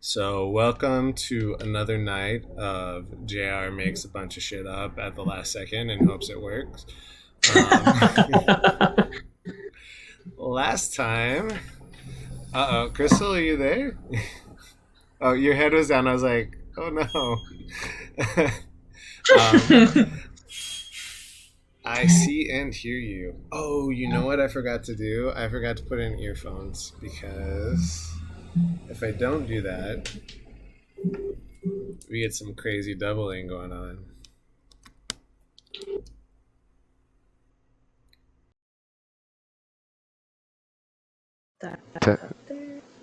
So, welcome to another night of JR makes a bunch of shit up at the last second and hopes it works. Um, last time, Crystal, are you there? Oh, your head was down. I was like, oh no. um, I see and hear you. Oh, you know what I forgot to do? I forgot to put in earphones because if I don't do that, we get some crazy doubling going on.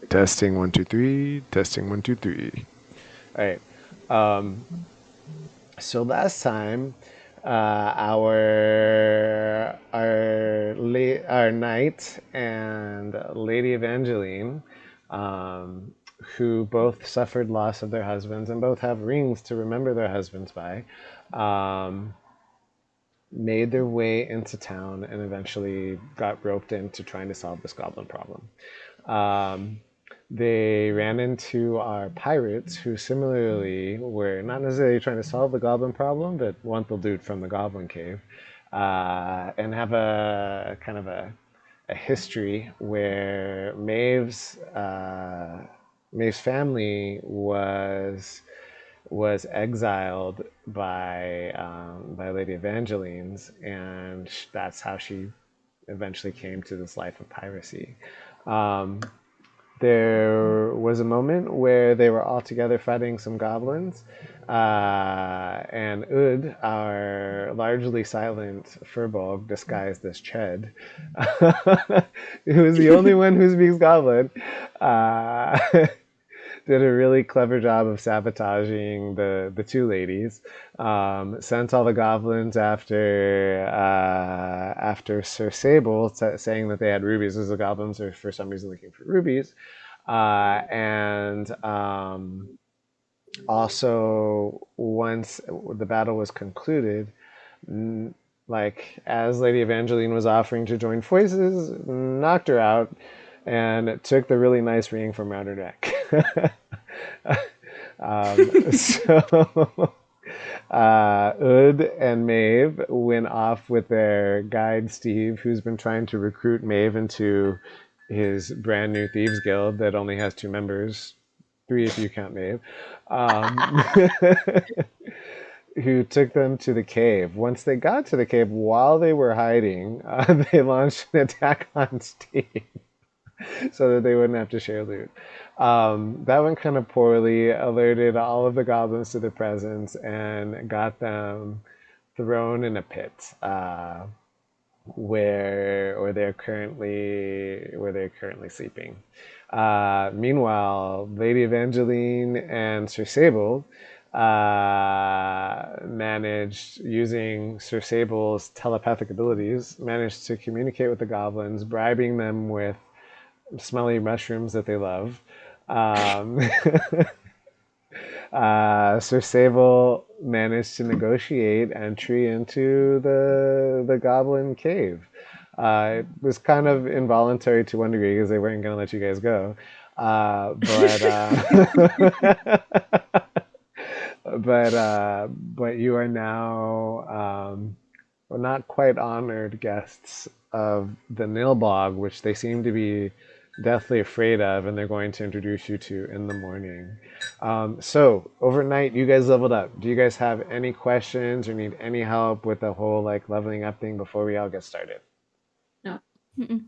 Testing 1 2 3. Testing 1 2 3. All right. So last time, our knight and Lady Evangeline, who both suffered loss of their husbands and both have rings to remember their husbands by, made their way into town and eventually got roped into trying to solve this goblin problem. They ran into our pirates, who similarly were not necessarily trying to solve the goblin problem, but want the loot from the goblin cave, and have a kind of a history where Maeve's family was exiled by Lady Evangeline's, and that's how she eventually came to this life of piracy. There was a moment where they were all together fighting some goblins, and Ud, our largely silent furbolg disguised as Ched, who is the only one who speaks goblin, did a really clever job of sabotaging the two ladies. Sent all the goblins after Sir Sable, saying that they had rubies, because the goblins are for some reason looking for rubies. And also, once the battle was concluded, like as Lady Evangeline was offering to join forces, knocked her out and took the really nice ring from around her neck. So Ud and Maeve went off with their guide Steve, who's been trying to recruit Maeve into his brand new thieves guild that only has 2 members, 3 if you count Maeve, who took them to the cave. Once they got to the cave, while they were hiding, they launched an attack on Steve so that they wouldn't have to share loot. That went kind of poorly, alerted all of the goblins to their presence, and got them thrown in a pit where they're currently sleeping. Meanwhile, Lady Evangeline and Sir Sable managed, using Sir Sable's telepathic abilities, managed to communicate with the goblins, bribing them with smelly mushrooms that they love. Sir Sable managed to negotiate entry into the Goblin Cave. It was kind of involuntary to one degree because they weren't going to let you guys go. But you are now not quite honored guests of the Nilbog, which they seem to be deathly afraid of, and they're going to introduce you to in the morning. So overnight, you guys leveled up. Do you guys have any questions or need any help with the whole like leveling up thing before we all get started? No.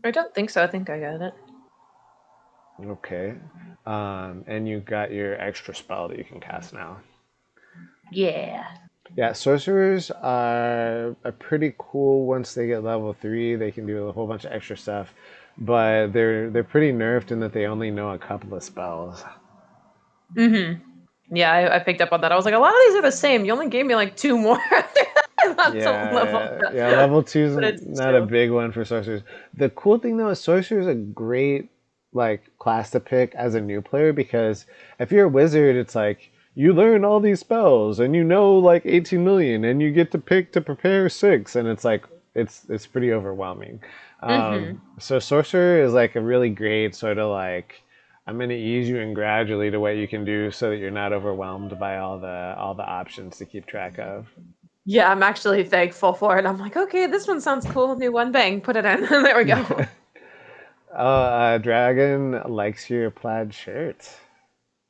I don't think so. I think I got it. Okay. And you got your extra spell that you can cast now. Yeah. Yeah, sorcerers are pretty cool. Once they get level 3, they can do a whole bunch of extra stuff, but they're pretty nerfed in that they only know a couple of spells. Yeah, I picked up on that. I was like, a lot of these are the same. You only gave me like 2 more. Yeah, level 2 is not a big one for sorcerers. The cool thing though is sorcerer is a great like class to pick as a new player, because if you're a wizard, it's like you learn all these spells and you know like 18 million and you get to pick to prepare 6, and it's like it's pretty overwhelming. So sorcerer is like a really great sort of like I'm gonna ease you in gradually to what you can do so that you're not overwhelmed by all the options to keep track of. Yeah, I'm actually thankful for it. I'm like, okay, this one sounds cool. New one, bang, put it in. There we go. Dragon likes your plaid shirt.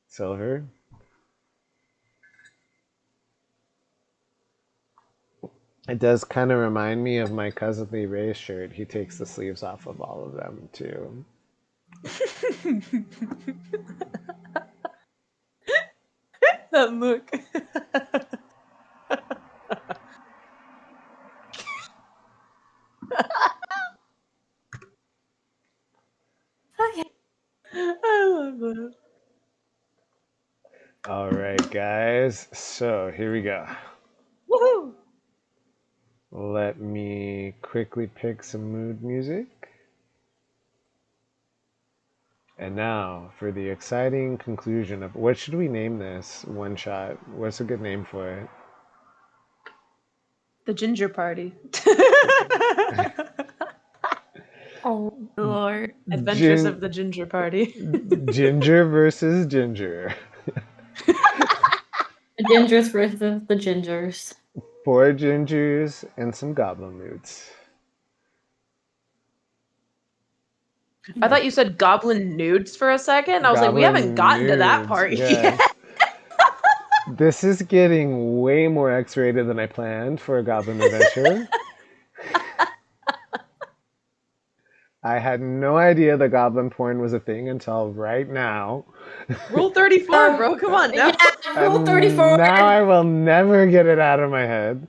Silver. It does kind of remind me of my cousin Lee Ray's shirt. He takes the sleeves off of all of them too. That look. Okay. I love that. All right, guys. So here we go. Woohoo! Let me quickly pick some mood music. And now for the exciting conclusion of what should we name this one shot? What's a good name for it? The ginger party. Oh Lord. Adventures of the ginger party. Ginger versus ginger. The gingers versus the gingers. 4 gingers and some goblin moods. I thought you said goblin nudes for a second. I was like, we haven't gotten to that part yet. This is getting way more X-rated than I planned for a goblin adventure. I had no idea the goblin porn was a thing until right now. Rule 34, bro. Come on now. Yeah, Rule 34. Now I will never get it out of my head.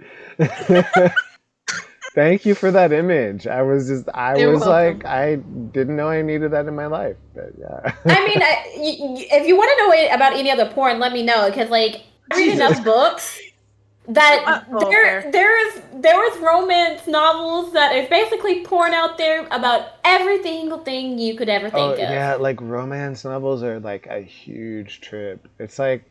Thank you for that image. I was welcome. like, I didn't know I needed that in my life, but yeah. I mean, if you want to know about any other porn, let me know, because like I read enough books that there was romance novels that is basically porn out there about every single thing you could ever think of. Yeah, like romance novels are like a huge trip. It's like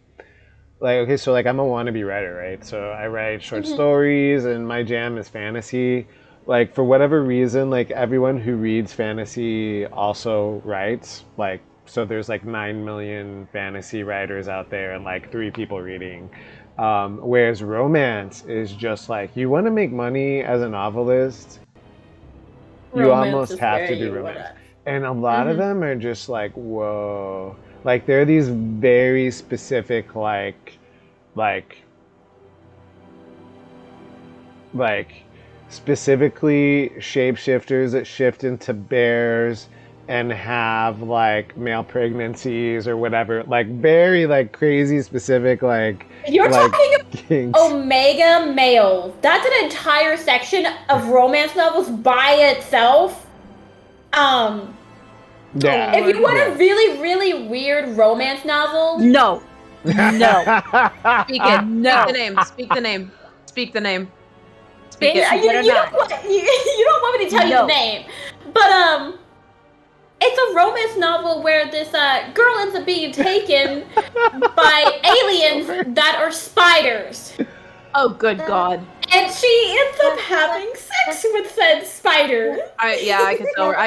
okay, so like I'm a wannabe writer, right? So I write short stories, and my jam is fantasy. Like for whatever reason, like everyone who reads fantasy also writes. Like so, there's like 9 million fantasy writers out there, and like 3 people reading. Whereas romance is just like, you want to make money as a novelist, you almost have to do romance. And a lot of them are just like, whoa. Like there are these very specific like specifically shapeshifters that shift into bears and have like male pregnancies or whatever, like very like crazy specific like you're like, talking kinks. Omega males. That's an entire section of romance novels by itself. Yeah. If you want a really, really weird romance novel, No. Speak it. No. Speak the name. Speak the name. Speak the name. Speak it. you don't want me to tell you the name, but it's a romance novel where this girl ends up being taken by aliens that are spiders. Oh, good God. And she ends up having sex with said spider. I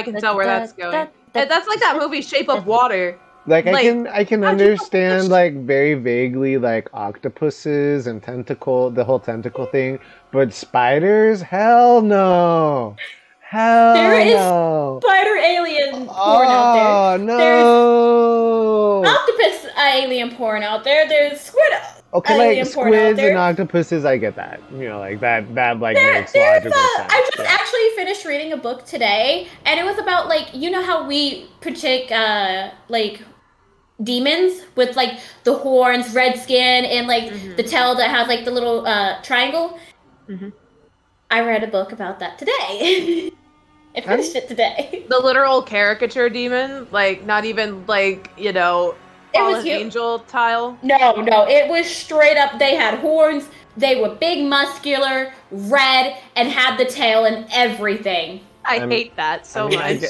can tell where that's going. That's like that movie Shape of Water. Like I can understand like very vaguely like octopuses and the whole tentacle thing, but spiders? Hell no. There is spider alien porn out there. Oh no! There's octopus alien porn out there. There's squid okay, alien like porn out squids there. and octopuses, I get that. You know, like that like makes logical sense. I just actually finished reading a book today, and it was about like, you know how we predict like demons with like the horns, red skin, and like the tail that has like the little triangle. I read a book about that today. I finished it today. The literal caricature demon, like not even like, you know, fallen angel tile. No, it was straight up. They had horns. They were big, muscular, red, and had the tail and everything. I hate that so much.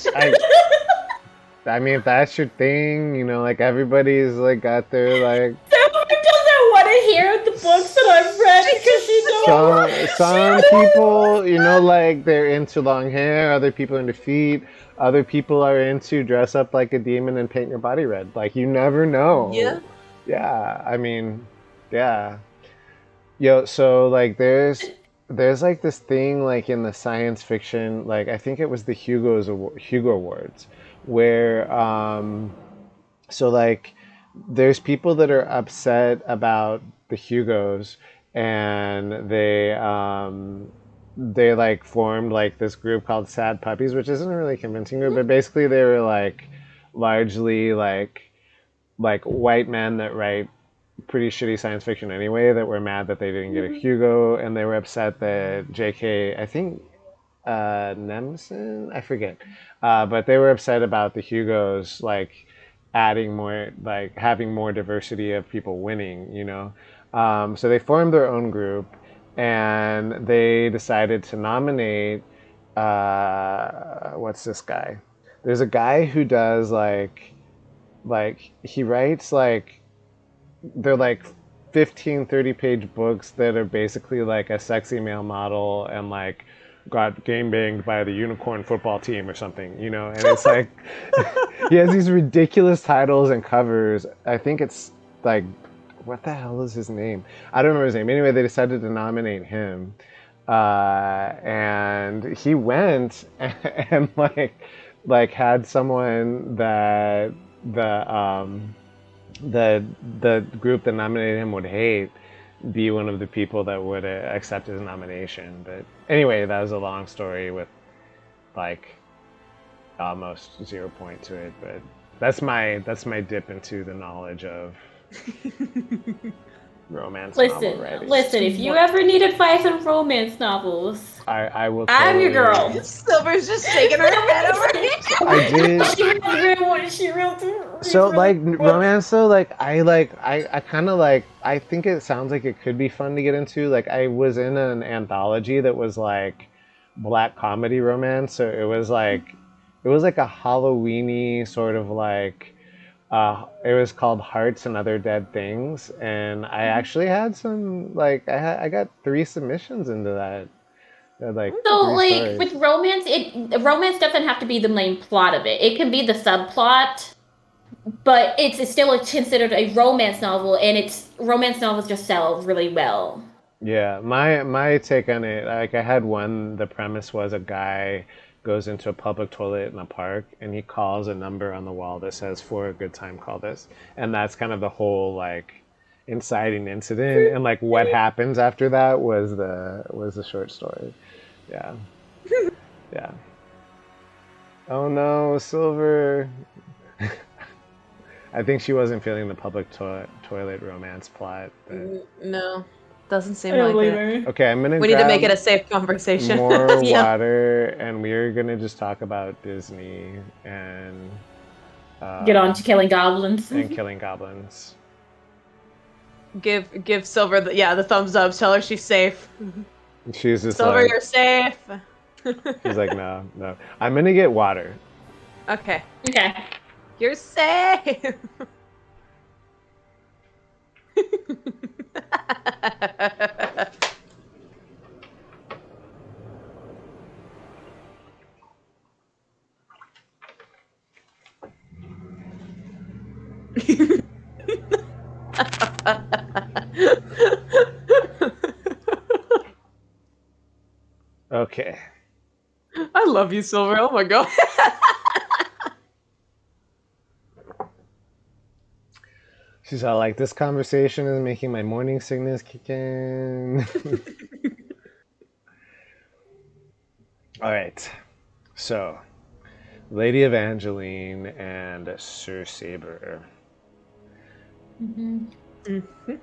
I mean, if that's your thing, you know, like everybody's like got their like. Someone doesn't want to hear the books that I've read because she knows. Some people, you know, like they're into long hair. Other people are into feet. Other people are into dress up like a demon and paint your body red. Like you never know. Yeah. Yeah. I mean, yeah. Yo, so like there's like this thing like in the science fiction, like I think it was the Hugo Awards, where so like there's people that are upset about the Hugos, and they like formed like this group called Sad Puppies, which isn't a really convincing group, but basically they were like largely like white men that write pretty shitty science fiction anyway, that were mad that they didn't get a Hugo, and they were upset that J.K. I think Nemson, I forget, but they were upset about the Hugos like adding more, like having more diversity of people winning, you know. So they formed their own group, and they decided to nominate what's this guy? There's a guy who does like he writes like they're like 15-30 page books that are basically like a sexy male model and like got game banged by the unicorn football team or something, you know. And it's like he has these ridiculous titles and covers. I think it's like, what the hell is his name? I don't remember his name. Anyway, they decided to nominate him, and he went and like had someone that the group that nominated him would hate be one of the people that would accept his nomination. But anyway, that was a long story with like almost 0 point to it. But that's my dip into the knowledge of romance novel writing. Listen, if you ever need advice on romance novels, I will. I'm your girl. Silver's just shaking her head over here. I did. She real too. So like romance though, like I kind of like, I think it sounds like it could be fun to get into. Like I was in an anthology that was like black comedy romance, so it was like a Halloweeny sort of like it was called Hearts and Other Dead Things, and I actually had some like I got 3 submissions into that. Like so 3 like stories. with romance, romance doesn't have to be the main plot of it. It can be the subplot, but it's still considered a romance novel, and romance novels just sell really well. Yeah, my take on it, like I had one, the premise was a guy goes into a public toilet in a park and he calls a number on the wall that says, "For a good time, call this." And that's kind of the whole like inciting incident, and like what happens after that was the short story. Yeah. Yeah. Oh no, Silver. I think she wasn't feeling the public toilet romance plot. But... No, doesn't seem like it. Okay, I'm gonna. We need to make it a safe conversation. More water, and we're gonna just talk about Disney and get on to killing goblins. And killing goblins. Give Silver the thumbs up. Tell her she's safe. She's just Silver, like, you're safe. She's like, no. I'm gonna get water. Okay. Okay. You're safe. Okay. I love you, Silver. Oh my god. She's all like, this conversation is making my morning sickness kick in. All right. So, Lady Evangeline and Sir Saber. Mm-hmm. Mm-hmm.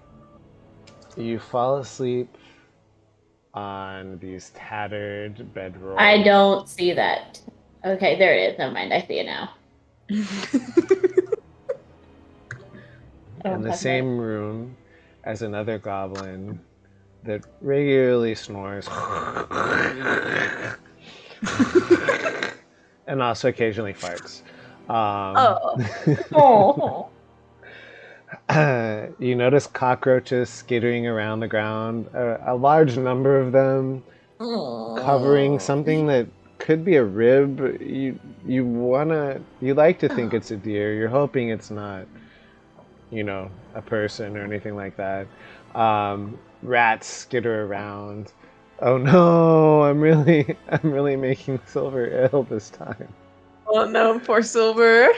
You fall asleep on these tattered bedrolls. I don't see that. Okay, there it is. Never mind. I see it now. In the same room as another goblin that regularly snores and also occasionally farts. Oh. You notice cockroaches skittering around the ground, a large number of them covering something that could be a rib. You like to think it's a deer. You're hoping it's not, a person or anything like that. Rats skitter around. Oh no, I'm really making Silver ill this time. Oh no, poor Silver.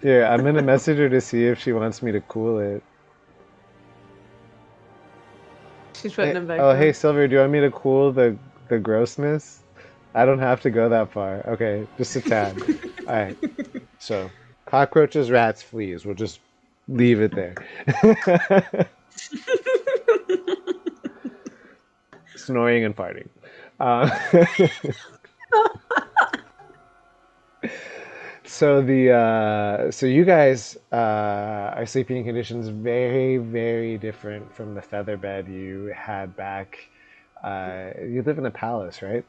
Here, I'm gonna message her to see if she wants me to cool it. She's putting him back Oh, down. hey Silver, do you want me to cool the grossness? I don't have to go that far. Okay, just a tad. All right. So, cockroaches, rats, fleas. We'll just leave it there. Snoring and farting. So you guys are sleeping in conditions very, very different from the feather bed you had back. You live in a palace, right?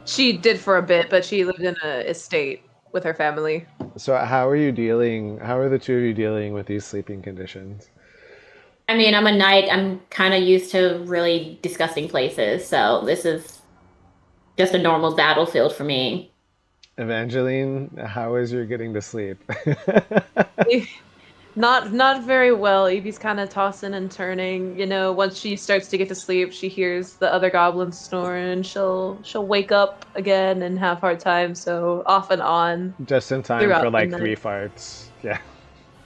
She did for a bit, but she lived in an estate with her family. So how are the two of you dealing with these sleeping conditions? I mean, I'm a knight. I'm kind of used to really disgusting places, so this is just a normal battlefield for me. Evangeline, how is your getting to sleep? Not very well. Evie's kind of tossing and turning. Once she starts to get to sleep, she hears the other goblins snoring. She'll wake up again and have hard time. So off and on. Just in time for like 3 farts. Yeah.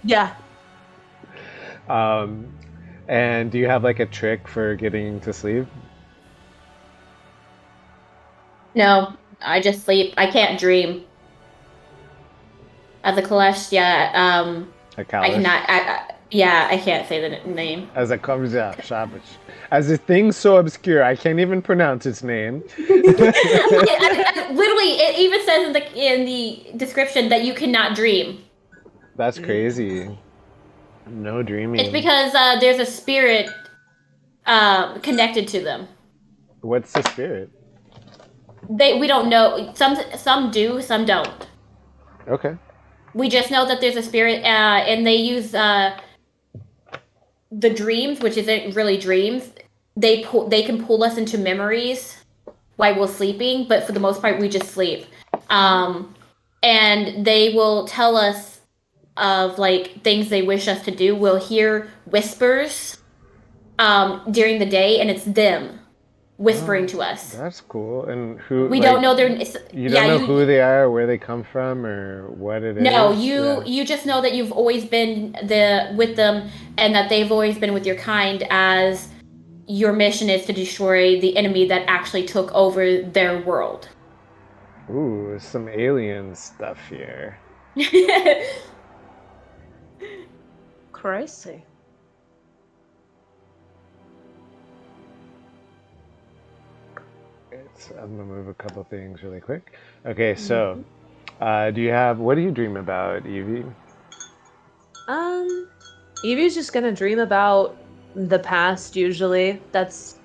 Yeah. And do you have like a trick for getting to sleep? No, I just sleep. I can't dream. As a Kalesh, yeah, A I Kalish? cannot. I can't say the name. As a Shabash. As a thing so obscure, I can't even pronounce its name. Literally, it even says in the description that you cannot dream. That's crazy. No dreaming. It's because there's a spirit connected to them. What's the spirit? We don't know. Some do, some don't. Okay. We just know that there's a spirit, and they use the dreams, which isn't really dreams. They can pull us into memories while we're sleeping, but for the most part, we just sleep. And they will tell us of like things they wish us to do. We'll hear whispers during the day, and it's them whispering to us. That's cool. And who? We don't know their. You don't know who they are, or where they come from, or what it is. No, you just know that you've always been with them, and that they've always been with your kind, as your mission is to destroy the enemy that actually took over their world. Ooh, some alien stuff here. Crazy. I'm gonna move a couple things really quick. Okay, so what do you dream about, Evie? Evie's just gonna dream about the past usually. That's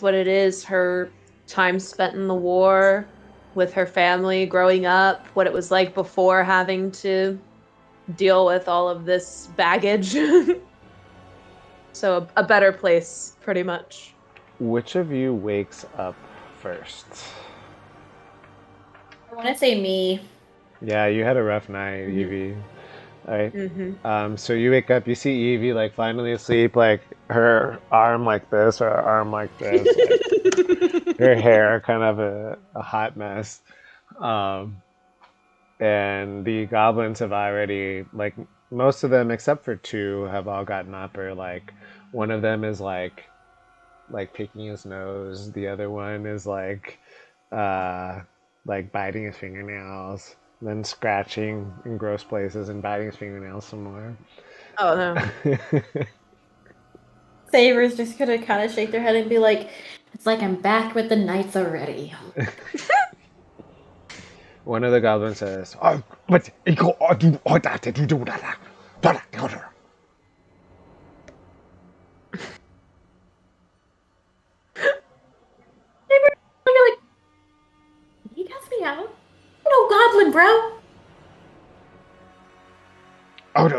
what it is. Her time spent in the war with her family growing up, what it was like before having to deal with all of this baggage. So a better place, pretty much. Which of you wakes up first? I want to say me. Yeah, you had a rough night, Evie. All right. So you wake up, you see Evie like finally asleep, like her arm like this, or her arm like this, like, her hair kind of a hot mess. And the goblins have already, like, most of them except for 2 have all gotten up, or like one of them is like picking his nose, the other one is like biting his fingernails, then scratching in gross places and biting his fingernails some more. Oh no. Saber's just gonna kind of shake their head and be like, "It's like I'm back with the knights already." One of the goblins says, He cussed me out. No goblin, bro. Which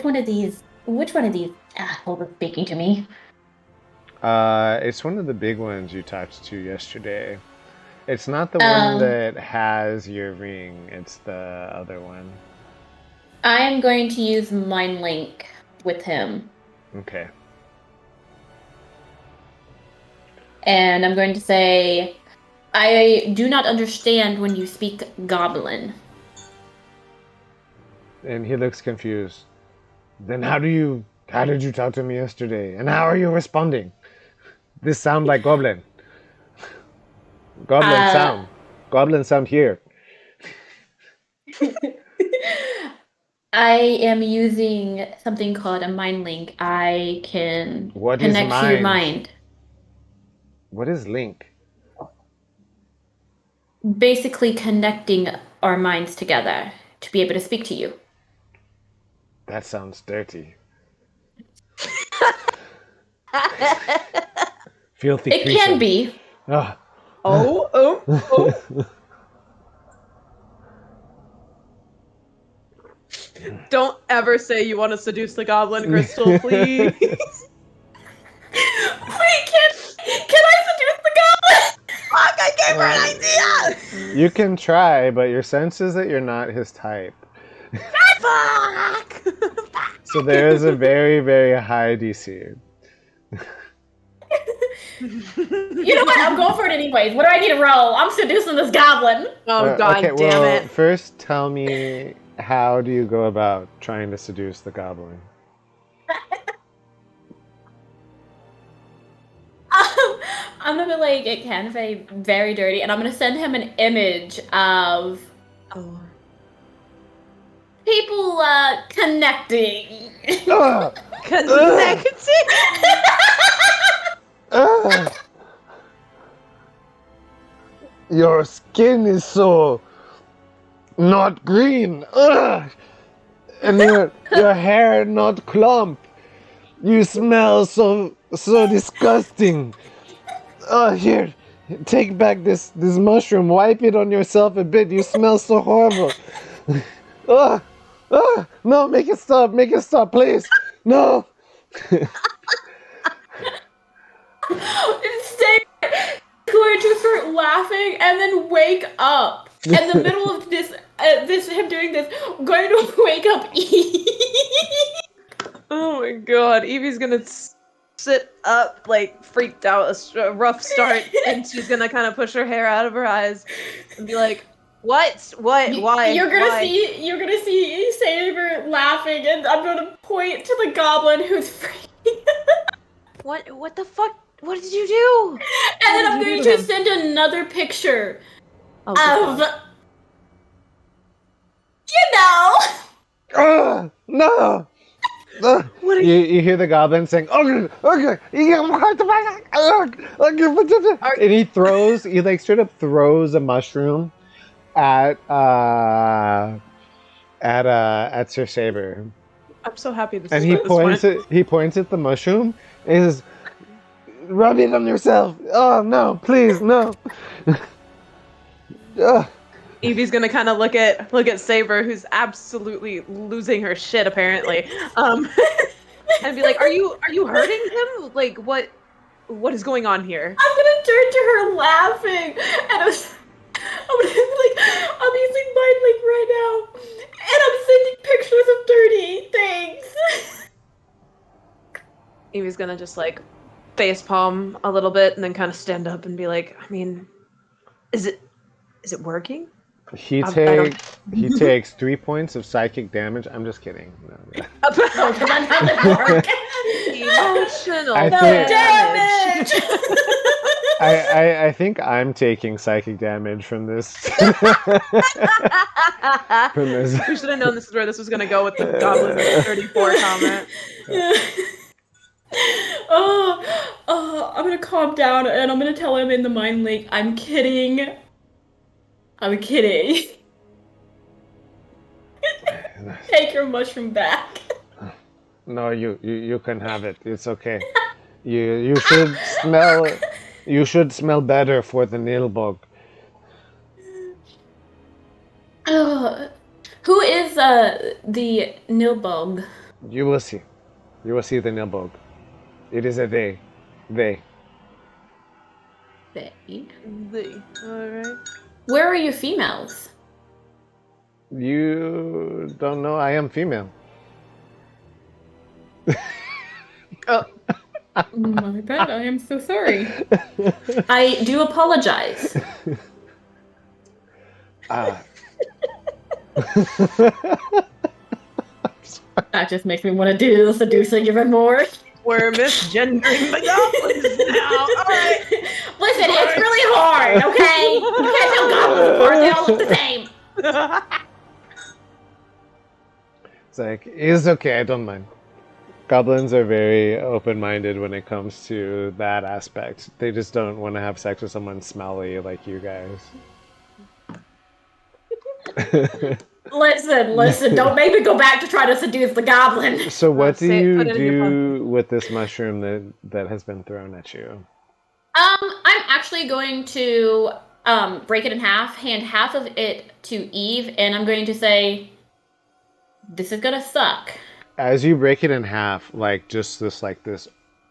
one of these assholes is speaking to me? It's one of the big ones you talked to yesterday. It's not the one that has your ring. It's the other one. I am going to use Mind Link with him. Okay. And I'm going to say, I do not understand when you speak Goblin. And he looks confused. Then how did you talk to me yesterday? And how are you responding? This sound like Goblin. Goblin sound here. I am using something called a mind link. I can connect to your mind. What is link? Basically connecting our minds together to be able to speak to you. That sounds dirty. Filthy creature. It can be. Oh. Don't ever say you want to seduce the goblin, Crystal, please. Wait, can I seduce the goblin? Fuck, I gave her an idea! You can try, but your sense is that you're not his type. Fuck! So there is a very, very high DC. You know what? I'm going for it anyways. What do I need to roll? I'm seducing this goblin. Oh, god okay, damn well, it. First tell me, how do you go about trying to seduce the goblin? I'm gonna like get kind of very dirty, and I'm gonna send him an image of people connecting. Connecting? Your skin is so not green. And your hair not clump. You smell so disgusting. Here, take back this mushroom. Wipe it on yourself a bit. You smell so horrible. No, make it stop, please. No. Stay going to start laughing and then wake up. In the middle of this him doing this, going to wake up Evie. Oh my god, Evie's gonna sit up, like, freaked out, a rough start, and she's gonna kind of push her hair out of her eyes and be like, what? Why? You're gonna see Saber laughing, and I'm gonna point to the goblin who's freaking. What the fuck? What did you do? And then I'm going to send another picture of, no. You hear the goblin saying, okay, and he straight up throws a mushroom at Sir Saber. I'm so happy this and is he points at the mushroom and he says, rub it on yourself. Oh no, please, no. Evie's gonna kind of look at Saber, who's absolutely losing her shit apparently, and be like, "Are you hurting him? Like, what is going on here?" I'm gonna turn to her laughing, and I'm gonna be like, "I'm using Mind Link right now, and I'm sending pictures of dirty things." Evie's gonna just like facepalm a little bit, and then kind of stand up and be like, "I mean, is it working?" He takes 3 points of psychic damage. I'm just kidding. No. Emotional damage. I think I'm taking psychic damage from this. We should have known this is where this was going to go with the Goblin 34 comment. I'm gonna calm down and I'm gonna tell him in the mind link, I'm kidding. Take your mushroom back. No, you can have it. It's okay. You should smell better for the nail bug. Who is the Nilbog? You will see. You will see the Nilbog. It is a they. They. They. Alright. Where are you females? You don't know I am female. Oh. My bad, I am so sorry. I do apologize. That just makes me want to do the seducing even more. We're misgendering the goblins now. Alright. Listen, it's really hard, okay? You can't tell goblins apart, they all look the same. It's like, it's okay, I don't mind. Goblins are very open-minded when it comes to that aspect. They just don't want to have sex with someone smelly like you guys. Listen, don't make me go back to try to seduce the goblin. So what do you do with this mushroom that has been thrown at you? I'm actually going to break it in half, hand half of it to Eve, and I'm going to say, this is gonna suck. As you break it in half, like just this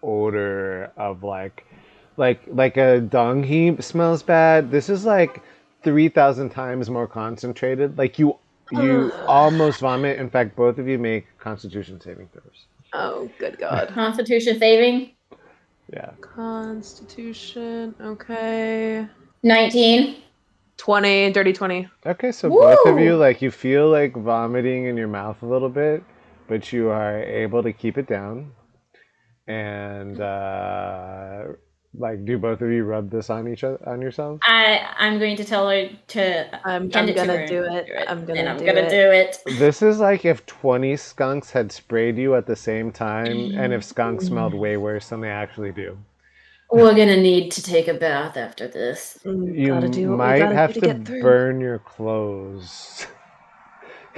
odor of like a dung heap smells bad. This is like 3,000 times more concentrated. Like you almost vomit. In fact, both of you make Constitution saving throws. Oh, good God. Constitution saving? Yeah. Constitution, okay. 19. 20, dirty 20. Okay, so both of you, like, you feel like vomiting in your mouth a little bit, but you are able to keep it down. And like, do both of you rub this on yourselves? I'm going to tell her to. I'm gonna do it. I'm gonna do it. This is like if 20 skunks had sprayed you at the same time, and if skunks smelled way worse than they actually do. We're gonna need to take a bath after this. You might have to burn your clothes.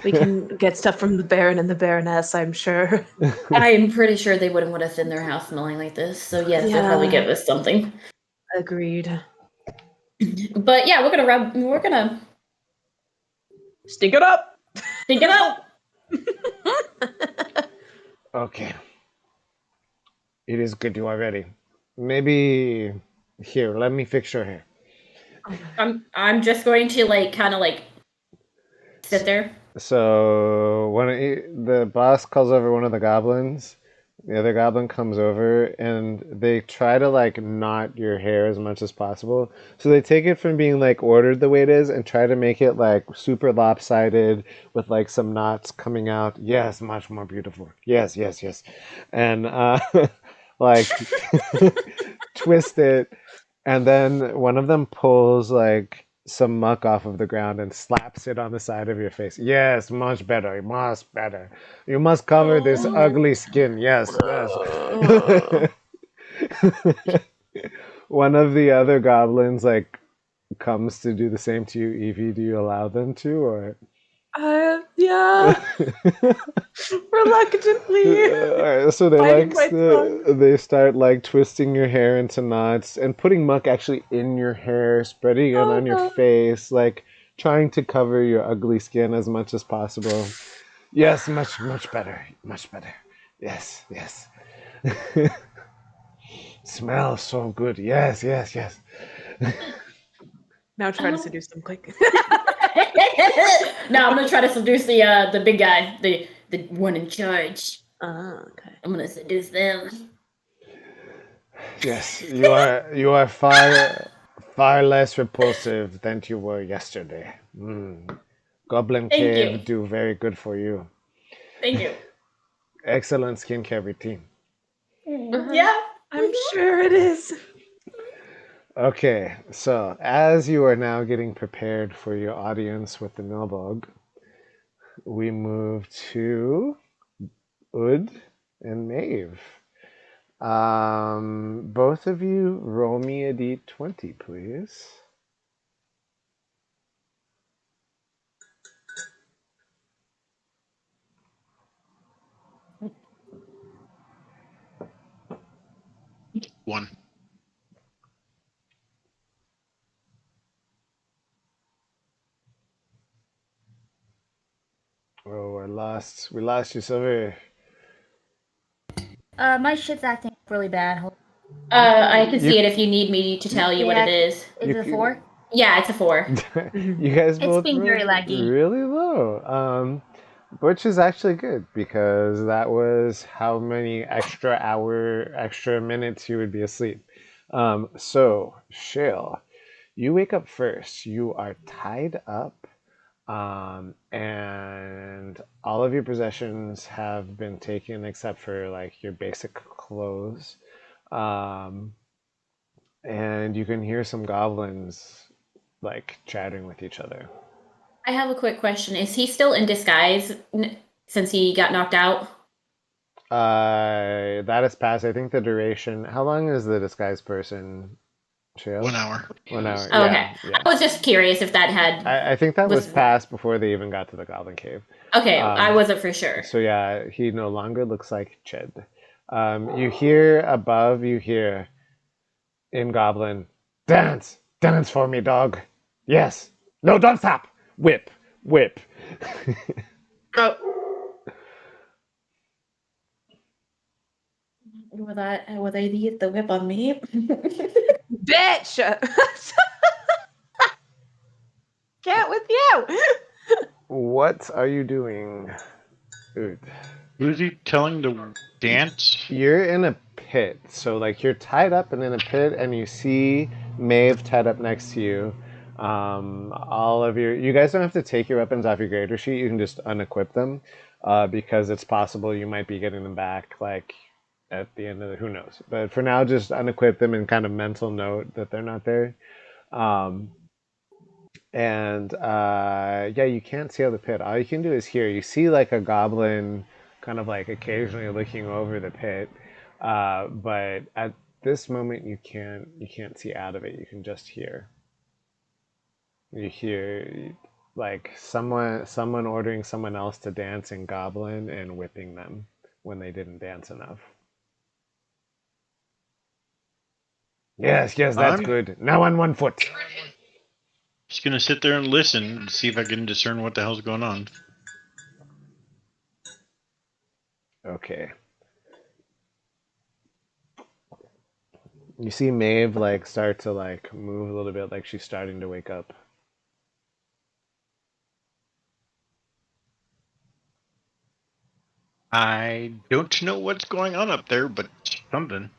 We can get stuff from the Baron and the Baroness, I'm sure. I'm pretty sure they wouldn't want us in their house smelling like this. So yes, they'll probably give us something. Agreed. But yeah, we're gonna stink it up. Stink it up. Okay. It is good you are ready. Maybe here, let me fix your hair. I'm just going to kind of sit there. So the boss calls over one of the goblins, the other goblin comes over and they try to knot your hair as much as possible. So they take it from being ordered the way it is and try to make it super lopsided with some knots coming out. Yes, much more beautiful. Yes. And twist it, and then one of them pulls some muck off of the ground and slaps it on the side of your face. Yes, much better. You must cover this ugly skin. Yes. One of the other goblins comes to do the same to you. Evie, do you allow them to, or? Yeah. Reluctantly. Alright, so they start twisting your hair into knots and putting muck actually in your hair, spreading it on your face, trying to cover your ugly skin as much as possible. Yes, much better. Yes. Smells so good. Yes. Now try to seduce them quick. No, I'm gonna try to seduce the big guy, the one in charge. Okay. I'm gonna seduce them. Yes, you are far less repulsive than you were yesterday. Goblin Cave do very good for you. Thank you. Excellent skincare routine. Yeah, I'm sure it is. Okay, so as you are now getting prepared for your audience with the Nilbog, we move to Ud and Maeve. Both of you roll me a d20, please. One. Oh, we lost you, Silver. My shit's acting really bad. I can see it if you need me to tell you what it is. Is it a 4? Yeah, it's a 4. You guys both being very rolled laggy. really low. Which is actually good because that was how many extra minutes you would be asleep. So, Shale, you wake up first. You are tied up, and all of your possessions have been taken except for like your basic clothes. Um, and you can hear some goblins like chatting with each other. I have a quick question. Is he still in disguise since he got knocked out? That is past. I think the duration. How long is the disguised person? Shale? 1 hour. 1 hour. Oh, yeah, okay. yeah. I was just curious if that had. I think that was past before they even got to the Goblin Cave. Okay, I wasn't for sure. So yeah, he no longer looks like Chid. You hear above. You hear in Goblin, dance, dance for me, dog. Yes. No, don't stop. Whip, whip. Oh. Were they the whip on me? Bitch! Can't with you! What are you doing? Ood. Who's he telling to dance? You're in a pit, so like you're tied up and in a pit, and you see Maeve tied up next to you. All of you guys don't have to take your weapons off your greater sheet. You can just unequip them, because it's possible you might be getting them back like at the end of who knows. But for now, just unequip them and kind of mental note that they're not there. Yeah, you can't see out the pit. All you can do is hear. You see like a goblin kind of like occasionally looking over the pit, but at this moment you can't see out of it. You can just hear. You hear like someone ordering someone else to dance in Goblin and whipping them when they didn't dance enough. Yes, that's good. Now on 1 foot. Just gonna sit there and listen and see if I can discern what the hell's going on. Okay. You see Maeve like start to like move a little bit, like she's starting to wake up. I don't know what's going on up there, but something.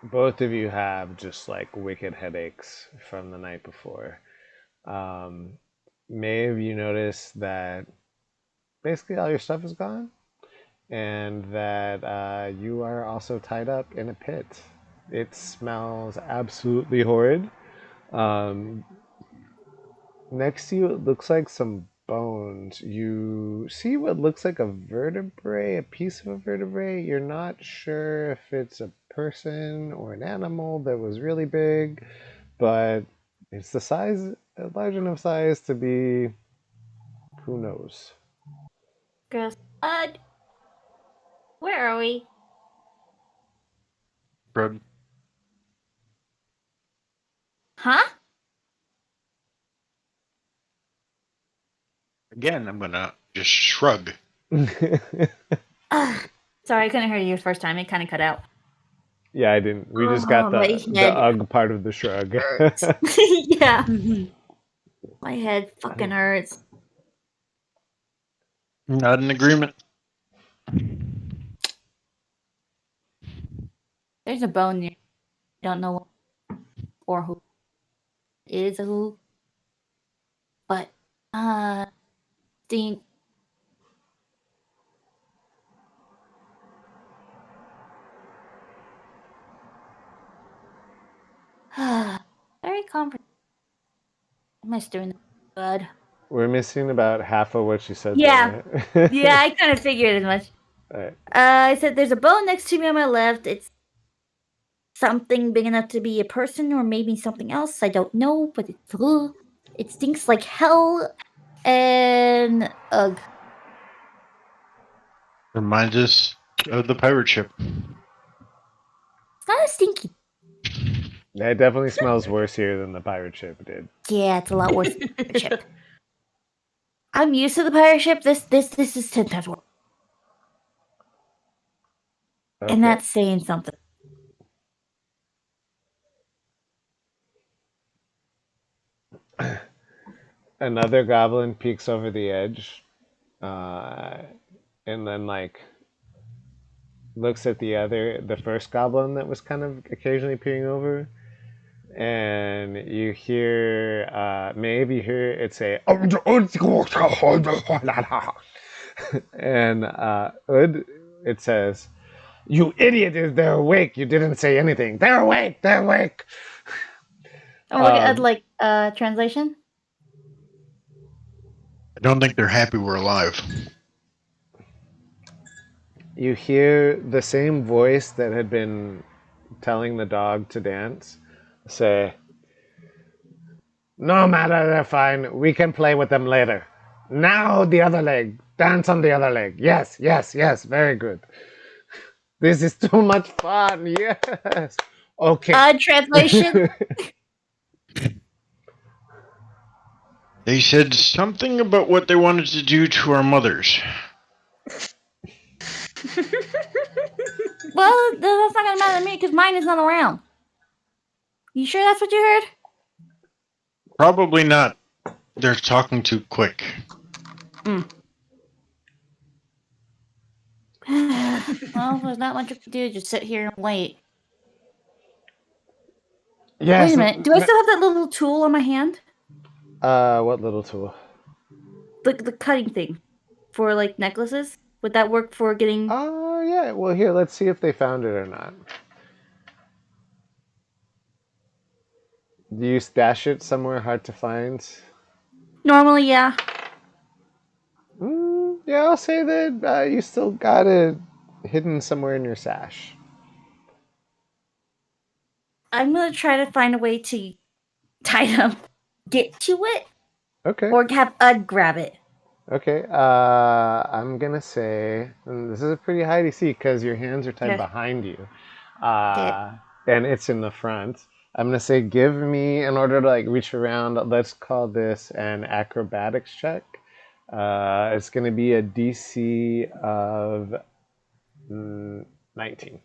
Both of you have just like wicked headaches from the night before. Maeve, you notice that basically all your stuff is gone, and that you are also tied up in a pit. It smells absolutely horrid. Next to you, it looks like some bones. You see what looks like a vertebrae, a piece of a vertebrae. You're not sure if it's a person or an animal that was really big, but it's the size, large enough size to be, who knows. Girls, where are we? Shrug. Huh? Again, I'm gonna just shrug. Sorry, I couldn't hear you the first time. It kind of cut out. Yeah, I didn't. We just got my the head ugh part of the shrug. Yeah. My head fucking hurts. Not in agreement. There's a bone near. I don't know or who is who. But think very comfortable. Am I doing good? We're missing about half of what you said. Yeah. There. Yeah, I kind of figured as much. Right. I said there's a bone next to me on my left. It's something big enough to be a person or maybe something else. I don't know, but it's It stinks like hell, and ugh. Reminds us of the pirate ship. It's not as stinky. It definitely smells worse here than the pirate ship did. Yeah, it's a lot worse than the ship. I'm used to the pirate ship. This is 10 times worse. Okay. And that's saying something. Another goblin peeks over the edge, and then like looks at the first goblin that was kind of occasionally peering over, and you hear Maeve, you hear it say, and Ud, it says, "You idiot! They're awake. You didn't say anything. They're awake. They're awake." Oh, look at like translation. I don't think they're happy we're alive. You hear the same voice that had been telling the dog to dance say, "No matter, they're fine. We can play with them later. Now the other leg. Dance on the other leg. Yes, yes, yes. Very good. This is too much fun. Yes. Okay." Translation. They said something about what they wanted to do to our mothers. Well, that's not gonna matter to me because mine is not around. You sure that's what you heard? Probably not. They're talking too quick. Well, there's not much we can do. Just sit here and wait. Yes. Wait a minute. Do I still have that little tool on my hand? What little tool? The cutting thing for like necklaces. Would that work for getting? Oh, yeah. Well, here, let's see if they found it or not. Do you stash it somewhere hard to find? Normally, yeah. Yeah, I'll say that you still got it hidden somewhere in your sash. I'm gonna try to find a way to tie them, get to it, Okay. or have Ud grab it. Okay. I'm gonna say, and this is a pretty high DC because your hands are tied Okay. behind you, Okay. and it's in the front. I'm gonna say, give me, in order to like reach around. Let's call this an acrobatics check. It's gonna be a DC of 19.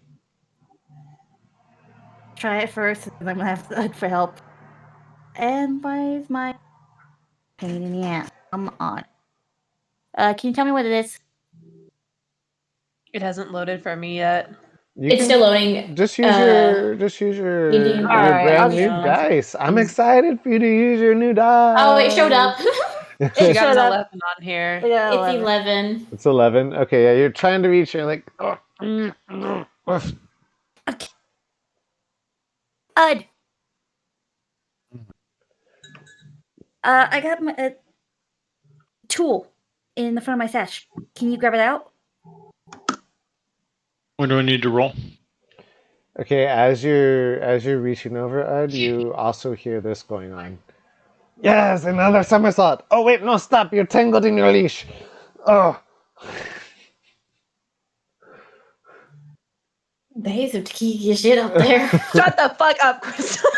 Try it first, and I'm gonna have Ud for help. And why is my pain in the ass? Come on. Can you tell me what it is? It hasn't loaded for me yet. It's still loading. Just use your Indian- your Alright, brand I'll new just- dice. I'm excited for you to use your new dice. Oh, it showed up. She got showed an up. 11 on here. Yeah, It's 11. It's 11. Okay, yeah, you're trying to reach. You're like, oh, Okay. Ud. I got my tool in the front of my sash. Can you grab it out? What do I need to roll? Okay, as you're reaching over, Ed, you also hear this going on. Yes, another somersault. Oh wait, no, stop! You're tangled in your leash. Oh. They some key shit up there. Shut the fuck up, Crystal.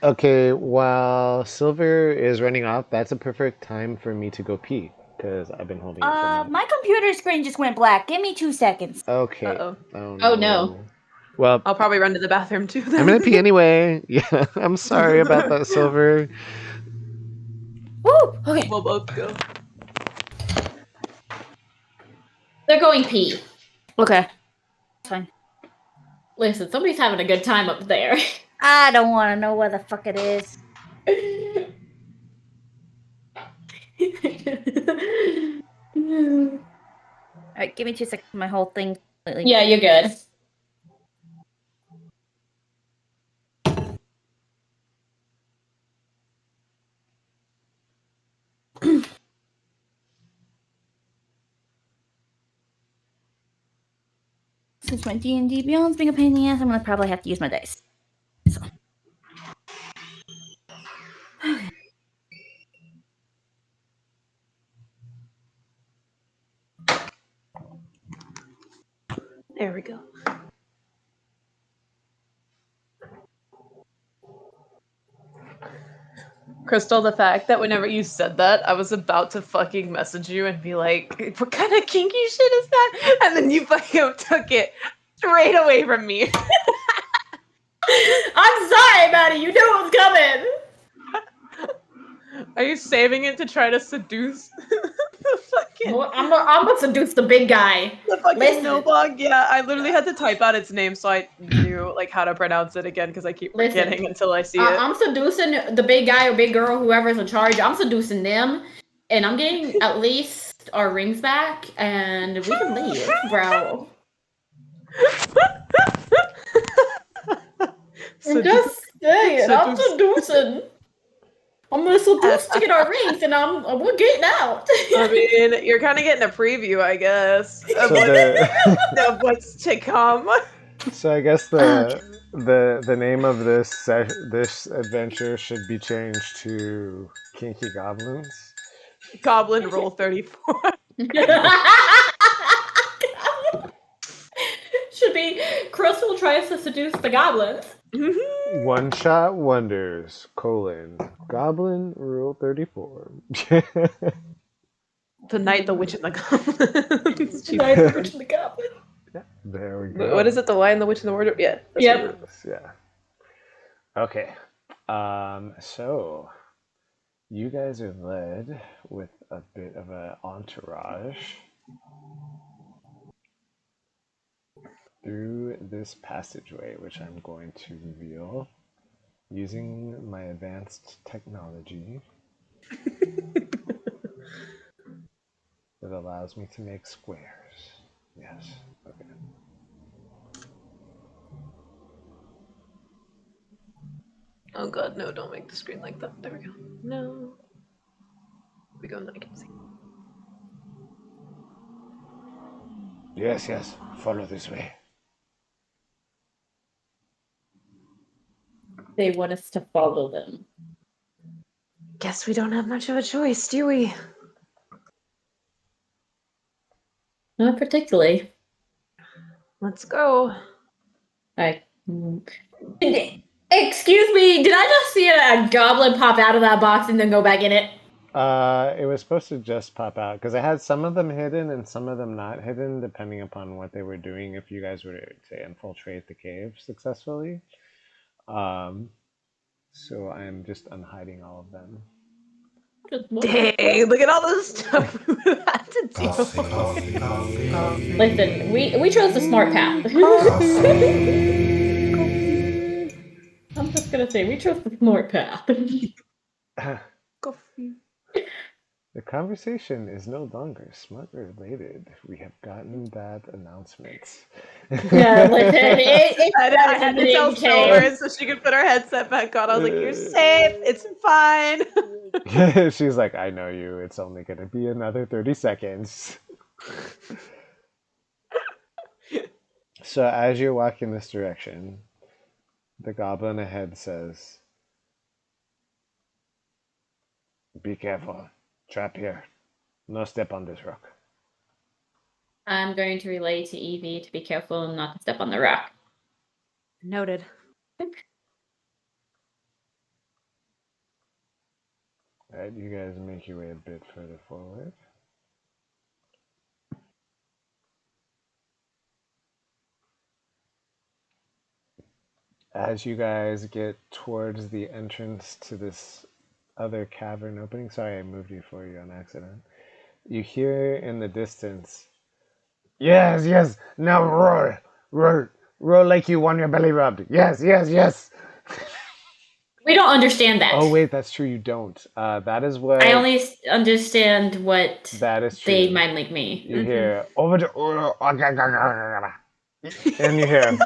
Okay, while Silver is running off, that's a perfect time for me to go pee because I've been holding it for a minute. My computer screen just went black. Give me 2 seconds. Okay. Uh-oh. Oh, no. Well, I'll probably run to the bathroom too. Then. I'm gonna pee anyway. Yeah, I'm sorry about that, Silver. Woo! Okay. We'll both go. They're going pee. Okay. Fine. Listen, somebody's having a good time up there. I don't want to know where the fuck it is. Alright, give me 2 seconds. My whole thing completely. Yeah, you're good. Since my D&D Beyond's being a pain in the ass, I'm gonna probably have to use my dice. So. There we go. Crystal, the fact that whenever you said that, I was about to fucking message you and be like, what kind of kinky shit is that? And then you fucking took it straight away from me. I'm sorry, Maddie. You knew it was coming. Are you saving it to try to seduce the fucking... Well, I'm gonna seduce the big guy. The fucking Listen. Nilbog? Yeah, I literally had to type out its name so I knew like how to pronounce it again because I keep forgetting until I see it. I'm seducing the big guy or big girl, whoever's in charge. I'm seducing them, and I'm getting at least our rings back, and we can leave, bro. I'm just saying, I'm seducing. I'm gonna seduce to get our rings, and we're getting out. I mean, you're kind of getting a preview, I guess, of, of what's to come. So I guess the name of this adventure should be changed to Kinky Goblins. Goblin Rule 34. Should be Crystal tries to seduce the goblins. One shot wonders, Goblin Rule 34. The Night, the Witch, and the Goblin. The Night, the Witch, and the Goblin. Yeah, there we go. What is it? The Lion, the Witch, and the Wardrobe? Yeah. Yep. Yeah. Okay. So you guys are led with a bit of an entourage through this passageway, which I'm going to reveal using my advanced technology that allows me to make squares. Yes. Okay. Oh god, no, don't make the screen like that. There we go. No. There we go, now I can see. Yes, yes. Follow this way. They want us to follow them. Guess we don't have much of a choice, do we? Not particularly. Let's go. Excuse me, did I just see a goblin pop out of that box and then go back in it? It was supposed to just pop out because I had some of them hidden and some of them not hidden, depending upon what they were doing. If you guys were to say infiltrate the cave successfully, so I'm just unhiding all of them. Dang! Look at all this stuff we had to do. Listen, we chose the smart path. I'm just gonna say we chose the smart path. Coffee. The conversation is no longer smart related. We have gotten that announcement. Yeah, listen, I had to tell Silver so she could put her headset back on. I was like, "You're safe. It's fine." She's like, "I know you. It's only going to be another 30 seconds." So as you're walking this direction, the goblin ahead says, "Be careful. Trap here. No step on this rock." I'm going to relay to Evie to be careful not to step on the rock. Noted. Alright, you guys make your way a bit further forward. As you guys get towards the entrance to this other cavern opening, sorry I moved you for you on accident, you hear in the distance, "Yes, yes, now roar, roar, roar like you want your belly rubbed. Yes, yes, yes." We don't understand that. Oh wait, that's true, you don't. That is what... I only understand what that is true. They mind like me. You hear, over to... and you hear...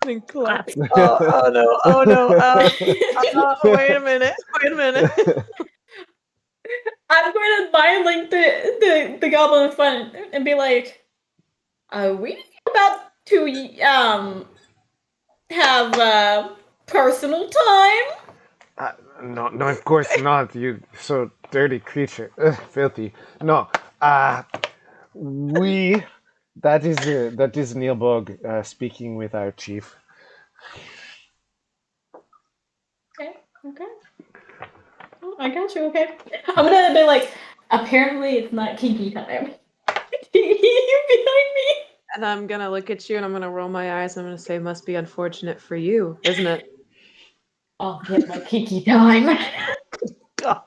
Oh no, oh no, wait a minute. I'm going to mind like the goblin in front and be like, Are we about to have personal time? No, of course not. You so dirty creature, filthy. No, we. That is Neil Bog speaking with our chief. Okay. Oh, I got you. Okay. I'm gonna be like. Apparently, it's not kinky time. You behind me. And I'm gonna look at you and I'm gonna roll my eyes and I'm gonna say, must be unfortunate for you, isn't it? I'll get my kinky time. God.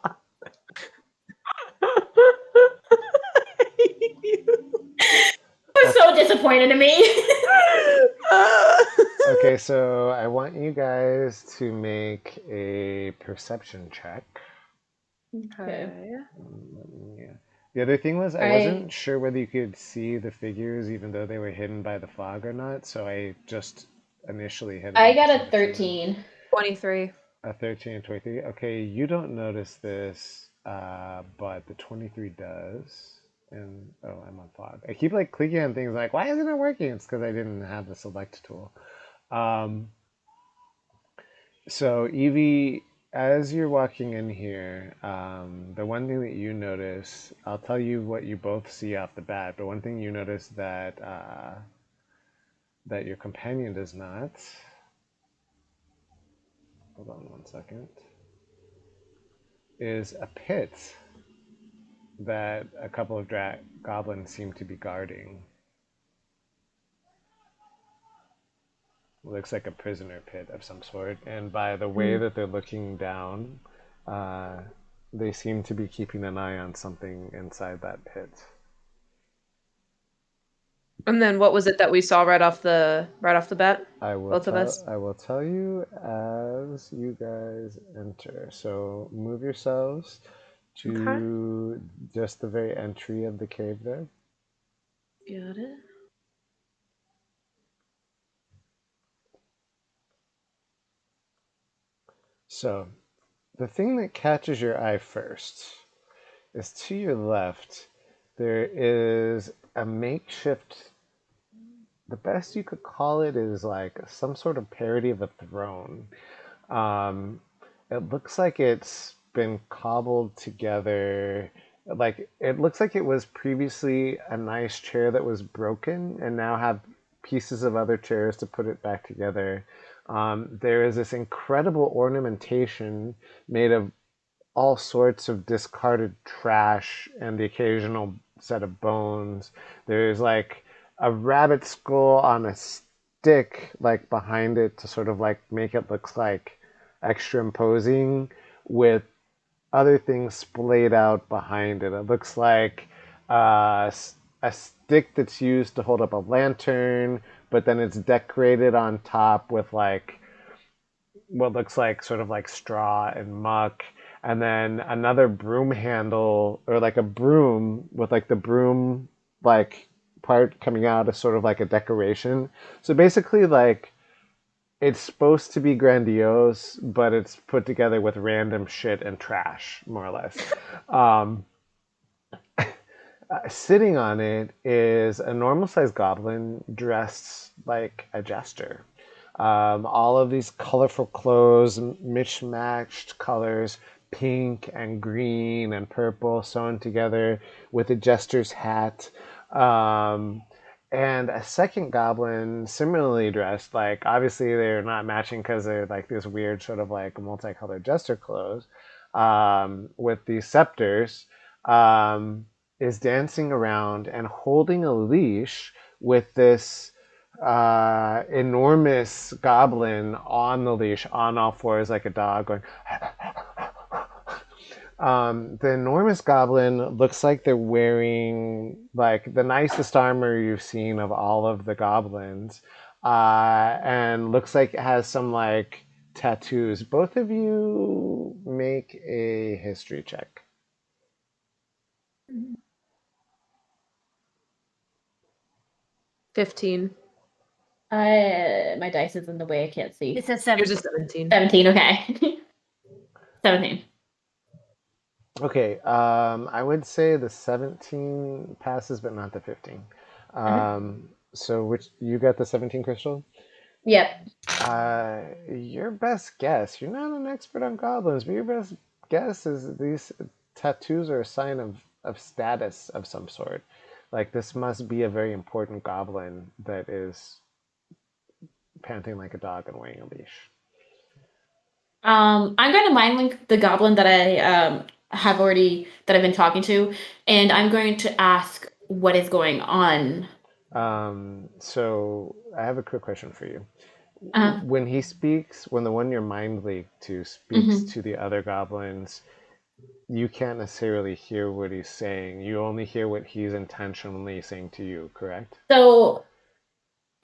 You're so disappointed in me. Okay, so I want you guys to make a perception check. Okay. Yeah. The other thing was I wasn't sure whether you could see the figures even though they were hidden by the fog or not, so I just initially hit. I got a 13. 23. A 13 and 23. Okay, you don't notice this, but the 23 does. And oh, I'm on fog. I keep like clicking on things like, why isn't it working? It's because I didn't have the select tool. So Evie, as you're walking in here, the one thing that you notice, I'll tell you what you both see off the bat, but one thing you notice that that your companion does not. Hold on one second. Is a pit that a couple of goblins seem to be guarding. Looks like a prisoner pit of some sort, and by the way that they're looking down, they seem to be keeping an eye on something inside that pit. And then what was it that we saw right off the bat? Both of us. I will tell you as you guys enter. So move yourselves to just the very entry of the cave there. Got it. So the thing that catches your eye first is to your left, there is a makeshift, the best you could call it is like some sort of parody of a throne. It looks like it's been cobbled together. Like it looks like it was previously a nice chair that was broken and now have pieces of other chairs to put it back together. There is this incredible ornamentation made of all sorts of discarded trash and the occasional set of bones. There's like a rabbit skull on a stick like behind it to sort of like make it look like extra imposing with other things splayed out behind it. It looks like a stick that's used to hold up a lantern, but then it's decorated on top with like what looks like sort of like straw and muck, and then another broom handle or like a broom with like the broom like part coming out as sort of like a decoration. So basically like it's supposed to be grandiose, but it's put together with random shit and trash, more or less. Sitting on it is a normal-sized goblin dressed like a jester. All of these colorful clothes, mismatched colors, pink and green and purple sewn together with a jester's hat. And a second goblin similarly dressed, like obviously they're not matching because they're like this weird sort of like multicolored jester clothes, with these scepters, is dancing around and holding a leash with this enormous goblin on the leash, on all fours like a dog going. The enormous goblin looks like they're wearing like the nicest armor you've seen of all of the goblins, and looks like it has some like tattoos. Both of you make a history check. 15. My dice is in the way. I can't see. It says Yours 7. is 17. 17. Okay. 17. Okay, I would say the 17 passes, but not the 15. So which you got the 17 crystal? Yep. Your best guess. You're not an expert on goblins, but your best guess is these tattoos are a sign of status of some sort. Like this must be a very important goblin that is panting like a dog and wearing a leash. I'm going to mind link the goblin that I that I've been talking to, and I'm going to ask what is going on. So I have a quick question for you. Uh, When he speaks, when the one you're mind linked to speaks to the other goblins, you can't necessarily hear what he's saying. You only hear what he's intentionally saying to you, correct? So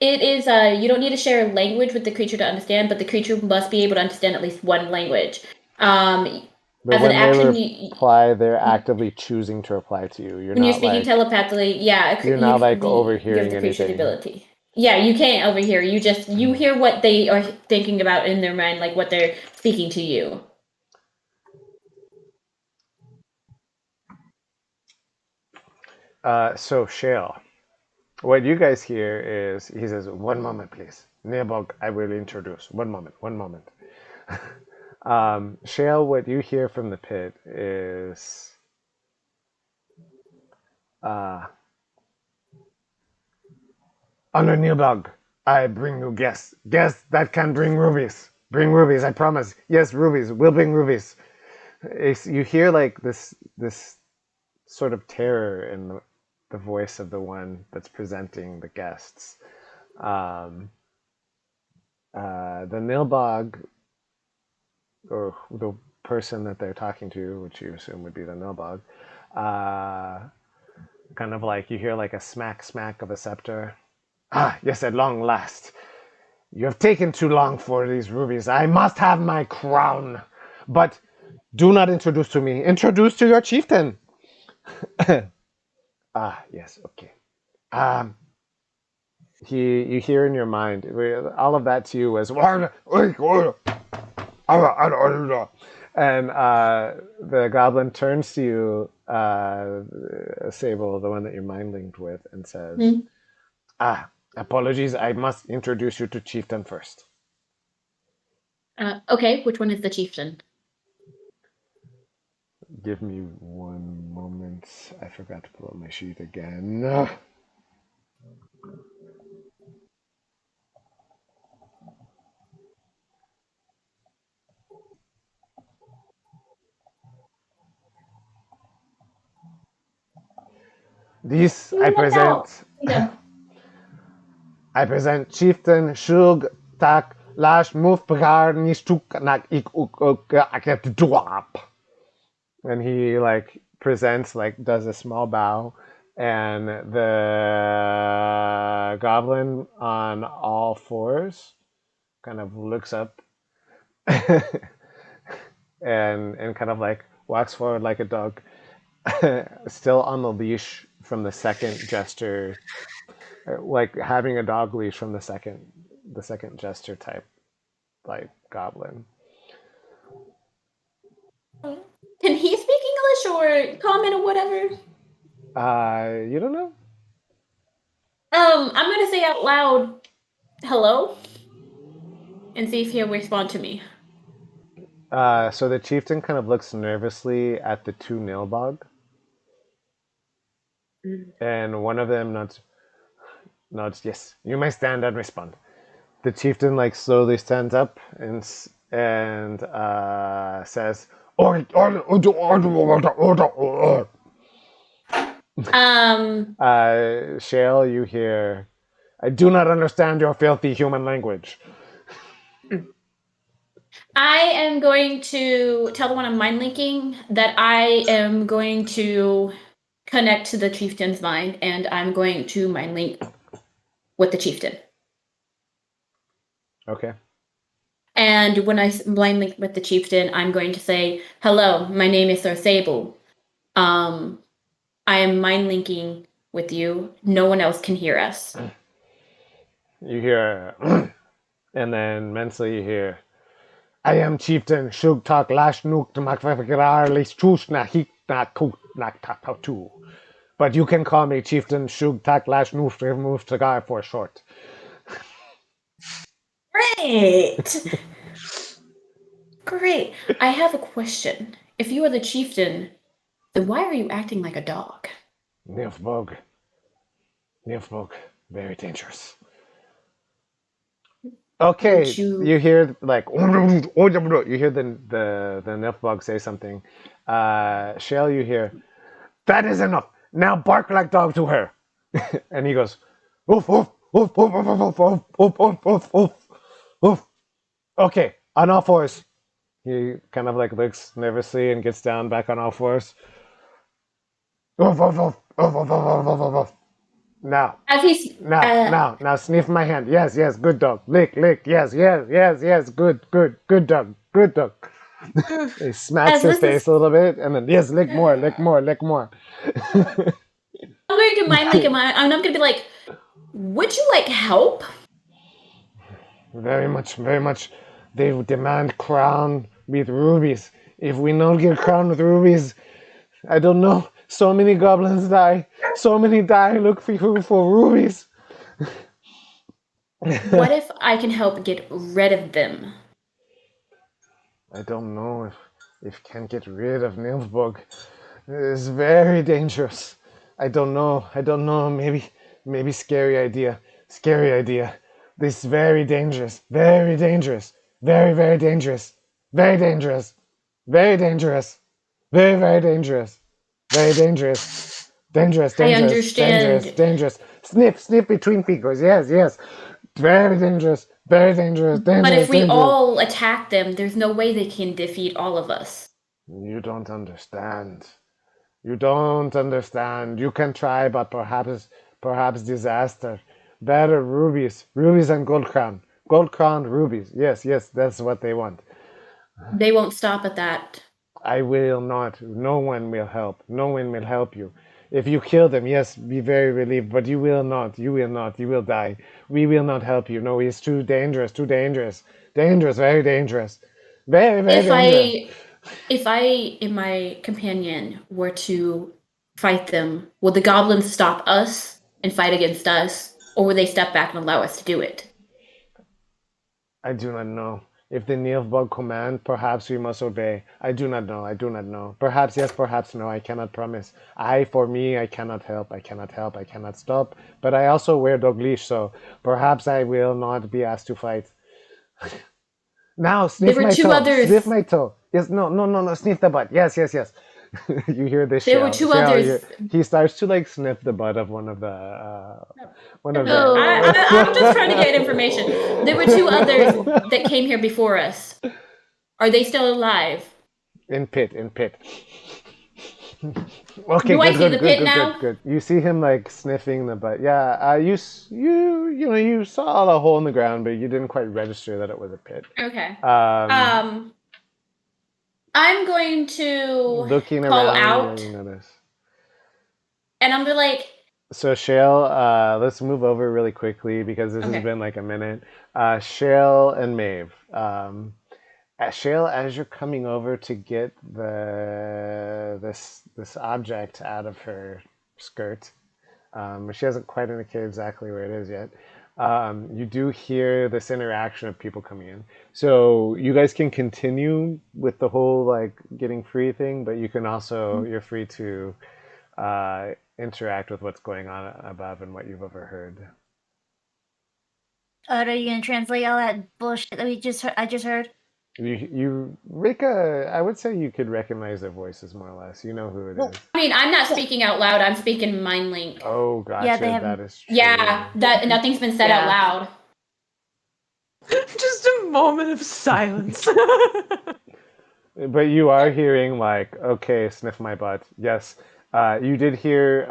it is you don't need to share language with the creature to understand, but the creature must be able to understand at least one language. But As an when they action, reply, they're actively choosing to reply to you. You're when you're not speaking like telepathically, yeah, you're not like you give overhearing the creature the anything. ability. Yeah, you can't overhear. You hear what they are thinking about in their mind, like what they're speaking to you. So Shale, what you guys hear is he says, "One moment, please. Nearbog, I will introduce. One moment, one moment." Shale, what you hear from the pit is Honor Nearbog, I bring you guests. Guests that can bring rubies. Bring rubies, I promise. Yes, rubies. We'll bring rubies. You hear like this sort of terror in the voice of the one that's presenting the guests. The Nilbog, or the person that they're talking to, which you assume would be the Nilbog, kind of like you hear like a smack of a scepter. Ah, yes, at long last. You have taken too long for these rubies. I must have my crown. But do not introduce to me. Introduce to your chieftain. Yes, okay. You hear in your mind, all of that to you was, and the goblin turns to you, Sable, the one that you're mind linked with, and says, apologies, I must introduce you to chieftain first. Okay, which one is the chieftain? Give me one moment. I forgot to pull up my sheet again. This I present. I present Chieftain Shug Tak Lash Mufgar Nishtuk Nak Ik Duap. And he like presents, like does a small bow, and the goblin on all fours kind of looks up and kind of like walks forward like a dog, still on the leash from the second gesture, like having a dog leash from the second gesture type, like goblin. Can he speak English or common or whatever? You don't know? I'm gonna say out loud, hello, and see if he'll respond to me. So the chieftain kind of looks nervously at the two Nilbog, and one of them nods, yes, you may stand and respond. The chieftain like slowly stands up and says, Shale, you hear, I do not understand your filthy human language. I am going to tell the one I'm mind linking that I am going to connect to the chieftain's mind, and I'm going to mind link with the chieftain. Okay. And when I mind link with the chieftain, I'm going to say, hello, my name is Sir Sable. I am mind linking with you. No one else can hear us. You hear, and then mentally you hear, I am chieftain Shug Tak Lash Nuk Makvakrar Lis Chush Na Hik Na Kuk Nak Tatatu. But you can call me Chieftain Shug Tak Lash Noof Move Tagar for short. Great! Great. I have a question. If you are the chieftain, then why are you acting like a dog? Nilfbog. Very dangerous. Okay, you hear like you hear the Nilfbog say something. Shale, you hear, that is enough. Now bark like dog to her. And he goes, oof, oof, oof, oof, oof, oof, oof, oof, oof, oof, oof, oof. Okay, on all fours. He kind of like looks nervously and gets down back on all fours. Oof, oof, oof, oof, oof, oof, oof, oof, oof. Now, As he's now, sniff my hand. Yes, good dog. Lick, yes, good dog. He smacks his face a little bit, and then yes, lick more. I'm going to mind like him. I'm not going to be like, would you like help? Very much. They demand crown with rubies. If we don't get crown with rubies, I don't know. So many goblins die. Look for rubies. What if I can help get rid of them? I don't know if can get rid of Nilfbog. It's very dangerous. I don't know. Maybe scary idea. This is very dangerous. Very dangerous. Very dangerous. Very dangerous. Very dangerous. Very dangerous. Very dangerous. Dangerous. I understand. Dangerous. Sniff between fingers. Yes. Very dangerous. Very dangerous. But if we all attack them, there's no way they can defeat all of us. You don't understand. You can try, but perhaps disaster. Better rubies and gold crown. Gold crown, rubies. Yes, that's what they want. They won't stop at that. I will not. No one will help. No one will help you. If you kill them, yes, be very relieved, but you will not. You will die. We will not help you. No, it's too dangerous. Dangerous, very dangerous. Very dangerous. If I and my companion were to fight them, will the goblins stop us and fight against us, or will they step back and allow us to do it? I do not know. If the Nilfbog command, perhaps we must obey. I do not know. Perhaps yes, perhaps no. I cannot promise. I cannot help. I cannot stop. But I also wear dog leash, so perhaps I will not be asked to fight. Now, sniff my toe. Sniff my toe. Yes, no. Sniff the butt. Yes. You hear this. There were two others. He starts to like sniff the butt of one of the. I'm just trying to get information. There were two others that came here before us. Are they still alive? In pit. Okay. Do I see the pit now? Good. You see him like sniffing the butt. Yeah. You saw the hole in the ground, but you didn't quite register that it was a pit. Okay. I'm going to looking call around, out, you notice. And I'm be like. So Shale, let's move over really quickly because this has been like a minute. Shale and Maeve. Shale, as you're coming over to get this object out of her skirt, she hasn't quite indicated exactly where it is yet. You do hear this interaction of people coming in. So you guys can continue with the whole like getting free thing, but you can also you're free to interact with what's going on above and what you've overheard. Are you gonna translate all that bullshit that I just heard? You Rika, I would say you could recognize their voices more or less. You know who it is. I mean, I'm not speaking out loud. I'm speaking mind link. Oh, gotcha. Yeah, that is true. Yeah, that nothing's been said out loud. Just a moment of silence. But you are hearing like, okay, sniff my butt. Yes, you did hear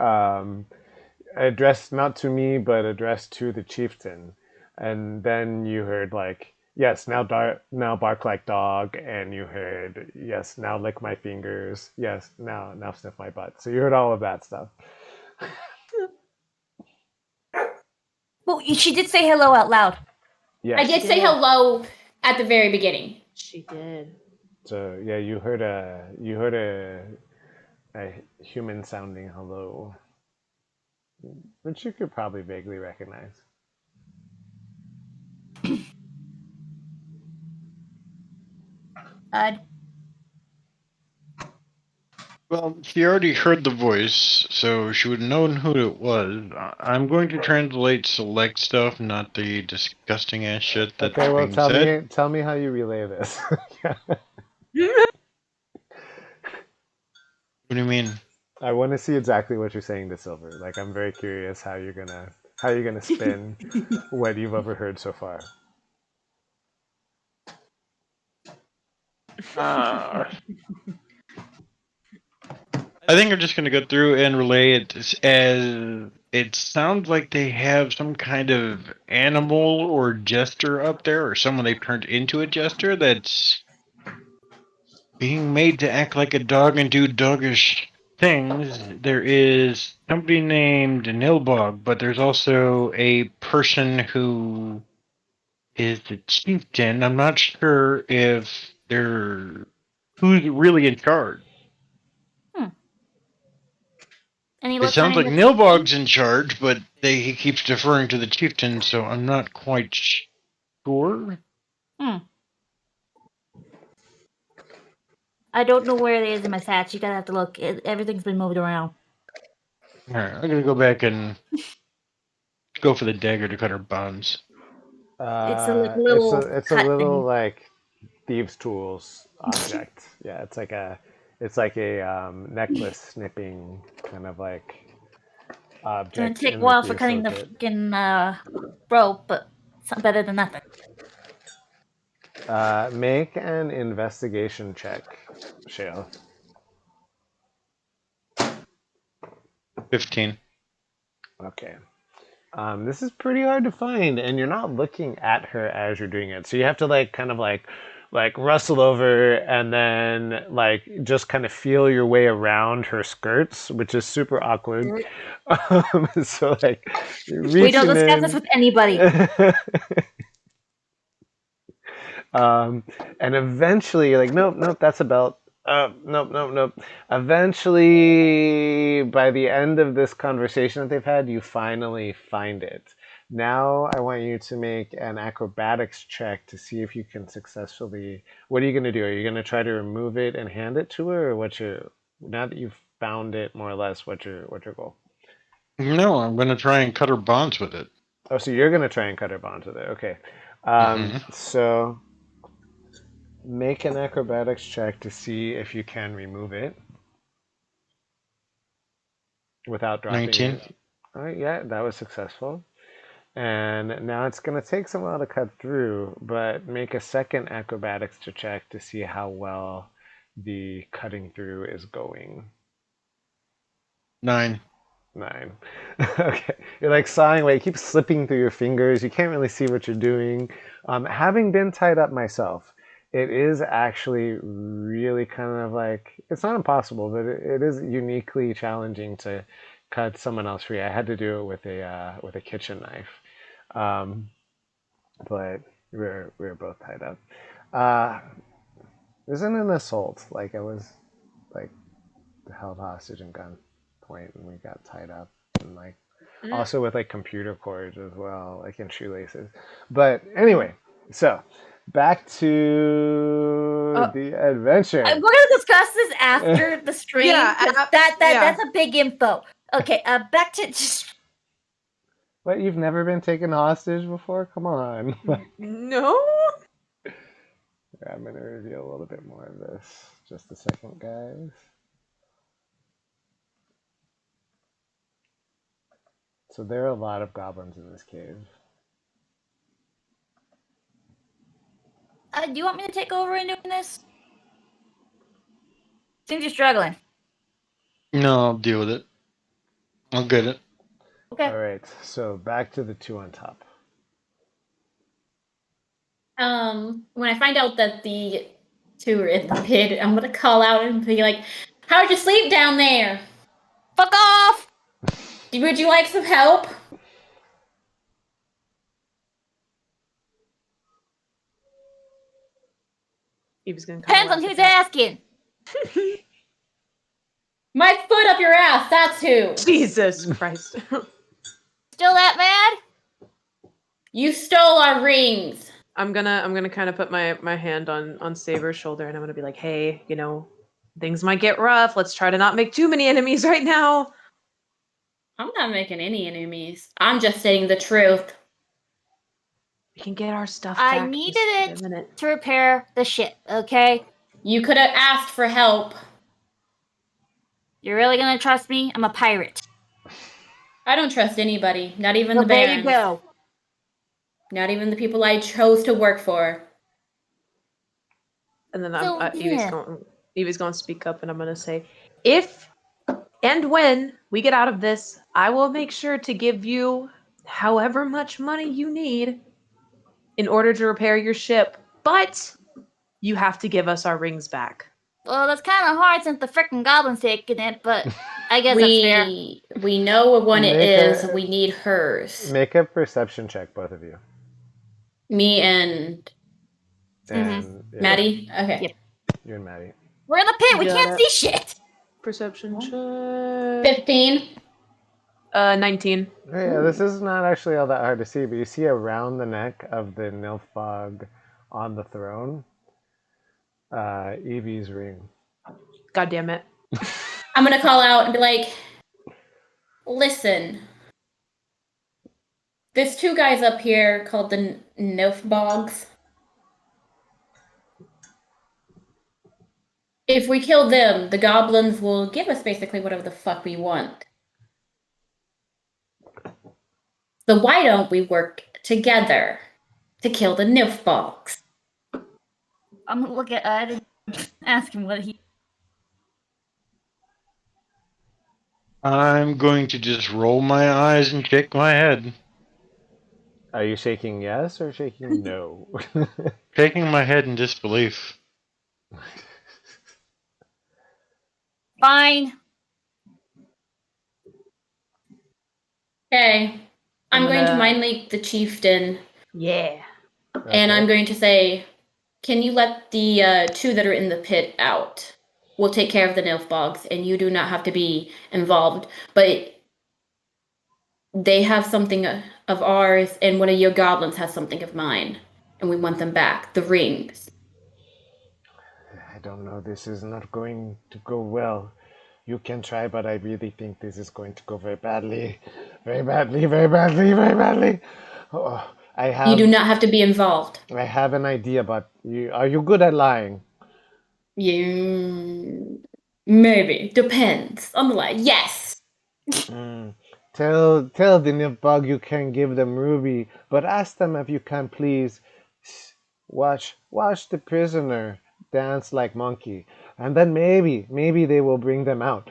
addressed not to me, but addressed to the chieftain, and then you heard like. Yes, now bark like dog, and you heard, yes, now lick my fingers. Yes, now sniff my butt. So you heard all of that stuff. Well, she did say hello out loud. Yes. I did say hello at the very beginning. She did. So yeah, you heard a human sounding hello. which you could probably vaguely recognize. Well, she already heard the voice, so she would have known who it was. I'm going to translate select stuff, not the disgusting ass shit that's Okay, well, being said. tell me how you relay this. Yeah. What do you mean? I want to see exactly what you're saying to Silver. Like, I'm very curious how you're gonna spin what you've overheard so far. I think I'm just going to go through and relay it as it sounds like they have some kind of animal or jester up there, or someone they turned into a jester that's being made to act like a dog and do doggish things. There is somebody named Nilbog, but there's also a person who is the chieftain. I'm not sure if they're who's really in charge. And he It looks sounds like kind of Nilbog's in charge, but he keeps deferring to the chieftain, so I'm not quite sure. I don't know where it is in my stats. You gotta have to look. Everything's been moved around. Alright, I'm gonna go back and go for the dagger to cut her bonds. It's a little it's a cut little thing. like thieves' tools object. Yeah, it's like a necklace snipping kind of like It's gonna object. take a in while the for thieves' cutting the toolkit. fucking rope, but it's better than nothing. Make an investigation check, Shale. 15. Okay. This is pretty hard to find, and you're not looking at her as you're doing it. So you have to kind of rustle over and then just kind of feel your way around her skirts, which is super awkward. So We don't discuss this with anybody. And eventually you're like, nope, that's a belt. Nope. Eventually, by the end of this conversation that they've had, you finally find it. Now I want you to make an acrobatics check to see if you can successfully. What are you going to do? Are you going to try to remove it and hand it to her, or now that you've found it more or less, what's your goal? No, I'm gonna try and cut her bonds with it. Oh, so you're going to try and cut her bonds with it. Okay. So make an acrobatics check to see if you can remove it without dropping 19. it. All right, yeah, that was successful. And now it's going to take some while to cut through, but make a second acrobatics check to see how well the cutting through is going. 9. 9. Okay. You're sawing away. It keeps slipping through your fingers. You can't really see what you're doing. Having been tied up myself, it is actually really kind of it's not impossible, but it is uniquely challenging to cut someone else free. I had to do it with a kitchen knife, but we were both tied up. It wasn't an assault. I was held hostage and gunpoint, and we got tied up, and also with computer cords as well, in shoelaces. But anyway, so back to the adventure. We're gonna discuss this after the stream. Yeah, that's a big info. Okay, back to just. What, you've never been taken hostage before? Come on. No. I'm gonna reveal a little bit more of this. Just a second, guys. So there are a lot of goblins in this cave. Do you want me to take over and doing this? Seems you're struggling. No, I'll deal with it. I'll get it. Okay. All right, so back to the two on top. When I find out that the two are in the pit, I'm gonna call out and be like, "How'd you sleep down there? Fuck off! Would you like some help?" He was gonna Depends on who's asking. My foot up your ass, that's who. Jesus Christ. Still that mad? You stole our rings. I'm gonna kind of put my hand on Saber's shoulder, and I'm gonna be like, hey, things might get rough. Let's try to not make too many enemies right now. I'm not making any enemies. I'm just saying the truth. We can get our stuff I back. needed Just give it a minute. to repair the ship, okay? You could have asked for help. You're really gonna trust me? I'm a pirate. I don't trust anybody, not even Well, the there bands. you go. Not even the people I chose to work for. And then So, Evie's going to speak up, and I'm going to say, if and when we get out of this, I will make sure to give you however much money you need in order to repair your ship. But you have to give us our rings back. Well, that's kind of hard since the frickin' Goblin's taking it, but I guess that's fair. We know what one it Make is. a- We need hers. Make a perception check, both of you. Me and And yeah, Maddie? Okay. Yep. you and Maddie. We're in the pit. We Got can't it. see shit. Perception check. 15. 19. Yeah, this is not actually all that hard to see, but you see around the neck of the Nilfgaard on the throne, Evie's ring. God damn it. I'm going to call out and be like, listen. There's two guys up here called the Nilfbogs. If we kill them, the goblins will give us basically whatever the fuck we want. So why don't we work together to kill the Nilfbogs? I'm gonna look at Ed and ask him what he. I'm going to just roll my eyes and shake my head. Are you shaking yes or shaking no? Shaking my head in disbelief. Fine. Okay. I'm going to gonna- mind link the chieftain, Yeah. and I'm going to say, can you let the two that are in the pit out? We'll take care of the Nilfbogs, and you do not have to be involved. But they have something of ours, and one of your goblins has something of mine, and we want them back. The rings. I don't know, this is not going to go well. You can try, but I really think this is going to go very badly. Very badly, very badly, very badly. Oh, You do not have to be involved. I have an idea, but are you good at lying? You maybe depends on the lie. Yes. Tell the Nilfgaard you can give them ruby, but ask them if you can please watch the prisoner dance like monkey, and then maybe they will bring them out.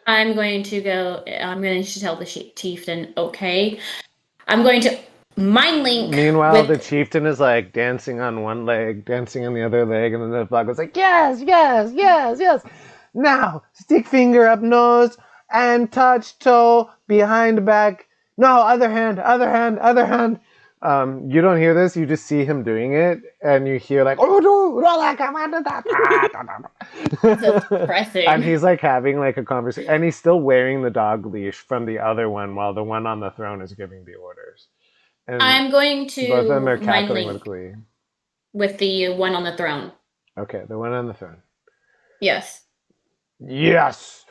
I'm going to tell the chieftain, okay. I'm going to mind link. Meanwhile, with, the chieftain is like dancing on one leg, dancing on the other leg, and then the Nilfgaard goes like, yes, yes, yes, yes. Now, stick finger up nose and touch toe behind back. No, other hand, other hand, other hand. You don't hear this, you just see him doing it, and you hear like, oh, That's depressing. and he's like having like a conversation, and he's still wearing the dog leash from the other one while the one on the throne is giving the orders. And I'm going to both of them are mind cackling with link glee. with the one on the throne. Okay, the one on the throne. Yes. Yes!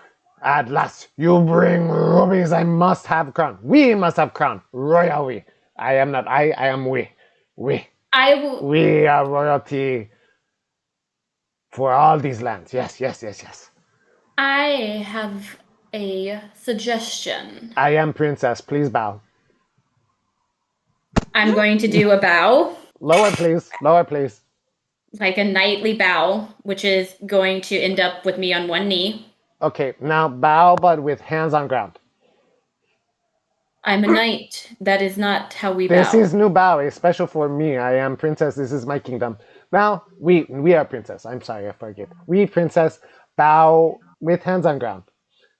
At last, you bring rubies. I must have crown. We must have crown. Royal we. I am not. I am we. We. I will. We are royalty for all these lands. Yes, yes, yes, yes. I have a suggestion. I am princess. Please bow. I'm going to do a bow, Lower, please. Lower, please. like a knightly bow, which is going to end up with me on one knee. Okay, now bow, but with hands on ground. I'm a knight. That is not how we bow. This is new bow, a special for me. I am princess. This is my kingdom. Now, we are princess. I'm sorry, I forget. We, princess, bow with hands on ground.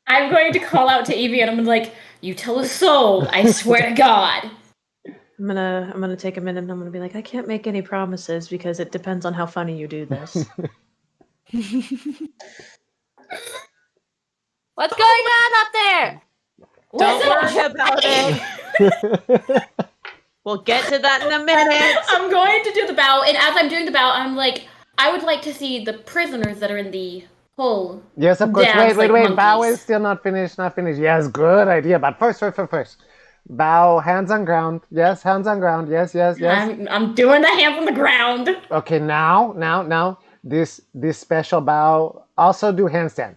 I'm going to call out to Evie and I'm like, you tell a soul, I swear to God. I'm gonna take a minute and I'm gonna be like, I can't make any promises because it depends on how funny you do this. What's going on up there? Don't Listen, worry about it. We'll get to that in a minute. I'm going to do the bow, and as I'm doing the bow, I'm like, I would like to see the prisoners that are in the hole. Yes, of course. dance Wait. like Bow monkeys. is still not finished. Yes, good idea. But first. Bow, hands on ground. Yes, hands on ground. Yes. I'm doing the hands on the ground. Okay, now. This special bow. Also do handstand.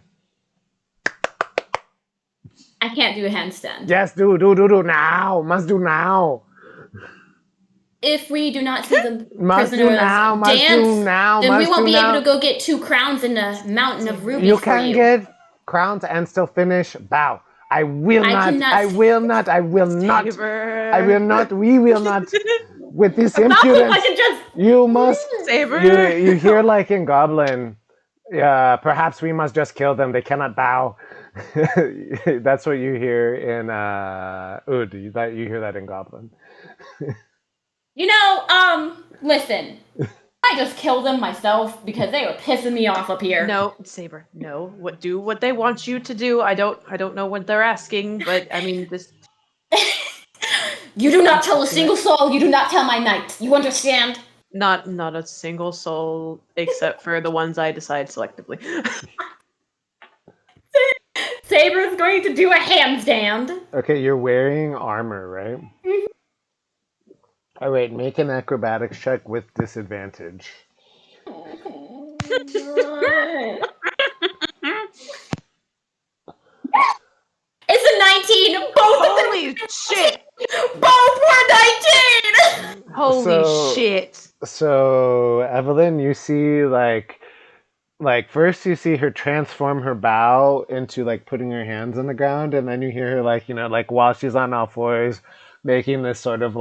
I can't do a handstand. Yes, do now. Must do now. If we do not see the Must do prisoners now. Must dance, do now. then we must won't do be now. able to go get 2 crowns in the mountain of rubies You for can you. get crowns and still finish bow. I will not. cannot- I will not. I will not. Saber. I will not. We will not. With this Not if impudence, I can just. you must. Saber. You hear like in Goblin. Perhaps we must just kill them. They cannot bow. That's what you hear in Oud. You hear that in Goblin. Listen. I just killed them myself because they were pissing me off up here. No, Saber. No. Do what they want you to do. I don't know what they're asking, but I mean this. You do not tell a single soul. You do not tell my knights. You understand? Not a single soul except for the ones I decide selectively. Saber's going to do a handstand. Okay, you're wearing armor, right? Mhm. All right, make an acrobatics check with disadvantage. It's a 19. Both of them. Holy shit! Both were 19. Holy shit! So Evelyn, you see like first you see her transform her bow into like putting her hands on the ground, and then you hear her like while she's on all fours making this sort of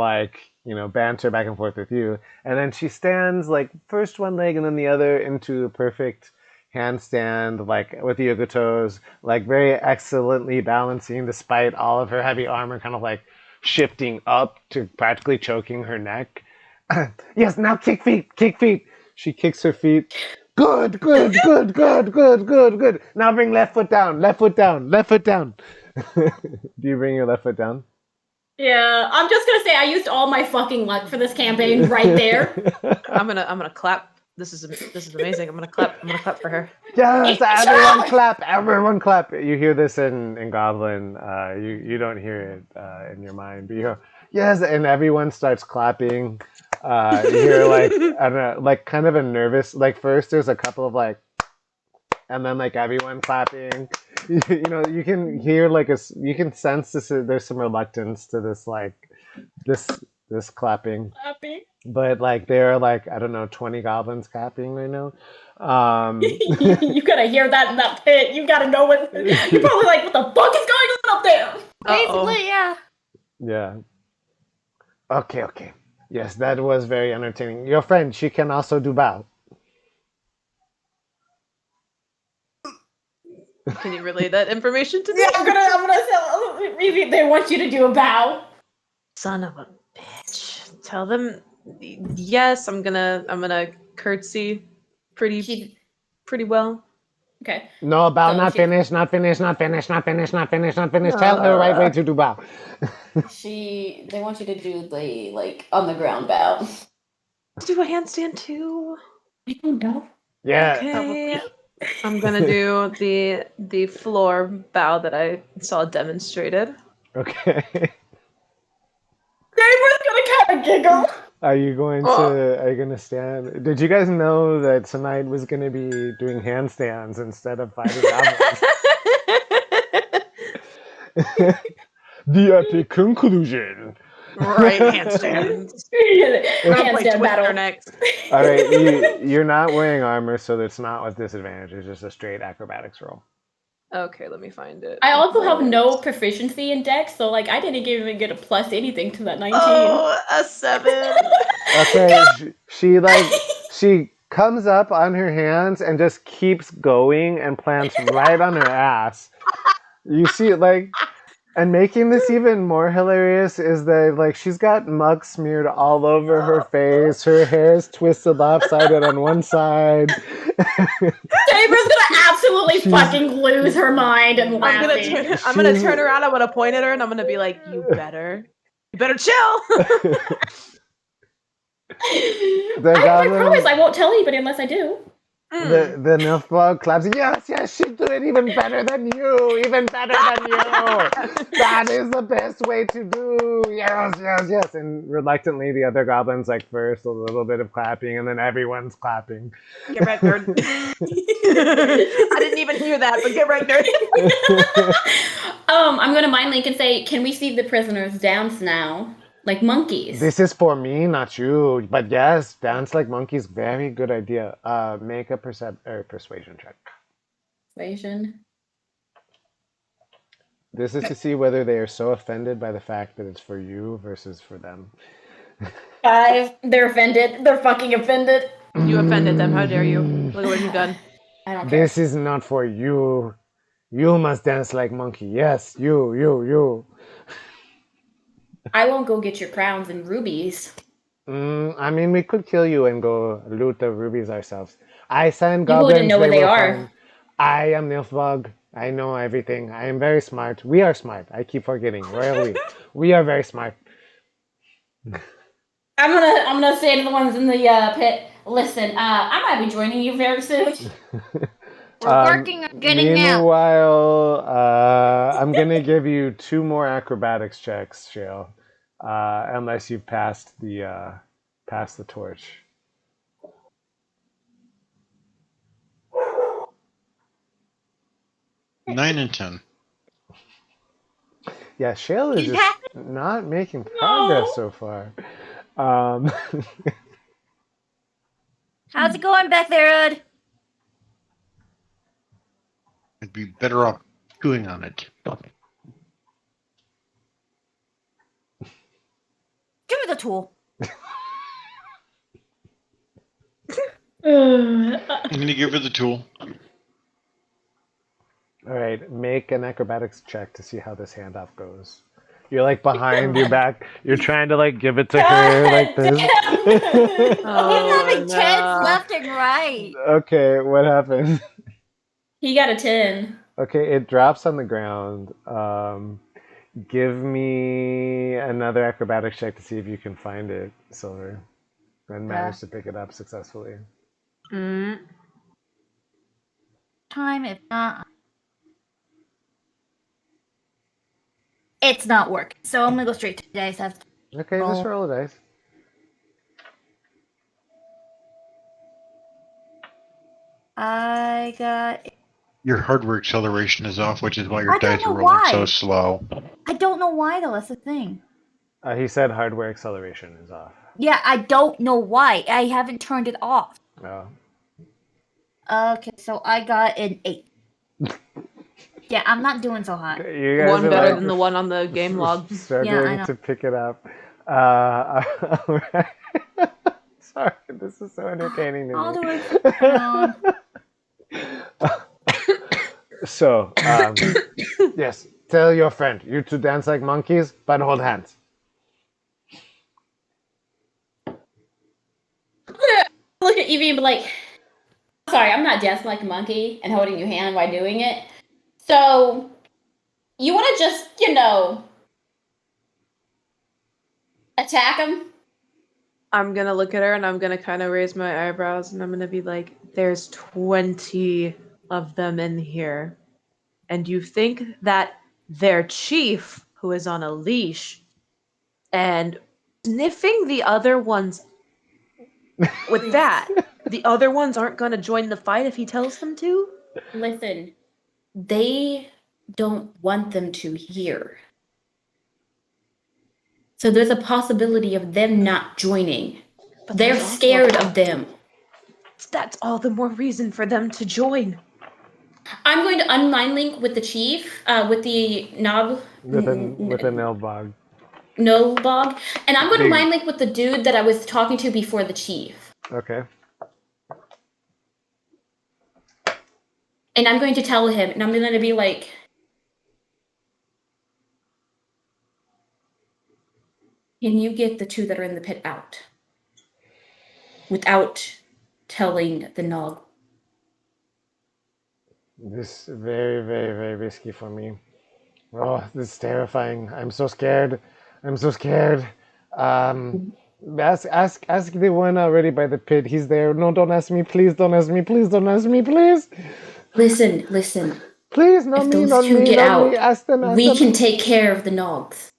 banter back and forth with you, and then she stands like first one leg and then the other into a perfect handstand, like with the yoga toes, like very excellently balancing despite all of her heavy armor kind of like shifting up to practically choking her neck. Yes, now kick feet. She kicks her feet. Good. Now bring left foot down. Do you bring your left foot down? Yeah, I'm just gonna say I used all my fucking luck for this campaign right there. I'm gonna clap. This is amazing. I'm gonna clap for her. Yes, everyone clap. You hear this in Goblin. You don't hear it in your mind, but you hear yes, and everyone starts clapping. You hear I don't know, like kind of a nervous. Like first, there's a couple of and then everyone clapping. You can hear you can sense this. There's some reluctance to this clapping. But there are I don't know 20 goblins clapping right now. You gotta hear that in that pit. You gotta know what. You're probably like, what the fuck is going on up there? Basically, yeah. Yeah. Okay. Yes, that was very entertaining. Your friend, she can also do bow. Can you relay that information to me? Yeah, I'm gonna maybe they want you to do a bow. Son of a bitch. Tell them yes, I'm gonna curtsy pretty well. Okay. No, bow, So not she- finished. Tell her the right way to do bow. They want you to do the on the ground bow. Do a handstand too. I don't know. Yeah. Okay. I'm gonna do the floor bow that I saw demonstrated. Okay. Gabriel's gonna kind of giggle. Are you going to stand? Did you guys know that tonight was going to be doing handstands instead of fighting goblins? The epic conclusion. Right, handstands. Handstand battle. Next. All right, you're not wearing armor, so it's not with disadvantage. It's just a straight acrobatics roll. Okay, let me find it. I also have no proficiency in Dex, so I didn't even get a plus anything to that 19. Oh, a 7. Okay, she comes up on her hands and just keeps going and plants right on her ass. You see and making this even more hilarious is that she's got muck smeared all over her face. Her hair is twisted lopsided on one side. gonna absolutely fucking lose her mind and laughing. I'm gonna turn around. I'm gonna point at her, and I'm gonna be like, "You better chill." I promise I won't tell anybody unless I do. The Nilfgaard claps. Yes, she'll do it even better than you. Even better than you. That is the best way to do. Yes. And reluctantly, the other goblins like first a little bit of clapping, and then everyone's clapping. Get right, nerd. I didn't even hear that, but get right, nerd. I'm gonna mind link and say, can we see the prisoners dance now? Like monkeys. This is for me, not you. But yes, dance like monkeys. Very good idea. Make a persuasion check. Persuasion. This is to see whether they are so offended by the fact that it's for you versus for them. 5. They're offended. They're fucking offended. You offended them. How dare you? Look at what you've done. I don't care. This is not for you. You must dance like monkey. Yes, you. I won't go get your crowns and rubies. I mean, we could kill you and go loot the rubies ourselves. I send People goblins. wouldn't know where they are. Find. I am Nilfgaard. I know everything. I am very smart. We are smart. I keep forgetting. Royally, we are very smart. I'm gonna say to the ones in the pit. Listen, I might be joining you very soon. We're working on getting out. Meanwhile, I'm gonna give you 2 more acrobatics checks, Shale, unless you've passed the torch. – 9 and 10. Yeah, Shale is just not making progress so far. How's it going back there, Ed? I'd be better off chewing on it. Give me the tool. I'm gonna give her the tool. All right, make an acrobatics check to see how this handoff goes. You're like behind your back. You're trying to like give it to her like this. He's having 10s left and right. Okay, what happened? He got a 10. Okay, it drops on the ground. Give me another acrobatics check to see if you can find it, Silver, and manage to pick it up successfully. Time, if not, it's not working. So I'm gonna go straight to the dice. Okay, just roll a dice. I got. Your hardware acceleration is off, which is why your I don't dice are know rolling why. so slow. I don't know why though. That's the thing. He said hardware acceleration is off. Yeah, I don't know why. I haven't turned it off. Oh. Okay, so I got an 8. Yeah, I'm not doing so hot. You guys One are better like than the one on the game log. struggling to pick it up. All right. Sorry, this is so entertaining to I'll me. do it. So, yes, tell your friend you two dance like monkeys, but hold hands. Look at Evie and be like, sorry, I'm not dancing like a monkey and holding your hand while doing it. So, you want to just, attack him? I'm gonna look at her and I'm gonna kind of raise my eyebrows and I'm gonna be like, there's 20 of them in here. And you think that their chief, who is on a leash, and sniffing the other ones with that, the other ones aren't gonna join the fight if he tells them to? Listen, they don't want them to here. So there's a possibility of them not joining. But They're scared of them. That's all the more reason for them to join. I'm going to unmind link with the chief, with the knob. With a Nilbog. Nobog. And I'm going to mind link with the dude that I was talking to before the chief. Okay. And I'm going to tell him, and I'm going to be like, can you get the 2 that are in the pit out? Without telling the Nog This is very, very, very risky for me. Oh, this is terrifying. I'm so scared. I'm so scared. Um, ask the one already by the pit. He's there. No, don't ask me. Please don't ask me. Please don't ask me. Please. Listen. Please, not If me, those not two me, get not me. out, Ask them, ask we them. can take care of the Nogs.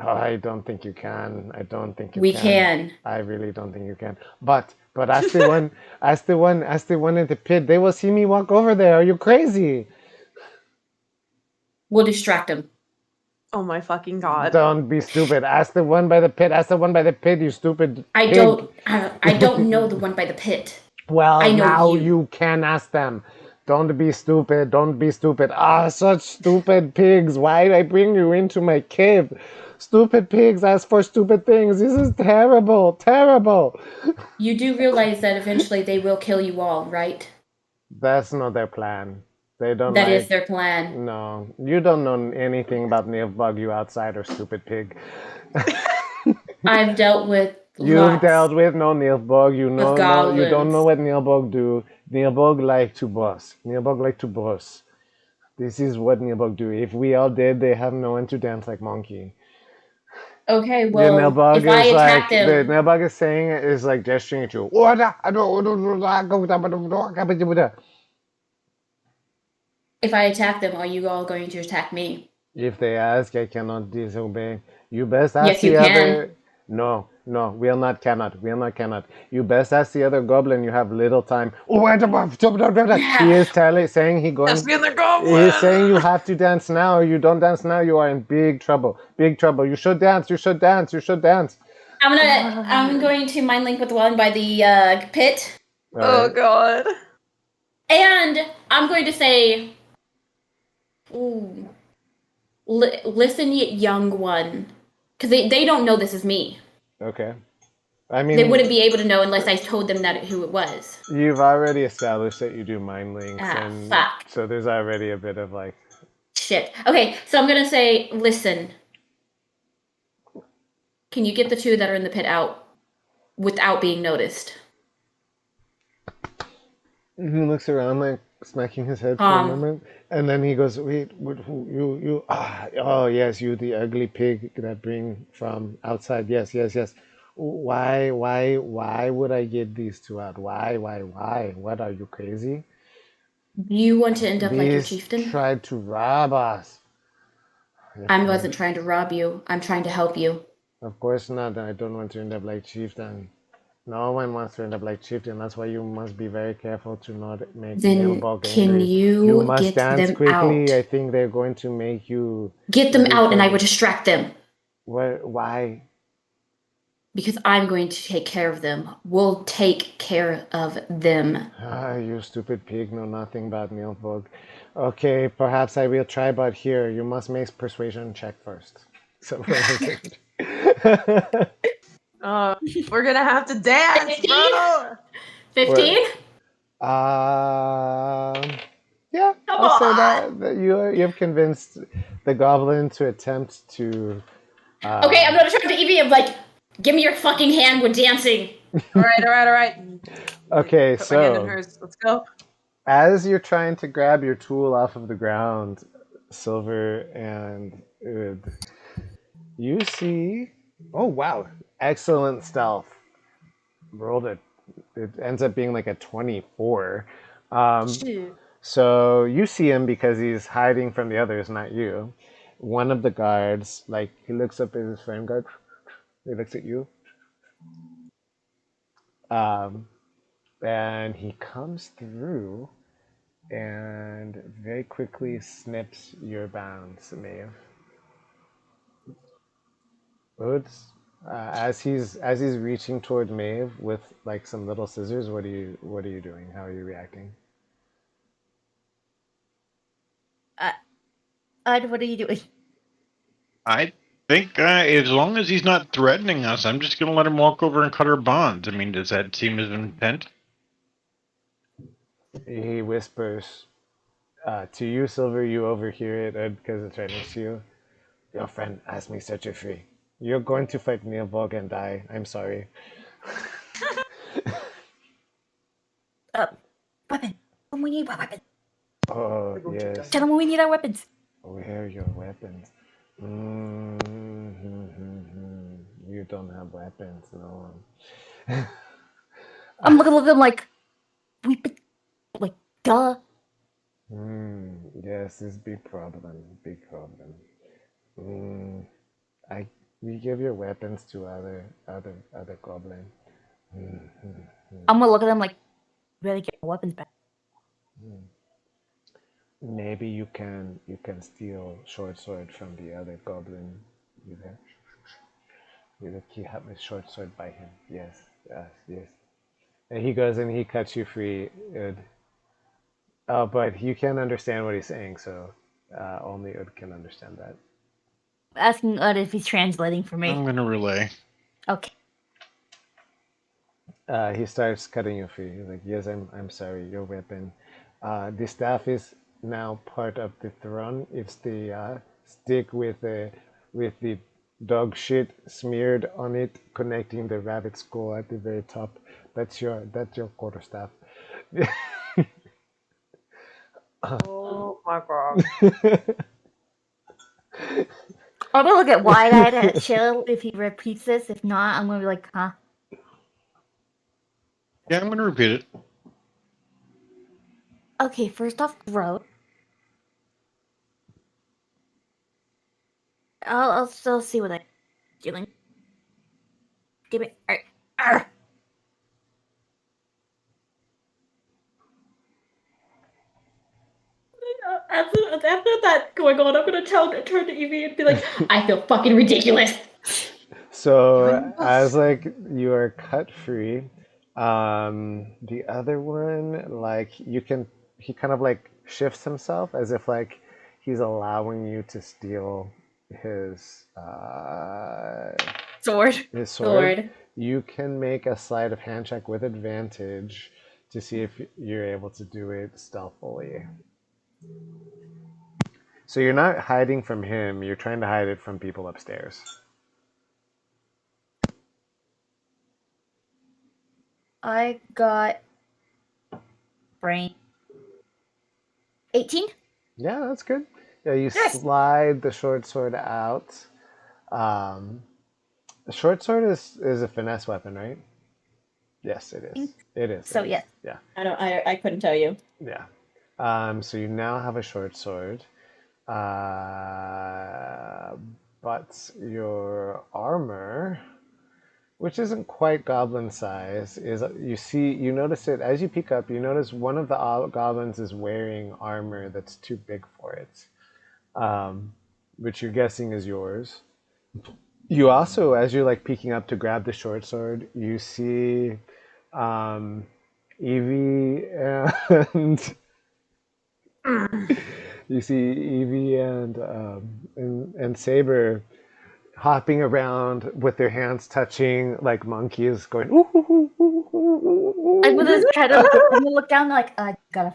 Oh, I don't think you can. I don't think you We can. can. I really don't think you can. But ask the one, ask the one in the pit. They will see me walk over there. Are you crazy? We'll distract them. Oh my fucking god. Don't be stupid. Ask the one by the pit. Ask the one by the pit, you stupid I pig. don't know the one by the pit. Well, I know now you. you can ask them. Don't be stupid. Don't be stupid. Ah, such stupid pigs. Why did I bring you into my cave? Stupid pigs ask for stupid things. This is terrible. Terrible. You do realize that eventually they will kill you all, right? That's not their plan. They don't That like... is their plan. No. You don't know anything about Nilfbug, you outsider, stupid pig. I've dealt with You've lots. dealt with no Nilfbug. You know, no, you don't goblins. know what Nilfbug do. Nilfbug like to boss. Nilfbug like to boss. This is what Nilfbug do. If we all did, they have no one to dance like monkey. Okay, The well, Nilfbug if I is like attack them, the Nilfbug is saying is like gesturing at you. if I attack them, are you all going to attack me? If they ask, I cannot disobey. You best ask Yes, the you other. can. No, will not, cannot. You best ask the other goblin. You have little time. He is saying he going. That's me and the goblin. He is saying you have to dance now. You don't dance now, you are in big trouble. Big trouble. You should dance. You should dance. You should dance. I'm going to mind link with the one by the pit, All Oh right. god. and I'm going to say, ooh, listen, young one, because they don't know this is me. Okay. I mean, They wouldn't be able to know unless I told them that who it was. you've already established that you do mind links, Ah, and fuck. so there's already a bit of like. Shit. Okay, so I'm gonna say, listen. Can you get the two that are in the pit out without being noticed? He looks around like smacking his head for a moment, and then he goes, "Wait, you? Oh yes, you, the ugly pig that bring from outside. Yes. Why would I get these two out? Why? What, are you crazy? Do you want to end up like your These chieftain? tried to rob us. I wasn't trying to rob you. I'm trying to help you. Of course not. I don't want to end up like chieftain. No one wants to end up like chieftain. That's why you must be very careful to not make Then Nilbog can angry. you must get dance them quickly. out? I think they're going to make you Get them do out and I something. will distract them. Why? Because I'm going to take care of them. We'll take care of them. Ah, you stupid pig know nothing about Nilbog. Okay, perhaps I will try, but here you must make persuasion check first. So We're gonna have to dance, 15? bro. 15? Yeah, Come I'll say on. that you've convinced the goblin to attempt to. Okay, I'm gonna try to EV. Like, give me your fucking hand. We're dancing. All right. Okay, Put my hand in so hers. Let's go. as you're trying to grab your tool off of the ground, Silver and Ud, you see. Oh wow! Excellent stealth. Rolled it. It ends up being like a 24. Shoot. So you see him because he's hiding from the others, not you. One of the guards, like, he looks up at his frame guard. He looks at you. And he comes through and very quickly snips your bounds, Maeve. Oods, as he's reaching toward Maeve with like some little scissors, what are you doing? How are you reacting? What are you doing? I think as long as he's not threatening us, I'm just going to let him walk over and cut our bonds. I mean, does that seem his intent? He whispers to you, Silver. You overhear it because it's right next to you. Your friend asked me set you free. You're going to fight Neilbog and die. I'm sorry. Weapon. When we need a weapon. Oh, yes. Tell them we need our weapons. Where are your weapons? You don't have weapons, no. I'm looking at them like, like, duh. Yes, this big problem. Big problem. We give your weapons to other goblin. I'm gonna look at them like, really get my weapons back. Maybe you can steal short sword from the other goblin. You have a short sword by him. Yes. And he goes and he cuts you free. Oh, but you can't understand what he's saying, so only Ud can understand that. Asking Ud if he's translating for me. I'm gonna relay. Okay. He starts cutting you free. He's like, "Yes, I'm sorry. Your weapon. The staff is now part of the throne. It's the stick with the dog shit smeared on it, connecting the rabbit skull at the very top. That's your quarterstaff." Oh my god. I'm gonna look at wide-eyed at Chill if he repeats this. If not, I'm gonna be like, huh? Yeah, I'm gonna repeat it. Okay, first off, throat. I'll still see what I'm doing. Give me. Arr. After that going on, I'm gonna turn to Evie and be like, I feel fucking ridiculous. So as like you are cut free, the other one, like he kind of like shifts himself as if like he's allowing you to steal his Sword. You can make a sleight of hand check with advantage to see if you're able to do it stealthily. So you're not hiding from him, you're trying to hide it from people upstairs. I got brain. 18? Yeah, that's good. Yeah, you slide the short sword out. The short sword is a finesse weapon, right? Yes, it is. It is. So, yes. Yeah. I couldn't tell you. Yeah. So you now have a short sword. But your armor, which isn't quite goblin size, is you notice it as you peek up. You notice one of the goblins is wearing armor that's too big for it, which you're guessing is yours. You also, as you're like peeking up to grab the short sword, you see Evie and you see Evie and Saber hopping around with their hands touching like monkeys, going. Ooh, ooh, ooh, ooh, ooh, ooh. I'm gonna look down like, gotta.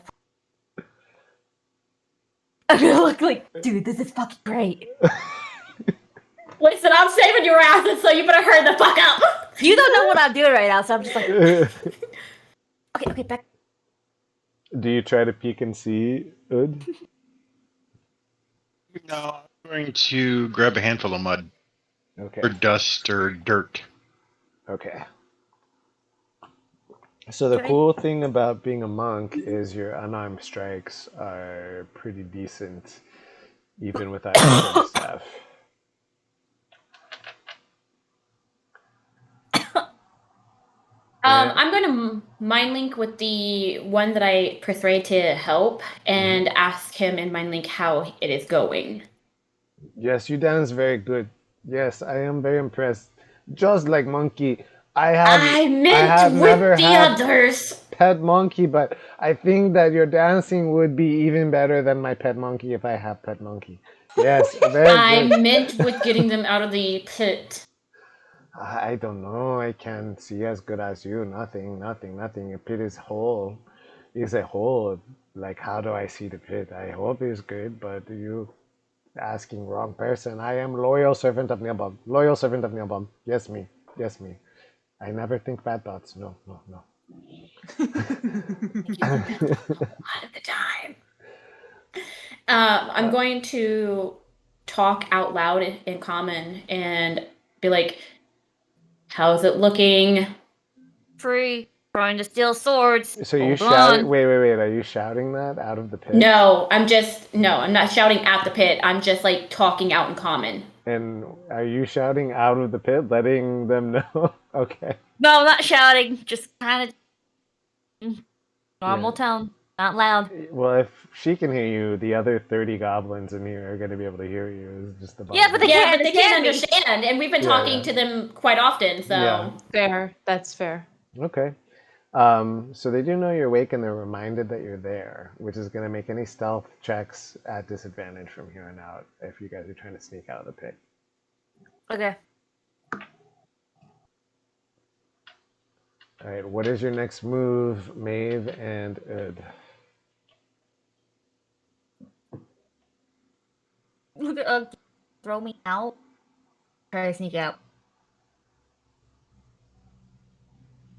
I'm gonna look like, dude, this is fucking great. Listen, I'm saving your asses, so you better hurry the fuck up. You don't know what I'm doing right now, so I'm just like, okay, back. Do you try to peek and see Ud? No, I'm going to grab a handful of mud. Okay. Or dust or dirt. Okay. So the cool thing about being a monk is your unarmed strikes are pretty decent, even without your staff. I'm going to mind link with the one that I persuaded to help and ask him in mind link how it is going. Yes, you dance very good. Yes, I am very impressed. Just like monkey, I meant with the others. Pet monkey, but I think that your dancing would be even better than my pet monkey if I have pet monkey. Yes, very I good. meant with getting them out of the pit. I don't know. I can't see as good as you. Nothing. A pit is whole. Is a hole. Like, how do I see the pit? I hope it's good, but you asking wrong person. I am loyal servant of Nilbog. Loyal servant of Nilbog. Yes, me. I never think bad thoughts. No. A lot of the time. I'm going to talk out loud in common and be like, how's it looking? Free. Trying to steal swords. So you Hold shout. on. Wait. Are you shouting that out of the pit? No, I'm not shouting at the pit. I'm just like talking out in common. And are you shouting out of the pit, letting them know? Okay. No, I'm not shouting. Just kind of normal Yeah. tone. Not loud. Well, if she can hear you, the other 30 goblins in here are going to be able to hear you. It's just the Yeah, but they Yeah, can't but they can't understand understand, and we've been Yeah, talking yeah. to them quite often, so. Yeah. Fair. That's fair. Okay. So they do know you're awake, and they're reminded that you're there, which is going to make any stealth checks at disadvantage from here on out if you guys are trying to sneak out of the pit. Okay. All right. What is your next move, Maeve and Ud? Throw me out. Try to sneak out.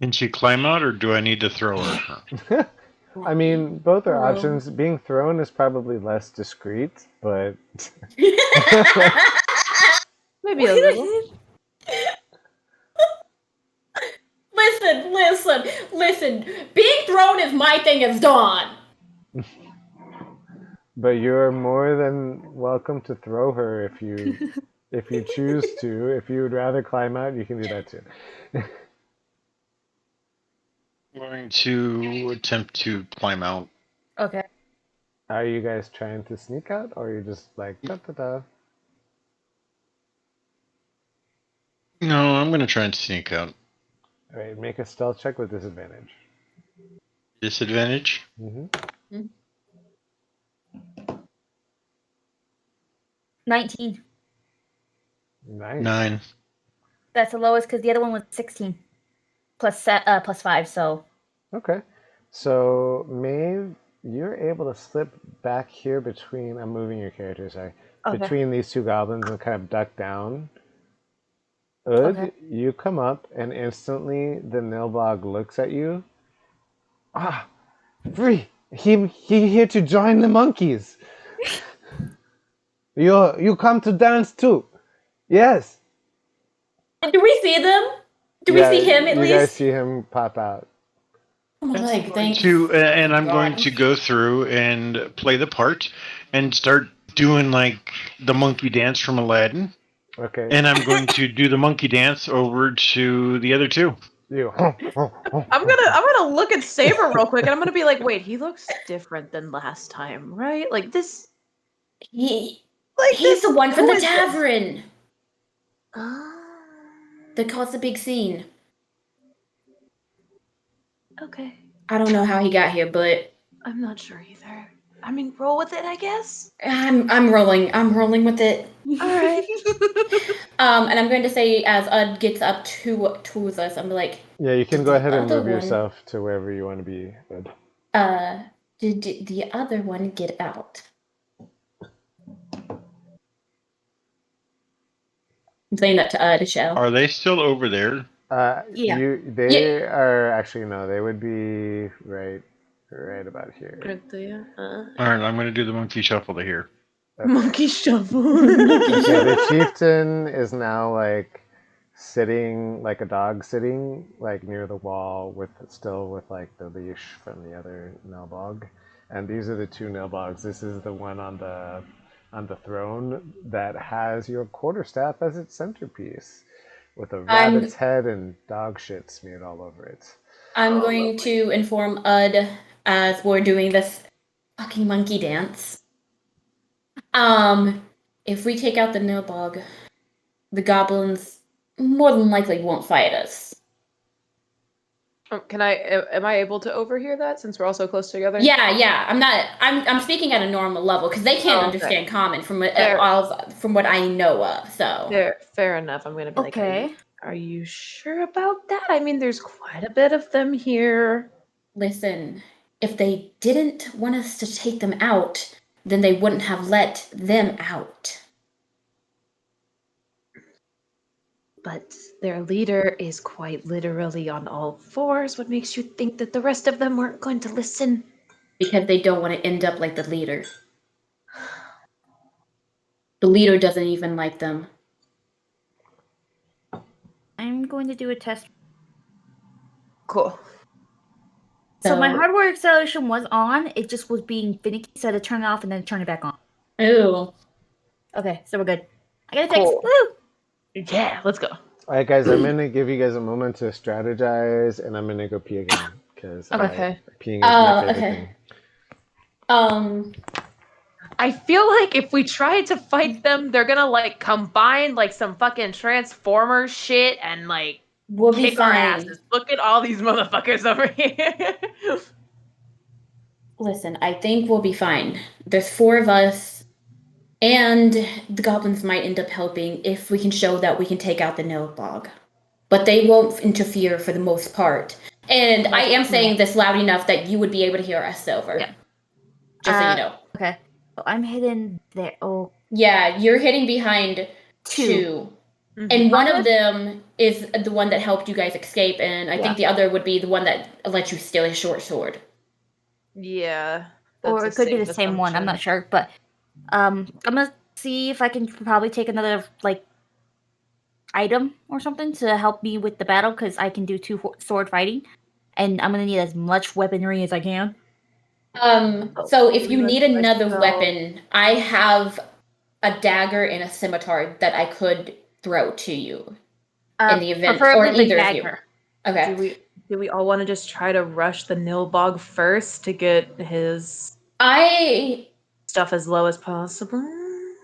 Can she climb out, or do I need to throw her? I mean, both are Throw. options. Being thrown is probably less discreet, but Maybe a little. Listen. Being thrown is my thing as Dawn. but you're more than welcome to throw her if you choose to. If you would rather climb out, you can do that too. I'm going to attempt to climb out. Okay. Are you guys trying to sneak out, or are you just like da da da? No, I'm going to try and sneak out. All right, make a stealth check with disadvantage. Disadvantage? Mm-hmm. 19. Nice. 9. That's the lowest because the other one was 16. Plus 5, so. Okay. So, Maeve, you're able to slip back here between. I'm moving your character, sorry. Okay. Between these two goblins and kind of duck down. Ud, Okay. you come up, and instantly the Nilbog looks at you. Ah, Free! He here to join the monkeys. You come to dance too. Yes. Do we see them? Do we see him at you least? guys see him pop out. Oh my leg, thanks. And I'm going to go through and play the part and start doing like the monkey dance from Aladdin. Okay. And I'm going to do the monkey dance over to the other two. You. I'm gonna look at Saber real quick, and I'm gonna be like, wait, he looks different than last time, right? Like this. He's this- the one from who the is this? tavern Ah, that caused the big scene. okay. I don't know how he got here, but I'm not sure either. I mean, roll with it, I guess. I'm rolling. I'm rolling with it. All right. And I'm going to say as Ud gets up towards us, I'm like, Yeah, you can go ahead and other move one- yourself to wherever you want to be. Good. did the other one get out? I'm saying that to Shell. Are they still over there? Yeah. They are actually no. They would be right about here. All right, I'm going to do the monkey shuffle to here. Okay. Monkey shuffle. Okay, the chieftain is now like sitting like a dog sitting like near the wall with like the leash from the other Nilbog. And these are the two Nilbogs. This is the one on the throne that has your quarterstaff as its centerpiece, with a rabbit's head and dog shit smeared all over it. I'm going to inform Ud as we're doing this fucking monkey dance. If we take out the Nilbog, the goblins more than likely won't fight us. Am I able to overhear that since we're all so close together? Yeah. I'm speaking at a normal level because they can't understand common from what I know of. So Fair enough. I'm gonna be like, Okay. are you sure about that? I mean, there's quite a bit of them here. listen, if they didn't want us to take them out, then they wouldn't have let them out. But their leader is quite literally on all fours. What makes you think that the rest of them weren't going to listen? Because they don't want to end up like the leader. The leader doesn't even like them. I'm going to do a test. Cool. So my hardware acceleration was on. It just was being finicky, so I had to turn it off and then turn it back on. Ooh. Okay, so we're good. I got a text. Cool. Woo! Yeah, let's go. All right, guys, I'm going to give you guys a moment to strategize, and I'm going to go pee again, because Okay. peeing is my favorite okay. thing. I feel like if we try to fight them, they're gonna like combine like some fucking Transformers shit and like We'll be kick our fine. asses. Look at all these motherfuckers over here. Listen, I think we'll be fine. There's 4 of us, and the goblins might end up helping if we can show that we can take out the Nilbog. But they won't interfere for the most part. And I am saying this loud enough that you would be able to hear us, Silver. Yeah. Just so you know. Okay. So I'm hidden there. Oh. Yeah, you're hitting behind 2. Mhm. And one of them is the one that helped you guys escape, and I think the other would be the one that let you steal his short sword. Yeah. Or it could be the same one. I'm not sure. But I'm going to see if I can probably take another, like, item or something to help me with the battle, because I can do 2 sword fighting. And I'm going to need as much weaponry as I can. So if you need another weapon, I have a dagger and a scimitar that I could throw to you in the event, or either of you. Okay. Do we all want to just try to rush the Nilbog first to get his stuff as low as possible?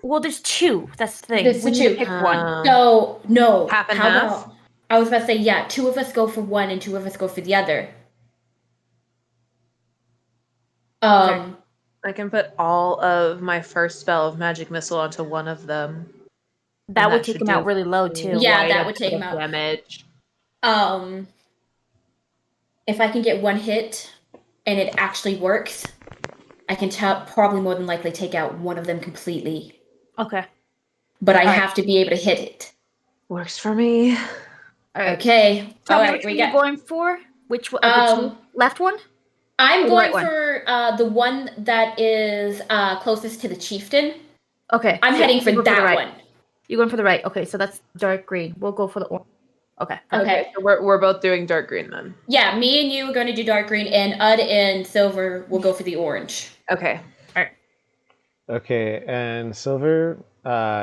Well, there's 2. That's the thing. There's we the need 2. to pick one. So, no. Half and How half? about, I was about to say, yeah, 2 of us go for one and 2 of us go for the other. I can put all of my first spell of magic missile onto one of them. That would take him out really low too. Yeah, that would take him out. Damage. If I can get 1 hit and it actually works, I can probably more than likely take out one of them completely. Okay. But I have to be able to hit it. Works for me. Okay. Tell me which one you're going for. Which one? The 2 left one? I'm going for the one that is closest to the chieftain. Okay. I'm heading for that one. You're going for the right. Okay, so that's dark green. We'll go for the orange. Okay. So we're both doing dark green then. Yeah, me and you are going to do dark green, and Ud and Silver will go for the orange. Okay. All right. Okay, and Silver,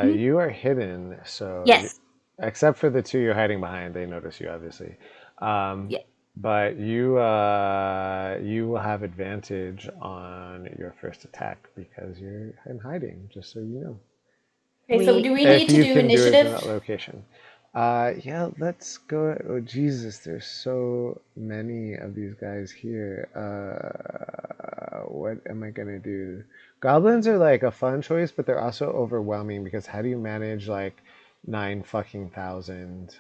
you are hidden, so yes. Except for the 2 you're hiding behind, they notice you obviously. Yeah. But you will have advantage on your first attack because you're in hiding. Just so you know. Okay, so do we need to do initiative? Do it in that location. Yeah, let's go. Oh Jesus, there's so many of these guys here. What am I gonna do? Goblins are like a fun choice, but they're also overwhelming because how do you manage like 9 fucking thousand?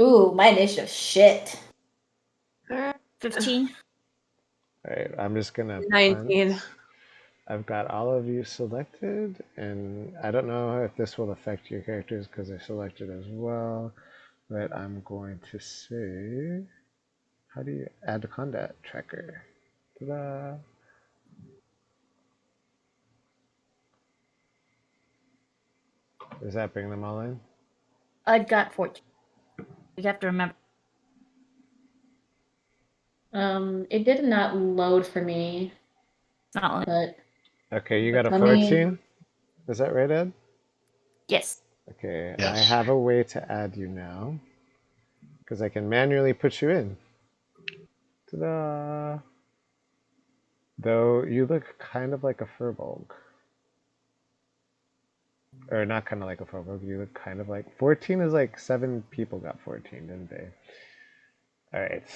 Ooh, my initiative shit. 15. All right, I'm just gonna 19. punt. I've got all of you selected, and I don't know if this will affect your characters because they're selected as well, but I'm going to say, how do you add a combat tracker? Ta-da! Does that bring them all in? I got 14. You have to remember. It did not load for me. Not but okay, you got a 14? Is that right, Ed? Yes. Okay, yes. I have a way to add you now, because I can manually put you in. Ta-da! Though you look kind of like a furbolg. Or not kind of like a furbolg, you look kind of like... 14 is like 7 people got 14, didn't they? Alright.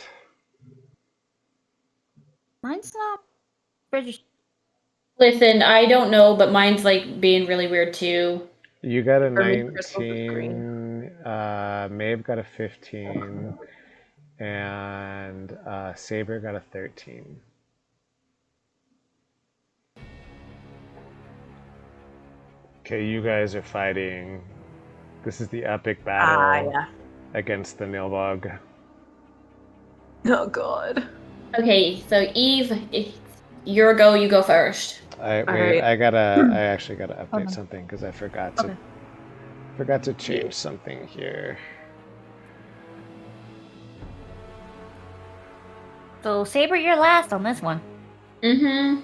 Mine's not registered. Listen, I don't know, but mine's like being really weird too. You got a 19, Maeve got a 15, and Saber got a 13. Okay, you guys are fighting. This is the epic battle against the Nilbog. Oh god. Okay, so Eve, your go. You go first. Wait, right. I actually gotta update something because I forgot to change something here. So Saber, you're last on this one. Mm-hmm.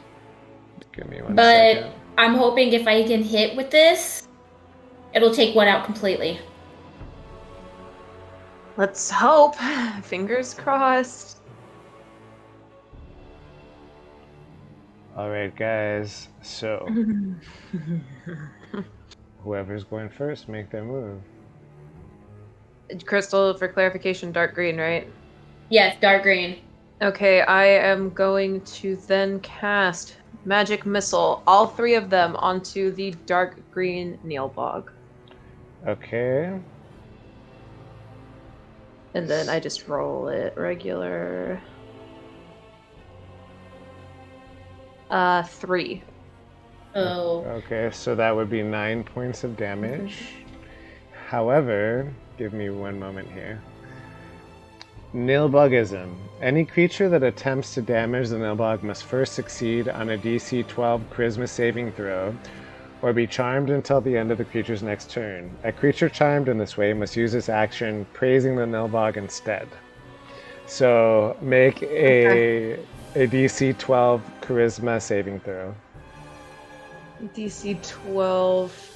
Give me one But second. I'm hoping if I can hit with this, it'll take one out completely. Let's hope. Fingers crossed. All right, guys. So whoever's going first, make their move. Crystal, for clarification, dark green, right? Yes, dark green. Okay, I am going to then cast Magic Missile, all 3 of them, onto the dark green Neilbog. Okay. And then I just roll it regular. 3. Oh. Okay, so that would be 9 points of damage. However, give me one moment here. Nilbugism. Any creature that attempts to damage the Nilbug must first succeed on a DC 12 Charisma saving throw, or be charmed until the end of the creature's next turn. A creature charmed in this way must use its action praising the Nilbog instead. So make a DC 12 Charisma saving throw. DC 12.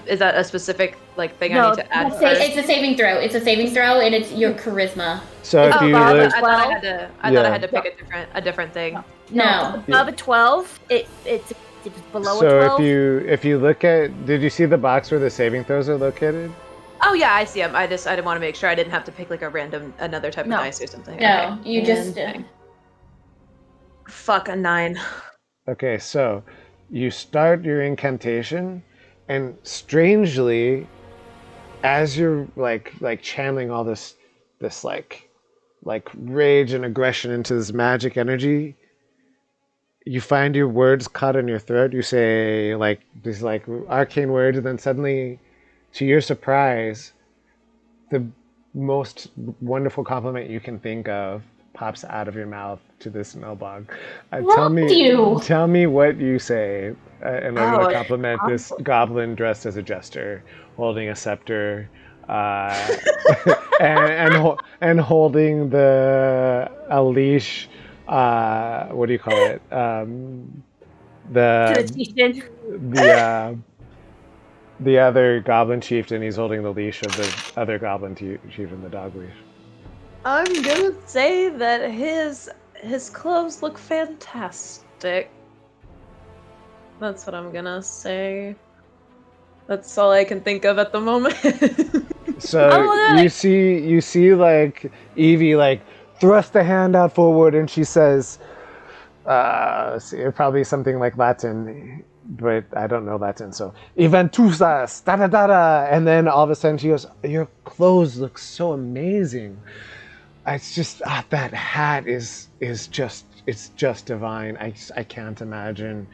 Is that a specific thing No, I need to add? that's first? It's a saving throw. It's a saving throw, and it's your charisma. So if you I look, thought I had to. I thought I had to Yeah. pick a different thing. No. Above a 12, it's below a so 12. if you look at, did you see the box where the saving throws are located? Oh yeah, I see them. I didn't want to make sure I didn't have to pick like another type of No. dice or something. No, Okay. you just. Fuck, a 9. Okay, so you start your incantation, and strangely, as you're like channeling all this like rage and aggression into this magic energy, you find your words caught in your throat. You say like these like arcane words, and then suddenly, to your surprise, the most wonderful compliment you can think of pops out of your mouth to this Nilbog. Tell me what you say in order to compliment this goblin dressed as a jester, holding a scepter, and holding a leash. What do you call it? The other goblin chieftain. He's holding the leash of the other goblin chieftain, the dog leash. I'm gonna say that his clothes look fantastic. That's what I'm gonna say. That's all I can think of at the moment. So you see like Evie like thrust a hand out forward, and she says, probably something like Latin, but I don't know Latin. So Eventusas, da da da da, and then all of a sudden she goes, "Your clothes look so amazing. It's just that hat is just divine. I can't imagine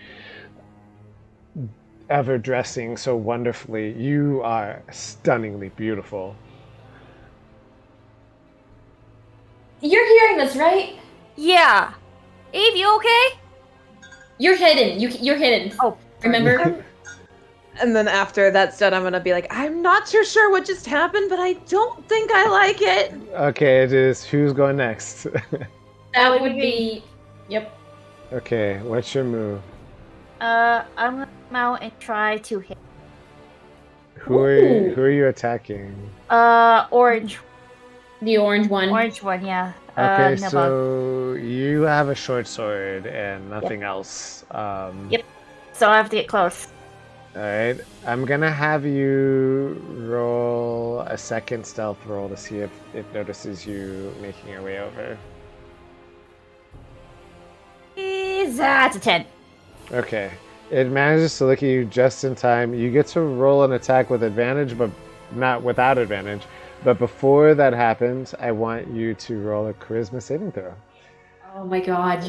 ever dressing so wonderfully. You are stunningly beautiful." You're hearing this, right? Yeah. Eve, you okay? You're hidden. You're hidden. Oh, remember? And then after that's done, I'm gonna be like, I'm not too sure what just happened, but I don't think I like it. Okay, it is. Who's going next? That would be. Yep. Okay, what's your move? I'm gonna come out and try to hit. Who are you attacking? Orange. The orange one. Orange one, yeah. Okay, Nilbog. so you have a short sword and nothing else. Yep. So I have to get close. Alright, I'm gonna have you roll a second stealth roll to see if it notices you making your way over. That's a 10. Okay, it manages to look at you just in time. You get to roll an attack with advantage, but not without advantage. But before that happens, I want you to roll a charisma saving throw. Oh my god.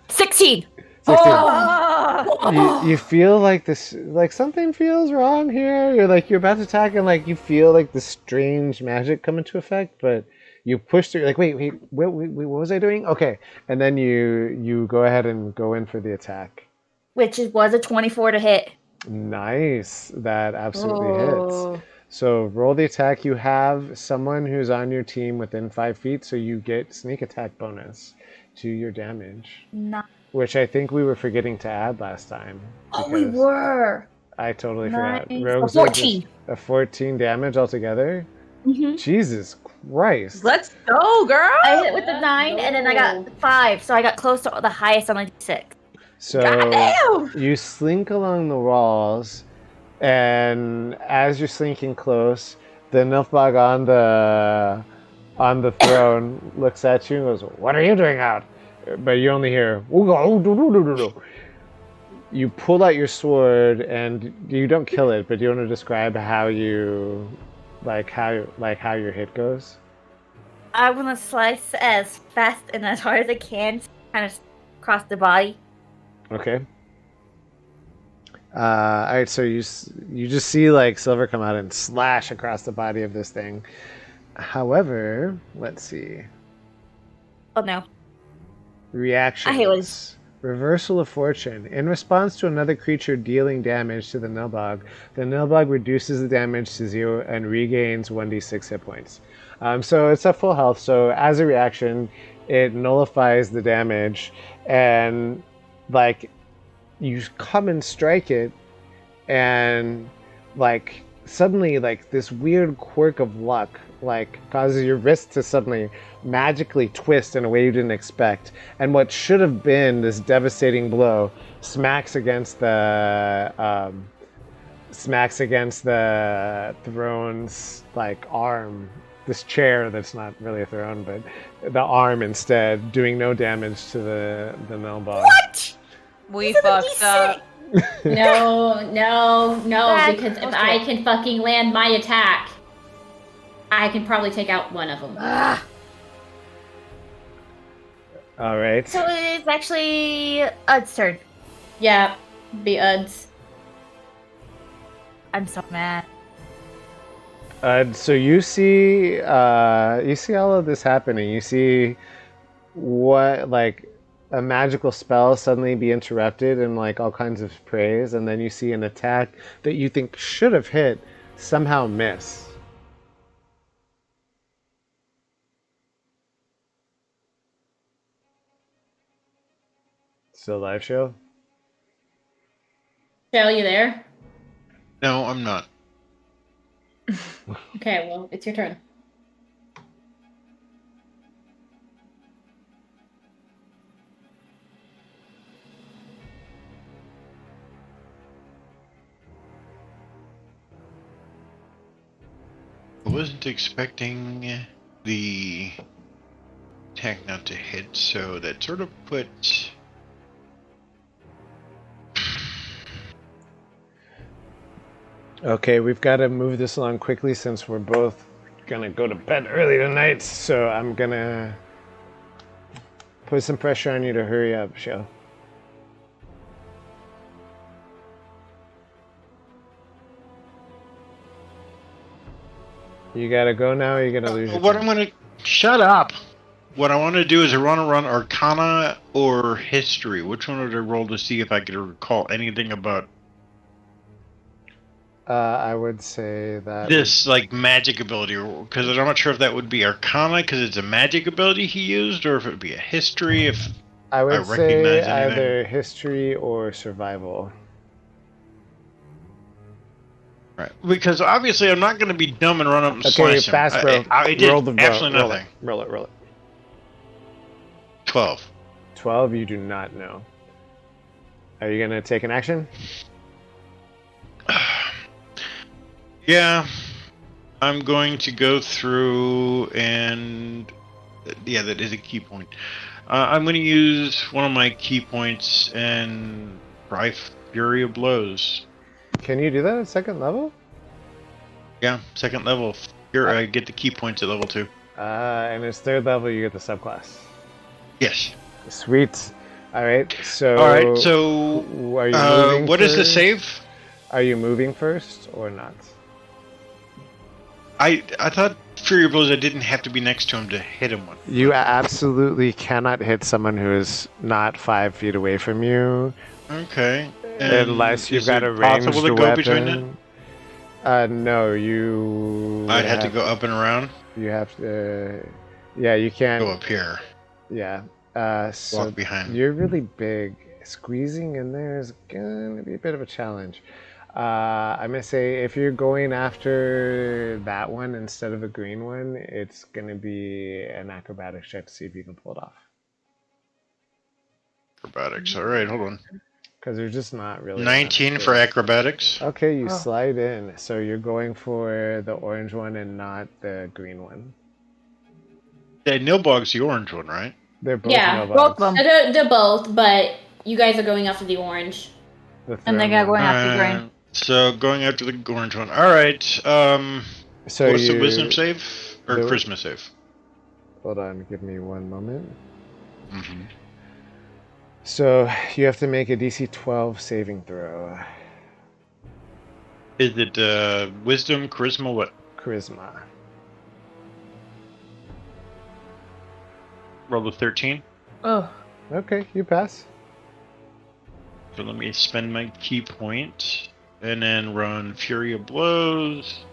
16. 16. Oh! You feel like this, like something feels wrong here. You're about to attack, and like you feel like this strange magic come into effect, but You push through. Like, wait, what was I doing? Okay, and then you go ahead and go in for the attack. Which was a 24 to hit. Nice. That absolutely Oh. hits. So roll the attack. You have someone who's on your team within 5 feet, so you get sneak attack bonus to your damage, which I think we were forgetting to add last time. Oh, we were. I totally Nice. forgot. Rogues A 14. A 14 damage altogether. Mm-hmm. Jesus Christ. Let's go, girl. I hit with the 9, and then I got 5, so I got close to the highest on my 6. So Goddamn! you slink along the walls, and as you're slinking close, the Nilfgaard on the throne looks at you and goes, "What are you doing out?" But you only hear, you pull out your sword, and you don't kill it, but do you want to describe how you, how your hit goes? I want to slice as fast and as hard as I can, kind of across the body. Okay. All right, so you just see like silver come out and slash across the body of this thing. However, let's see. Oh no. Reactions. I hate what Reversal of fortune. In response to another creature dealing damage to the Nilbog reduces the damage to 0 and regains 1d6 hit points. So it's at full health, so as a reaction, it nullifies the damage, and like you come and strike it, and like suddenly like this weird quirk of luck like causes your wrist to suddenly magically twist in a way you didn't expect, and what should have been this devastating blow smacks against the throne's like arm, this chair that's not really a throne, but the arm instead, doing no damage to the Nilbog. What? We fucked up. No, Bad. because if Okay. I can fucking land my attack, I can probably take out one of them. All right. So it's actually Ud's turn. Yeah, be Uds. I'm so mad. So you see all of this happening. You see what like a magical spell suddenly be interrupted and like all kinds of praise, and then you see an attack that you think should have hit somehow miss. Still live show? Shell, you there? No, I'm not. Okay, well, it's your turn. I wasn't expecting the attack not to hit, so that sort of puts... Okay, we've got to move this along quickly since we're both gonna go to bed early tonight, so I'm gonna put some pressure on you to hurry up, Shell. You gotta go now, or you're gonna lose your What turn? I'm gonna... Shut up! What I want to do is I want to run Arcana or History. Which one would I roll to see if I could recall anything about I would say that this, like, magic ability? Because I'm not sure if that would be Arcana because it's a magic ability he used, or if it would be a History, if I would I say recognize anything. either history or survival. Right. Because obviously I'm not going to be dumb and run up and Okay, slice him. fast bro. I did Roll the absolutely roll nothing. it. Roll it. 12. 12, you do not know. Are you gonna take an action? Yeah. I'm going to go through and... Yeah, that is a key point. I'm going to use one of my key points and try Fury of Blows. Can you do that at second level? Yeah, second level. Here, I get the key points at level 2. And it's third level, you get the subclass. Yes. Sweet. Alright, so... Alright, so... Are you moving what is the first? save? Are you moving first or not? I thought Fury Blows, I didn't have to be next to him to hit him with. You absolutely cannot hit someone who is not 5 feet away from you. Okay. Unless you've is got it a ranged possible to go between it? weapon. No, you. I'd have to go up and around. You have to. Yeah, you can't. Go up here. Yeah. So Walk behind. you're really big. Squeezing in there is gonna be a bit of a challenge. I'm gonna say if you're going after that one instead of a green one, it's gonna be an acrobatics check to see if you can pull it off. Acrobatics. All right, hold on. Because there's just not really. 19 for acrobatics. Okay, you slide in. So you're going for the orange one and not the green one. Yeah, Nilbog's the orange one, right? They're both Yeah, Nilbogs. both of them. They're both, but you guys are going after the orange. And they got going after green. So going after the orange one. All right. So what's the wisdom save or charisma save? Hold on, give me one moment. Mm-hmm. So you have to make a DC 12 saving throw. Is it wisdom, charisma, what? Charisma. Roll a 13. Oh. Okay, you pass. So let me spend my key point and then run Fury of Blows.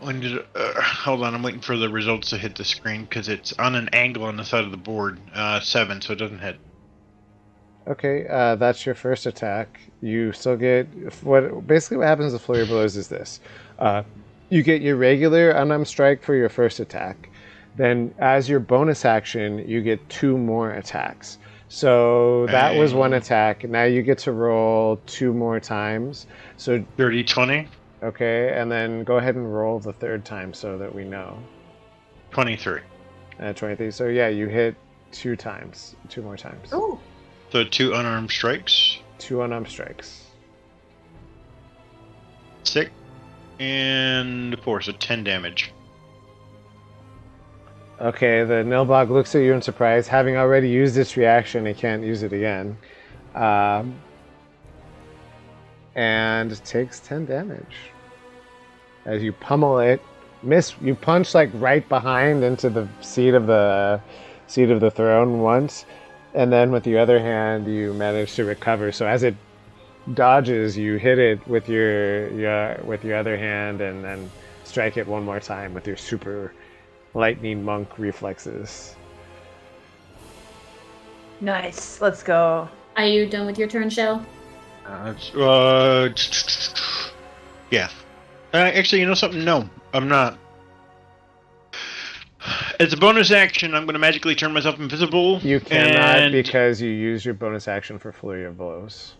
When did hold on, I'm waiting for the results to hit the screen because it's on an angle on the side of the board. 7, so it doesn't hit. Okay, that's your first attack. You still get what happens with Flurry of Blows is this. You get your regular unarmed strike for your first attack. Then as your bonus action, you get 2 more attacks. So that was one attack. Now you get to roll 2 more times. So 30, 20. Okay, and then go ahead and roll the 3rd time so that we know. 23. 23. So yeah, you hit 2 times. 2 more times. Oh. So 2 unarmed strikes. 2 unarmed strikes. 6 and 4, so 10 damage. Okay, the Nilbog looks at you in surprise. Having already used its reaction, it can't use it again. And takes 10 damage. As you pummel it, you punch like right behind into the seat of the throne once, and then with the other hand you manage to recover. So as it dodges, you hit it with your other hand, and then strike it one more time with your super lightning monk reflexes. Nice. Let's go. Are you done with your turn, Shell? Yeah. Actually, you know something? No, I'm not. As a bonus action, I'm going to magically turn myself invisible. You cannot because you use your bonus action for Flurry of Blows.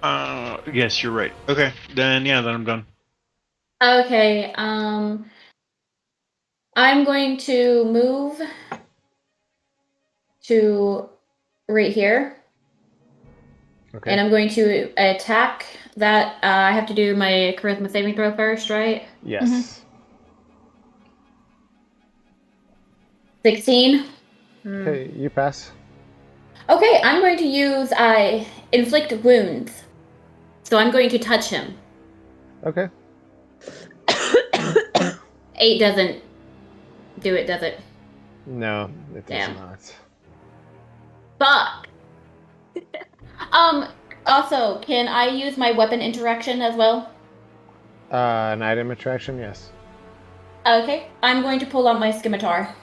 Yes, you're right. Okay, then I'm done. Okay, I'm going to move to right here. Okay. And I'm going to attack that. I have to do my charisma saving throw first, right? Yes. Mm-hmm. 16. Okay, you pass. Okay, I'm going to use inflict wounds. So I'm going to touch him. Okay. 8 doesn't do it, does it? No, it does Damn. not. Fuck. Also, can I use my weapon interaction as well? An item attraction, yes. Okay, I'm going to pull out my scimitar.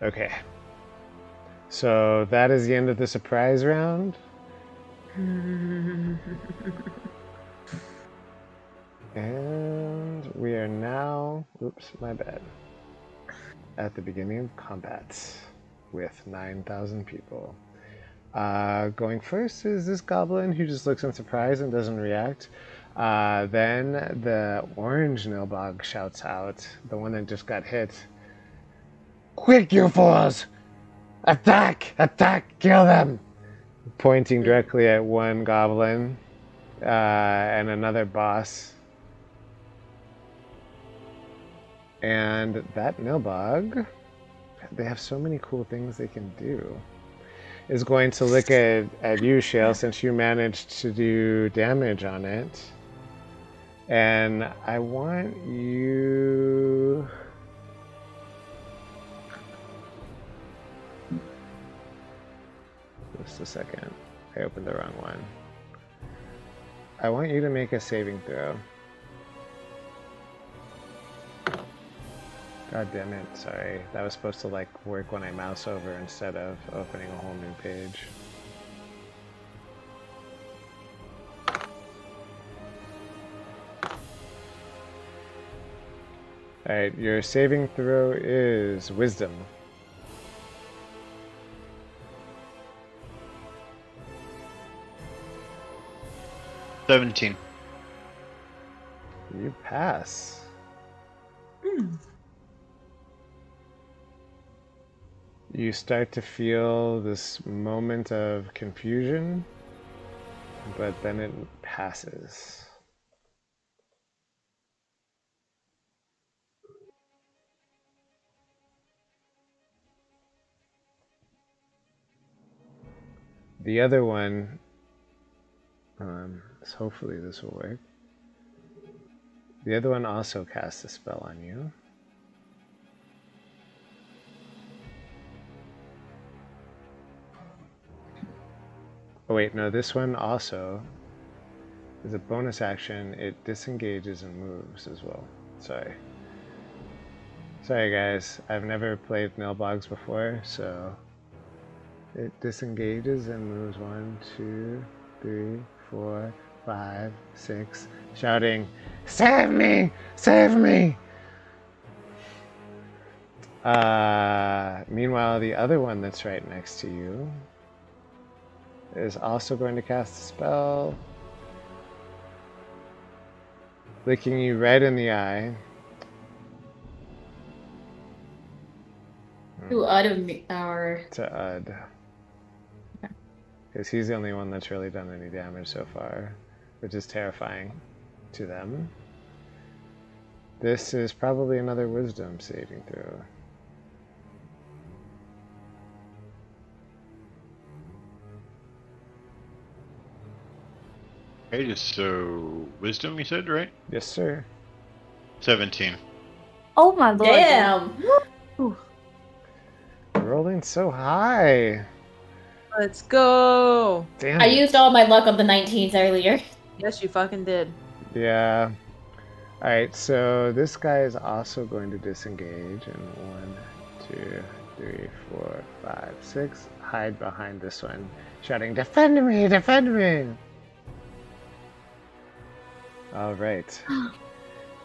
Okay. So that is the end of the surprise round. And we are now, oops, my bad, at the beginning of combat with 9,000 people. Going first is this goblin who just looks in surprise and doesn't react. Then the orange Nilbog shouts out, the one that just got hit. Quick, you fools! Attack! Attack! Kill them! Pointing directly at one goblin and another boss. And that Nilbog, they have so many cool things they can do. is going to look at you, Shale, since you managed to do damage on it. And I want you... Just a second. I opened the wrong one. I want you to make a saving throw. God damn it, sorry. That was supposed to like work when I mouse over instead of opening a whole new page. Alright, your saving throw is Wisdom. $17. You pass. You start to feel this moment of confusion, but then it passes. The other one, so hopefully this will work. The other one also casts a spell on you. Oh wait, no, this one also is a bonus action. It disengages and moves as well. Sorry. Sorry guys, I've never played Nilbogs before, so it disengages and moves 1, 2, 3, 4, 5, 6, shouting, "Save me! Save me!" Meanwhile, the other one that's right next to you is also going to cast a spell, looking you right in the eye. To our... To Ud. Because he's the only one that's really done any damage so far, which is terrifying to them. This is probably another Wisdom saving throw. Okay, just so Wisdom, you said, right? Yes, sir. 17. Oh my lord. Damn! Rolling so high. Let's go. Damn. I used all my luck on the 19s earlier. Yes, you fucking did. Yeah. Alright, so this guy is also going to disengage in 1, 2, 3, 4, 5, 6. Hide behind this one, shouting, "Defend me! Defend me!" Alright.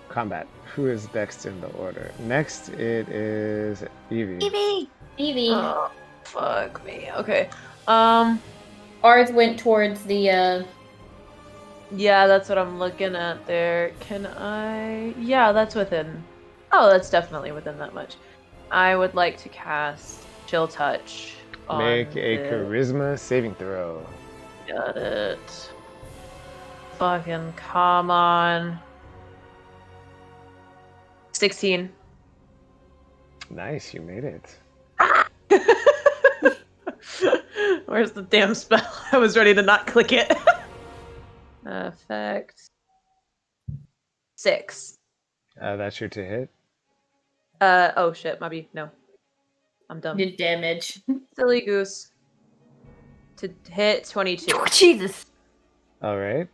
Combat. Who is next in the order? Next it is Evie. Evie. Oh, fuck me. Okay. Ours went towards the, Yeah, that's what I'm looking at there. Can I... Yeah, that's within... Oh, that's definitely within that much. I would like to cast Chill Touch on Make a the- charisma saving throw. Got it. Fucking come on. 16. Nice, you made it. Where's the damn spell? I was ready to not click it. Effect. 6. That's your to hit. Oh shit, maybe. No. I'm dumb. did damage. Silly goose. To hit 22. Oh, Jesus. Alright.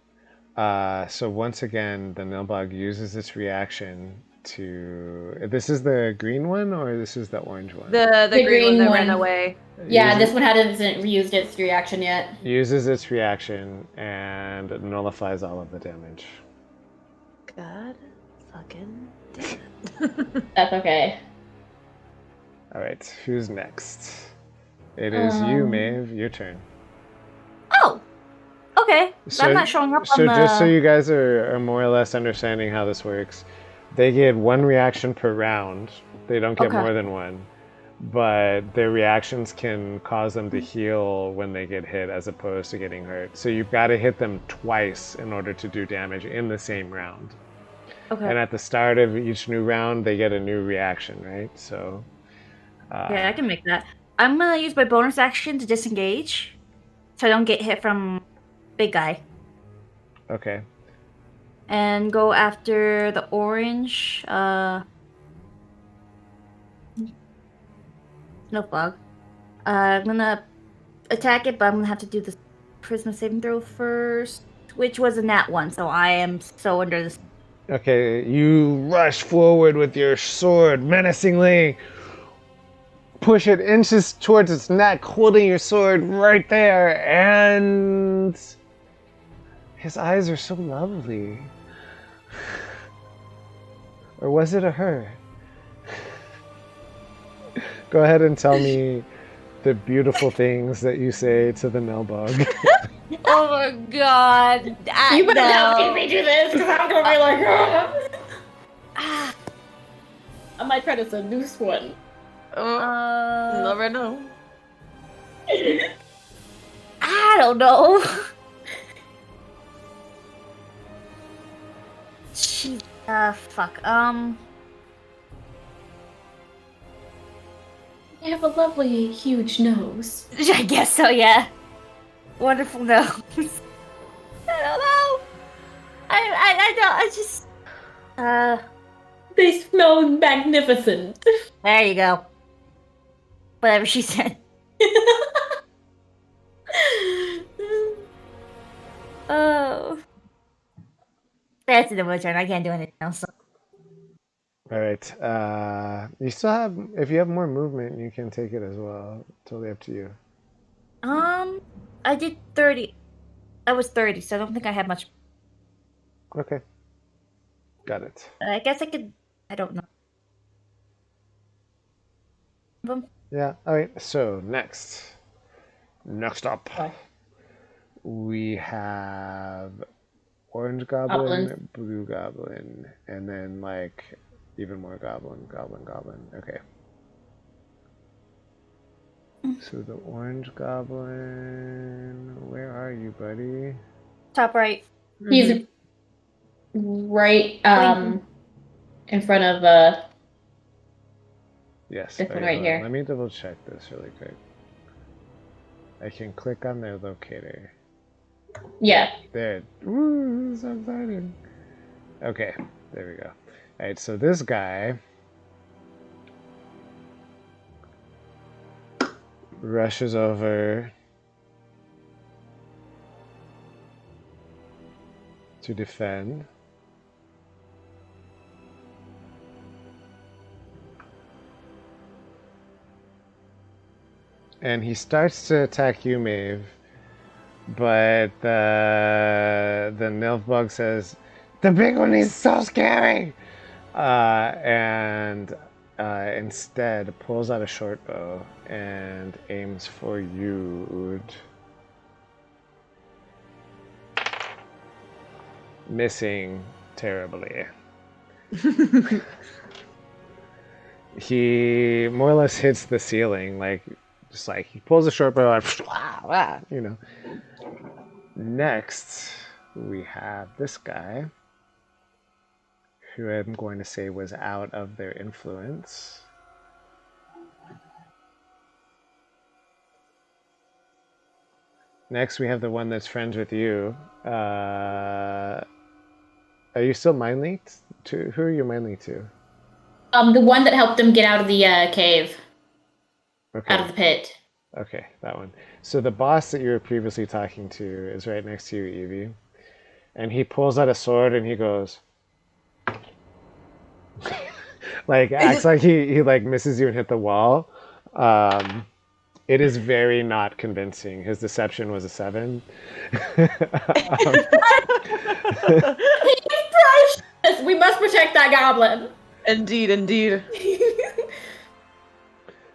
So once again, the Nilbog uses its reaction to... This is the green one, or this is the orange one? The green one that ran one. away. Yeah, Uses- this one hasn't used its reaction yet. Uses its reaction and nullifies all of the damage. God fucking damn it. That's okay. Alright, who's next? It is you, Maeve. Your turn. Oh. Okay. So- I'm not showing up So on the... just so you guys are more or less understanding how this works, they get one reaction per round. They don't get Okay. more than one. But their reactions can cause them to heal when they get hit as opposed to getting hurt. So you've got to hit them twice in order to do damage in the same round. Okay. And at the start of each new round, they get a new reaction, right? So... Yeah, I can make that. I'm gonna use my bonus action to disengage, so I don't get hit from big guy. Okay. And go after the orange. No bug. I'm gonna attack it, but I'm gonna have to do the charisma saving throw first, which was a nat 1, so I am so under this. Okay, you rush forward with your sword menacingly. Push it inches towards its neck, holding your sword right there, and his eyes are so lovely. Or was it a her? Go ahead and tell me the beautiful things that you say to the Nilbog. Oh my god! You better help me do this, because I'm gonna be like, Ah, I might try to seduce one. Never know. I don't know. Jeez, fuck. You have a lovely, huge nose. I guess so, yeah. Wonderful nose. I don't know. I don't. I just. They smell magnificent. There you go. Whatever she said. Oh. That's the my turn. I can't do anything else. All right. You still have, if you have more movement, you can take it as well. Totally up to you. I did 30. I was 30, so I don't think I had much. Okay. Got it. I guess I could. I don't know. Yeah. All right. So next up, we have orange goblin, blue goblin, and then like even more goblin. Okay. So the orange goblin, where are you, buddy? Top right. He's right in front of Yes. this one okay, right hold on. here. Let me double check this really quick. I can click on their locator. Yeah. There. Woo, so exciting. Okay, there we go. Alright, so this guy rushes over to defend. And he starts to attack you, Maeve, but the Nilfbug says, "The big one is so scary," and instead pulls out a short bow and aims for you, Ood. Missing terribly. He more or less hits the ceiling, like just like he pulls a short bow and you know. Next, we have this guy, who I'm going to say was out of their influence. Next, we have the one that's friends with you. Are you still mind linked? To who are you mind linked to? The one that helped them get out of the cave. Okay. Out of the pit. Okay, that one. So the boss that you were previously talking to is right next to you, Evie. And he pulls out a sword and he goes... like, acts like he like misses you and hit the wall. It is very not convincing. His deception was a 7. We must protect that goblin. Indeed.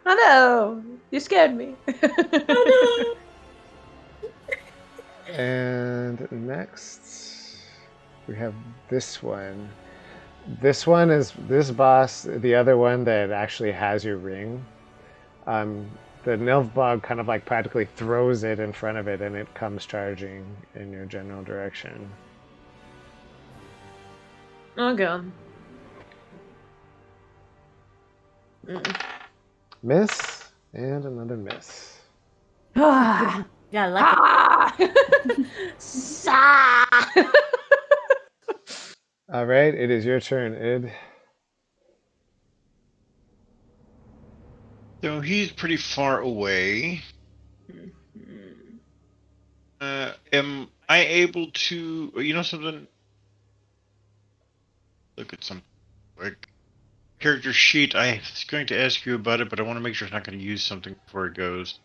Oh no! You scared me. Oh And next, we have this one. This one is this boss, the other one that actually has your ring. The Nilfbog kind of like practically throws it in front of it and it comes charging in your general direction. Oh god. Miss? And another miss. Ah. Yeah, lucky. Ah. Sa. All right, it is your turn, Id. So he's pretty far away. Am I able to? You know something? Look at some like character sheet. I was going to ask you about it, but I want to make sure it's not going to use something before it goes.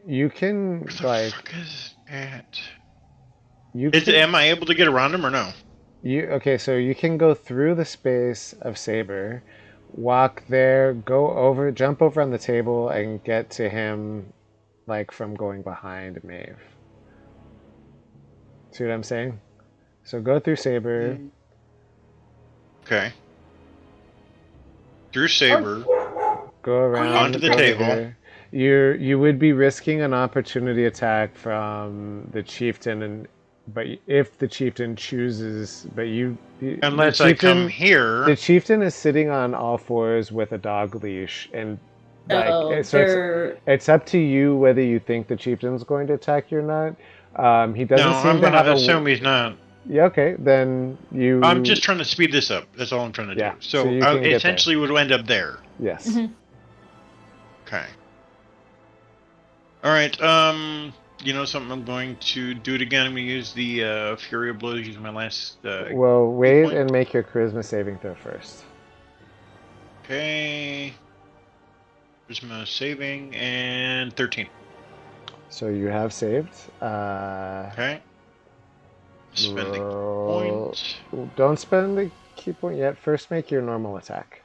You can Where the like fuck is that? can Am I able to get around him or no? okay, so you can go through the space of Saber, walk there, jump over on the table, and get to him like from going behind Maeve. See what I'm saying? So go through Saber. Okay. Through Saber. Go around Onto the go over table. here. You would be risking an opportunity attack from the chieftain, but if the chieftain chooses, Unless the I chieftain, come here. the chieftain is sitting on all fours with a dog leash, and it's up to you whether you think the chieftain's going to attack you or not. He doesn't No, seem I'm to going have to assume he's not. Yeah, okay, then you. I'm just trying to speed this up. That's all I'm trying to do. So you I can get essentially would end up there. Yes. Mm-hmm. Okay. All right. You know something? I'm going to do it again. I'm going to use the Fury of Blows. Use my last. Well, wait and make your charisma saving throw first. Okay. Charisma saving and 13. So you have saved. Okay. Spend the point. Don't spend the key point yet. First, make your normal attack.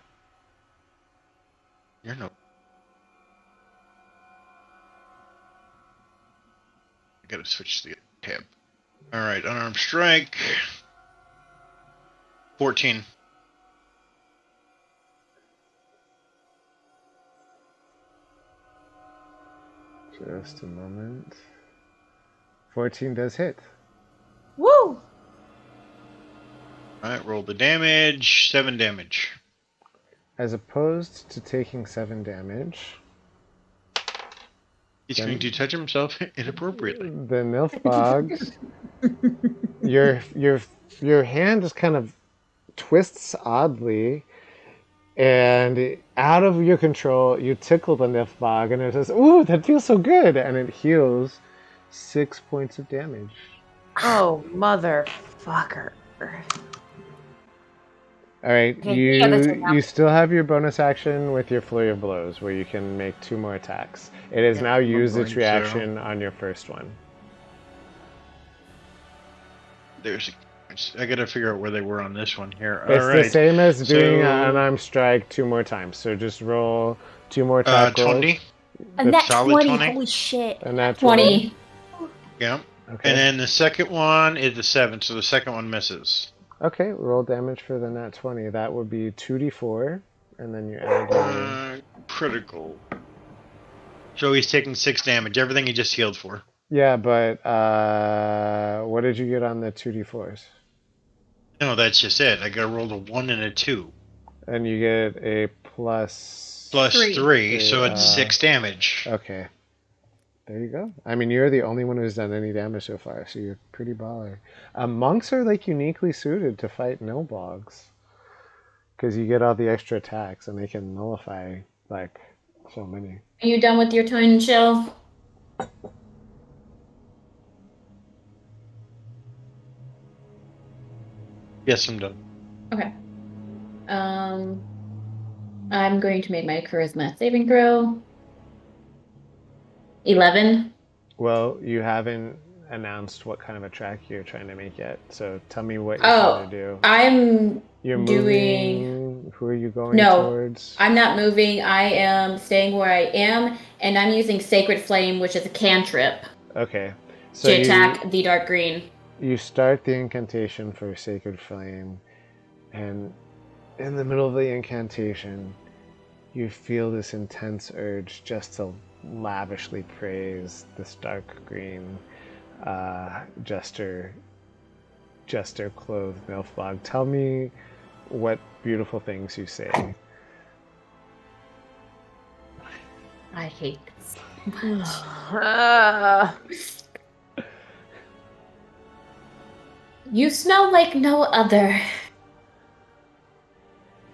You're no. I gotta switch the tab. All right, unarmed strike. 14. Just a moment. 14 does hit. Woo! All right, roll the damage. 7 damage. As opposed to taking 7 damage, He's going to touch himself inappropriately. the Nilfbog, your hand just kind of twists oddly, and out of your control, you tickle the Nilfbog, and it says, "Ooh, that feels so good!" And it heals 6 points of damage. Oh, motherfucker. All right, Okay, yeah, that's it now. you still have your bonus action with your Flurry of Blows, where you can make 2 more attacks. It has now used its reaction on your first one. I gotta figure out where they were on this one here. It's All right. the same as doing an unarmed strike 2 more times. So just roll 2 more attack rolls. 20. And that solid 20, 20. holy shit. And that's 20. Yeah. Okay. And then the second one is the 7, so the second one misses. Okay, roll damage for the nat 20. That would be 2d4, and then you add your... Critical. So he's taking 6 damage. Everything he just healed for. Yeah, but what did you get on the 2d4s? No, that's just it. I gotta roll a 1 and a 2. And you get a plus... Plus 3, Yeah. so it's 6 damage. Okay. There you go. I mean, you're the only one who's done any damage so far, so you're pretty baller. Monks are like uniquely suited to fight Nilbogs, because you get all the extra attacks and they can nullify like so many. Are you done with your turn, Shell? Yes, I'm done. Okay. I'm going to make my charisma saving throw. 11. Well, you haven't announced what kind of a track you're trying to make yet, so tell me what you're trying to do. I'm You're doing... moving. Who are you going No, towards? I'm not moving. I am staying where I am, and I'm using Sacred Flame, which is a cantrip, Okay. So to attack the dark green. You start the incantation for Sacred Flame, and in the middle of the incantation, you feel this intense urge just to lavishly praise this dark green jester clothed Nilfbog. Tell me what beautiful things you say. I hate this. You smell like no other.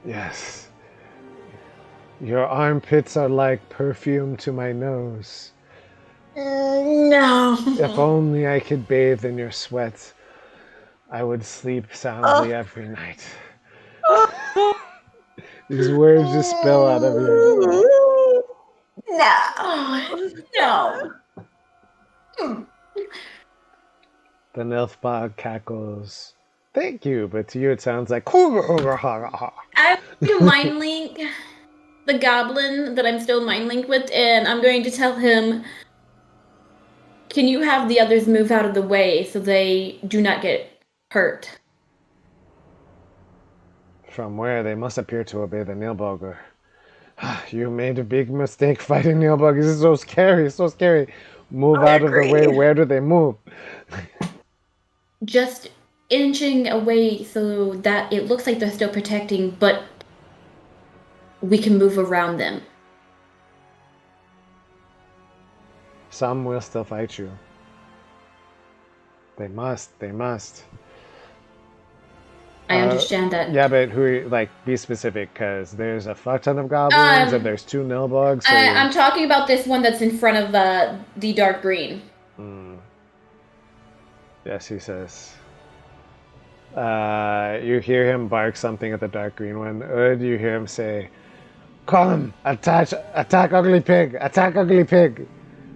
Yes. Your armpits are like perfume to my nose. No. If only I could bathe in your sweat, I would sleep soundly every night. These words just spill out of your... No. The Nilfbog cackles. Thank you, but to you it sounds like... I'm going to mind link the goblin that I'm still mind linked with, and I'm going to tell him, can you have the others move out of the way so they do not get hurt? From where they must appear to obey the Nilbogger. You made a big mistake fighting Nilbog. This is so scary, so scary. Move out of the way. Where do they move? Just inching away so that it looks like they're still protecting, but we can move around them. Some will still fight you. They must. I understand that. Yeah, but who, like, be specific, because there's a fuck ton of goblins and there's 2 Nilbogs. So I'm talking about this one that's in front of the dark green. Yes, he says. You hear him bark something at the dark green one. You hear him say, "Call him! Attack ugly pig! Attack ugly pig!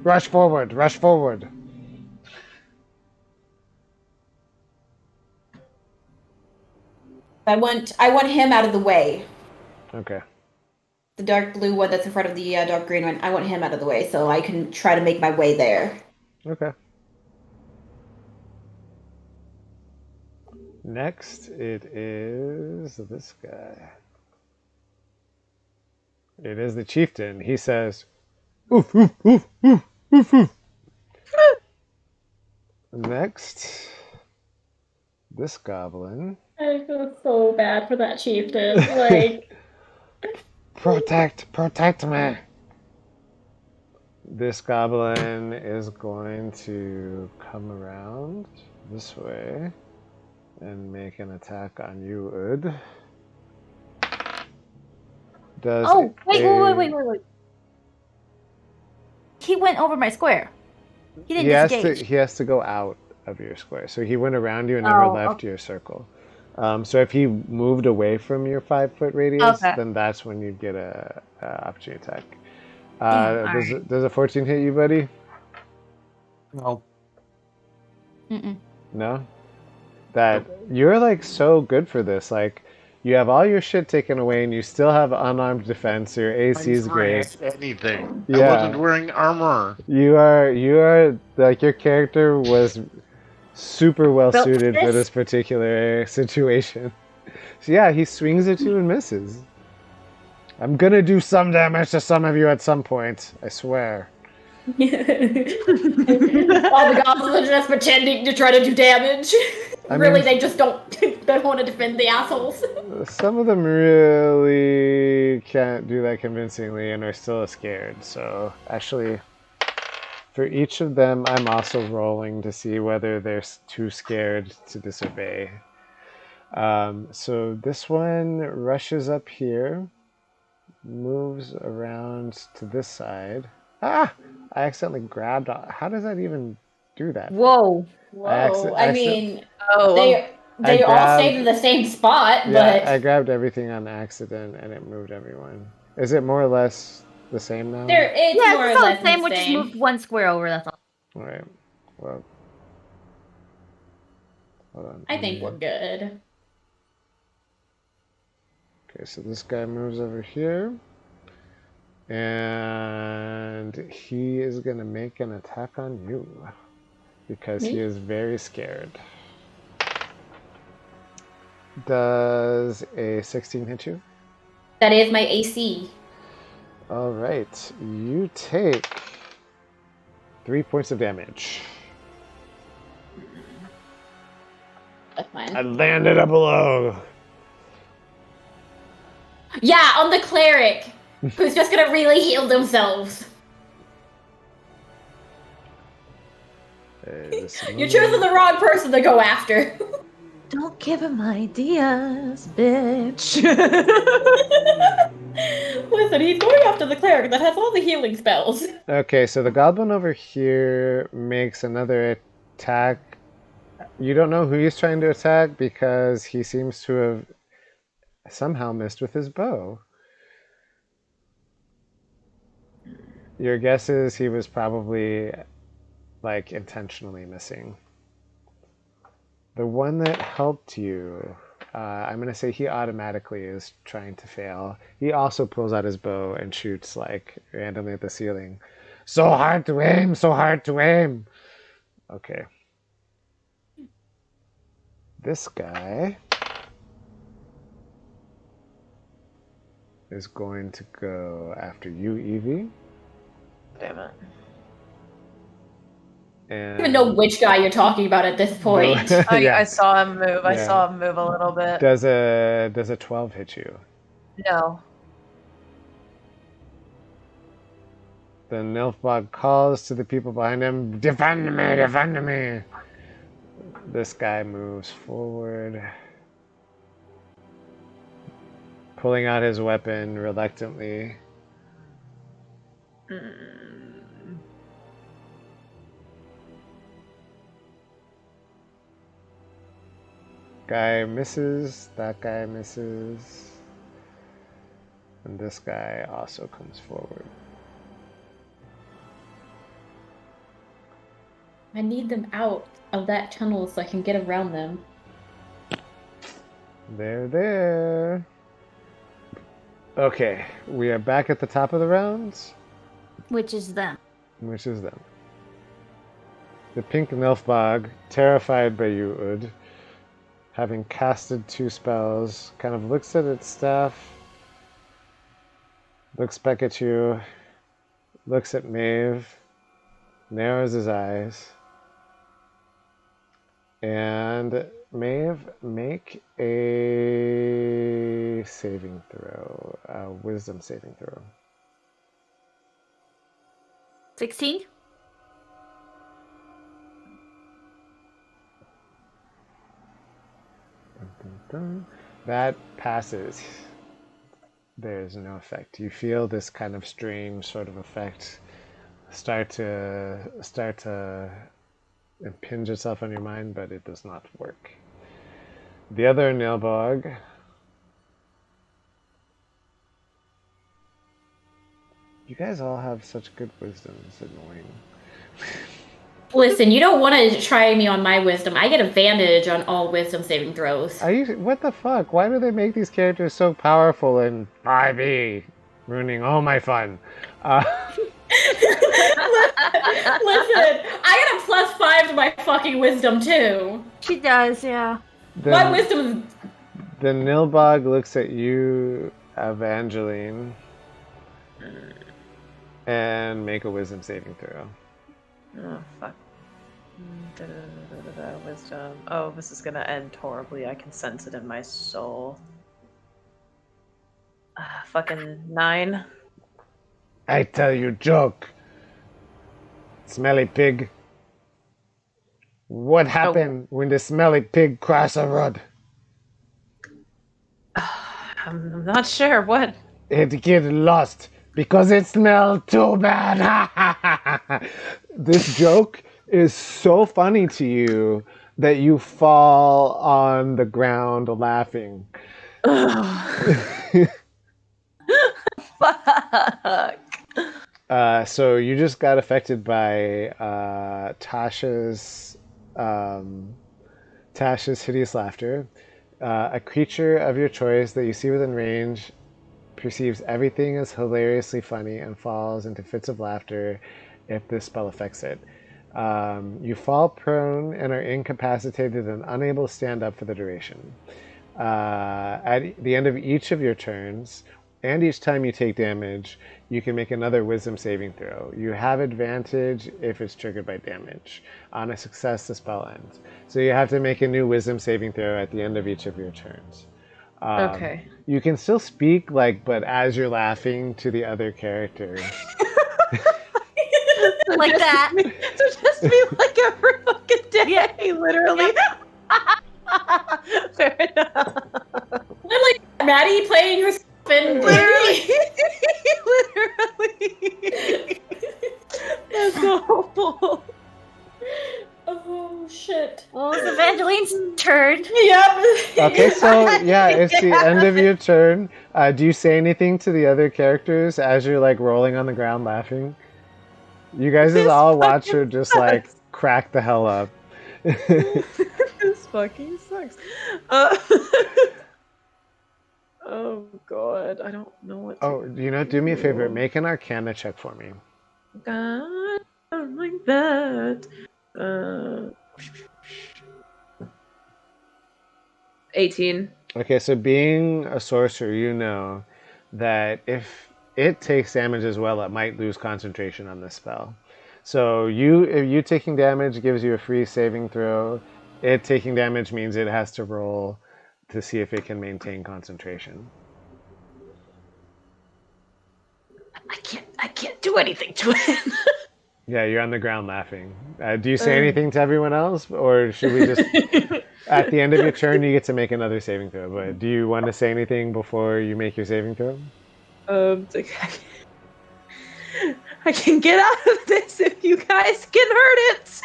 Rush forward! Rush forward!" I want him out of the way. Okay. The dark blue one that's in front of the dark green one. I want him out of the way so I can try to make my way there. Okay. Next, it is this guy. It is the chieftain. He says, "Oof, oof, oof, oof, oof, oof." Next, this goblin. I feel so bad for that chieftain. Like, protect me. This goblin is going to come around this way and make an attack on you, Ud. Wait. He went over my square. He didn't disengage. He has to go out of your square. So he went around you and never left your circle. So if he moved away from your 5-foot radius, then that's when you'd get a opportunity attack. Does a 14 hit you, buddy? No. No? That you're like so good for this. Like, you have all your shit taken away and you still have unarmed defense. Your AC is great. Anything. Yeah. I wasn't wearing armor. You are like, your character was super well suited for this particular situation. So yeah, he swings at you and misses. I'm gonna do some damage to some of you at some point, I swear. all the goblins are just pretending to try to do damage. They just don't want to defend the assholes. Some of them really can't do that convincingly and are still scared. So actually, for each of them, I'm also rolling to see whether they're too scared to disobey. So this one rushes up here, moves around to this side. I accidentally grabbed. How does that even do that? Whoa. I mean, they all stayed in the same spot, but I grabbed everything on accident and it moved everyone. Is it more or less the same now? It's more or less the same. We just moved one square over. That's all. All right. Well, hold on. I think we're good. Okay, so this guy moves over here. And he is going to make an attack on you because he is very scared. Does a 16 hit you? That is my AC. All right. You take 3 points of damage. That's fine. I landed a blow. Yeah, on the cleric. Who's just gonna really heal themselves. You're choosing the wrong person to go after. Don't give him ideas, bitch. Listen, he's going after the cleric that has all the healing spells. Okay, so the goblin over here makes another attack. You don't know who he's trying to attack because he seems to have somehow missed with his bow. Your guess is he was probably like intentionally missing. The one that helped you, I'm going to say he automatically is trying to fail. He also pulls out his bow and shoots like randomly at the ceiling. So hard to aim, so hard to aim. Okay. This guy is going to go after you, Evie. Damn it. And I don't even know which guy you're talking about at this point. I saw him move. I Yeah. saw him move a little bit. Does a 12 hit you? No. The Nilfbog calls to the people behind him, defend me, defend me. This guy moves forward, pulling out his weapon reluctantly. Guy misses, that guy misses, and this guy also comes forward. I need them out of that tunnel so I can get around them. They're there. Okay, we are back at the top of the rounds, Which is them. which is them. The pink Nilfbog, terrified by you, Ud, having casted 2 spells, kind of looks at its staff, looks back at you, looks at Maeve, narrows his eyes, and Maeve, make a saving throw, a wisdom saving throw. 16? That passes. There's no effect. You feel this kind of strange sort of effect start to impinge itself on your mind, but it does not work. The other Nilbog, you guys all have such good wisdom. It's annoying. Listen, you don't want to try me on my wisdom. I get advantage on all wisdom saving throws. Are you? What the fuck? Why do they make these characters so powerful in 5e, ruining all my fun? Listen, I got a +5 to my fucking wisdom too. She does, yeah. My wisdom is... The Nilbog looks at you, Evangeline, and make a wisdom saving throw. Oh, fuck. Wisdom. Oh, this is gonna end horribly. I can sense it in my soul. Fucking 9. I tell you joke. Smelly pig. What happened when the smelly pig crossed a road? I'm not sure. What? It get lost because it smelled too bad. This joke is so funny to you that you fall on the ground laughing. Fuck. So you just got affected by Tasha's hideous laughter. A creature of your choice that you see within range perceives everything as hilariously funny and falls into fits of laughter if this spell affects it. You fall prone and are incapacitated and unable to stand up for the duration. At the end of each of your turns, and each time you take damage, you can make another wisdom saving throw. You have advantage if it's triggered by damage. On a success, the spell ends. So you have to make a new wisdom saving throw at the end of each of your turns. Okay. You can still speak, but as you're laughing to the other characters. like that. So just me like every fucking day, literally. Fair enough. Literally, Maddie playing herself in Literally. That's awful. Oh shit. Well, it's Evangeline's turn. Yep. Okay, so yeah, it's the end of your turn. Do you say anything to the other characters as you're like rolling on the ground laughing? You guys just This all watch her fucking just like crack the hell up. This fucking sucks. Oh god, I don't know what to Do me a favor, make an Arcana check for me. God, I don't like that. 18. Okay, so being a sorcerer, you know that if it takes damage as well, it might lose concentration on this spell. So if you taking damage gives you a free saving throw. It taking damage means it has to roll to see if it can maintain concentration. I can't do anything to it. Yeah, you're on the ground laughing. Do you say anything to everyone else, or should we just... At the end of your turn, you get to make another saving throw, but do you want to say anything before you make your saving throw? I can get out of this if you guys can hurt it.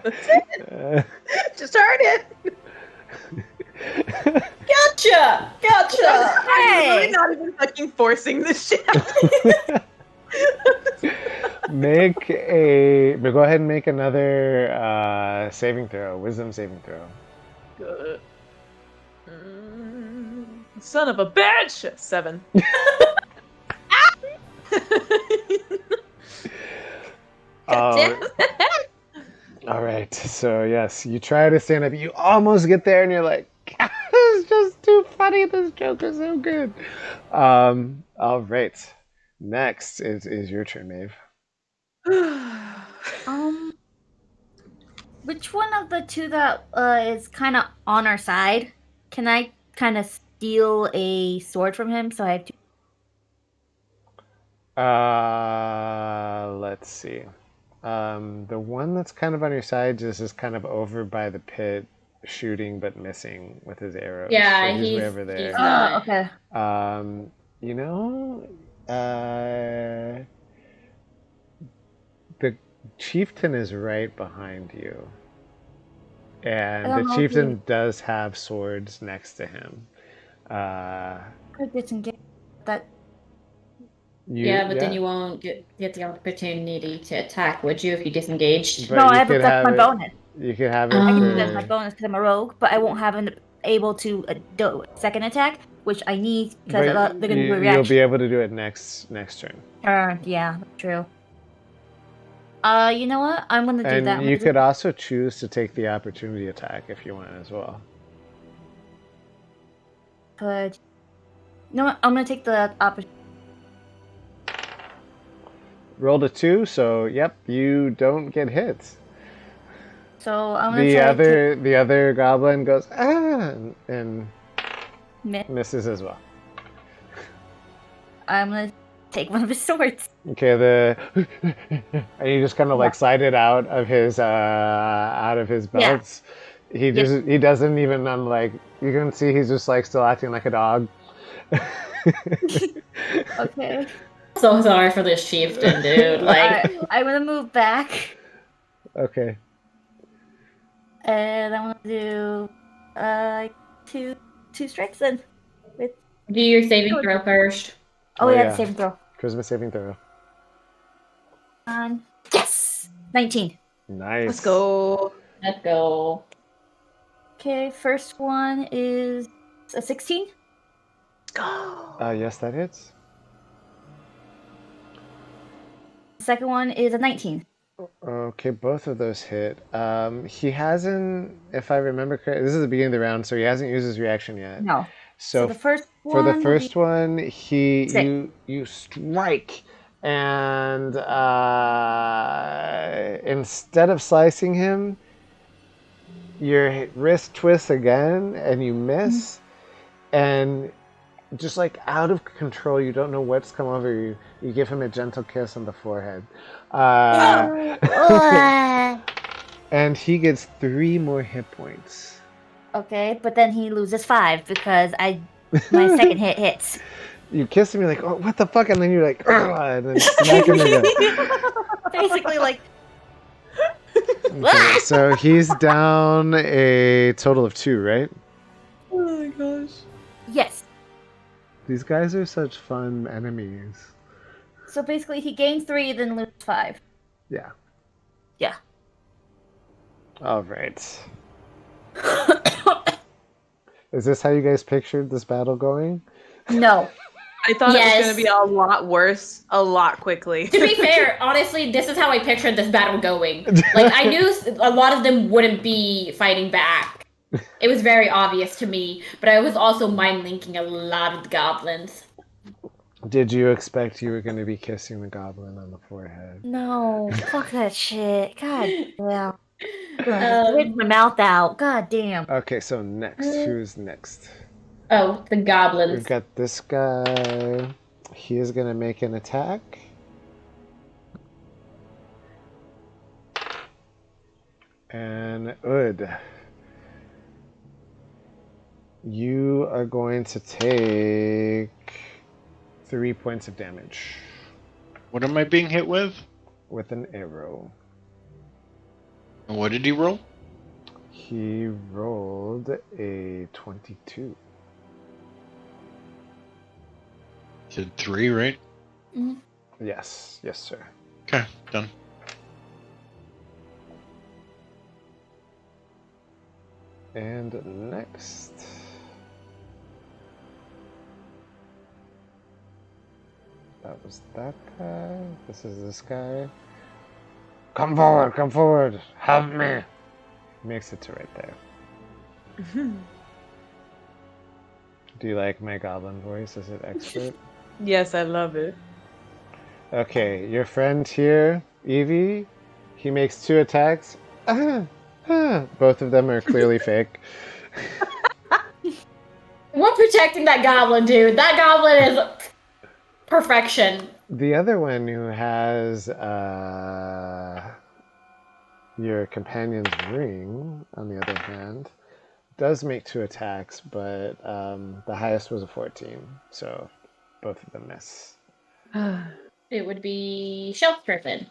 That's it. Just hurt it. Gotcha. I'm really not even fucking forcing this shit. Go ahead and make another saving throw, wisdom saving throw. Good. Son of a bitch! 7. All right, so yes, you try to stand up, you almost get there, and you're like, it's just too funny, this joke is so good. All right, next is your turn, Maeve. Which one of the two that is kind of on our side? Can I kind of steal a sword from him? So I have to. Let's see. The one that's kind of on your side is kind of over by the pit, shooting but missing with his arrows. Yeah, so he's way he's over there. not. Okay. The chieftain is right behind you, and I don't the know if chieftain does have swords next to him. Could disengage that. Then you won't get the opportunity to attack, would you, if you disengaged? But No, you I have could that's my bonus. You could have it. I can for... do that as my bonus because I'm a rogue, but I won't have an able to do a second attack, which I need because they're going to do a reaction. You'll be able to do it next turn. Yeah, true. You know what? I'm going to do that. And you could also choose to take the opportunity attack if you want as well. But you know what? I'm going to take the opportunity. Rolled a 2, so yep, you don't get hit. So I'm gonna the other goblin goes and misses as well. I'm gonna take one of his swords. Okay, and you just kind of like slide it out of his belts. Yeah. He doesn't even like you can see he's just like still acting like a dog. Okay. So sorry for this chieftain, dude. Like, I'm gonna move back. Okay. And I'm gonna do two strikes then. Do your saving throw first. Oh yeah, the saving throw. Charisma saving throw. Yes! 19. Nice. Let's go. Okay, first one is a 16. Let's go. Yes, that hits. Second one is a 19. Okay, both of those hit. He hasn't, if I remember correctly, this is the beginning of the round, so he hasn't used his reaction yet. No. So the first one for the first one, you strike, and instead of slicing him, your wrist twists again, and you miss, and just like out of control. You don't know what's come over you. You give him a gentle kiss on the forehead. And he gets 3 more hit points. Okay, but then he loses 5 because my second hit hits. You kiss him, you're like, oh, what the fuck? And then you're like, and then smack him again. Basically, like. Okay, so he's down a total of 2, right? Oh my gosh. Yes. These guys are such fun enemies. So basically, he gains 3, then loses 5. Yeah. Yeah. All right. Is this how you guys pictured this battle going? No. I thought it was Yes. going to be a lot worse, a lot quickly. To be fair, honestly, this is how I pictured this battle going. Like, I knew a lot of them wouldn't be fighting back. It was very obvious to me, but I was also mind linking a lot of the goblins. Did you expect you were going to be kissing the goblin on the forehead? No. Fuck that shit. God damn. Rip my mouth out. God damn. Okay, so next. Who's next? Oh, the We've goblins. got this guy. He is going to make an attack. And Ud, you are going to take 3 points of damage What am I being hit with? with an arrow. And what did he roll? He rolled a 22. Said 3, right? Yes, yes, sir. Okay, done. And next. That was that guy. This is this guy. Come forward, help me. Makes it to right there. Do you like my goblin voice? Is it expert? Yes, I love it. Okay, your friend here, Evie, he makes 2 attacks. Both of them are clearly fake. We're protecting that goblin, dude. That goblin is perfection. The other one who has your companion's ring, on the other hand, does make 2 attacks, but the highest was a 14, so both of them miss. It would be Shelf Griffin.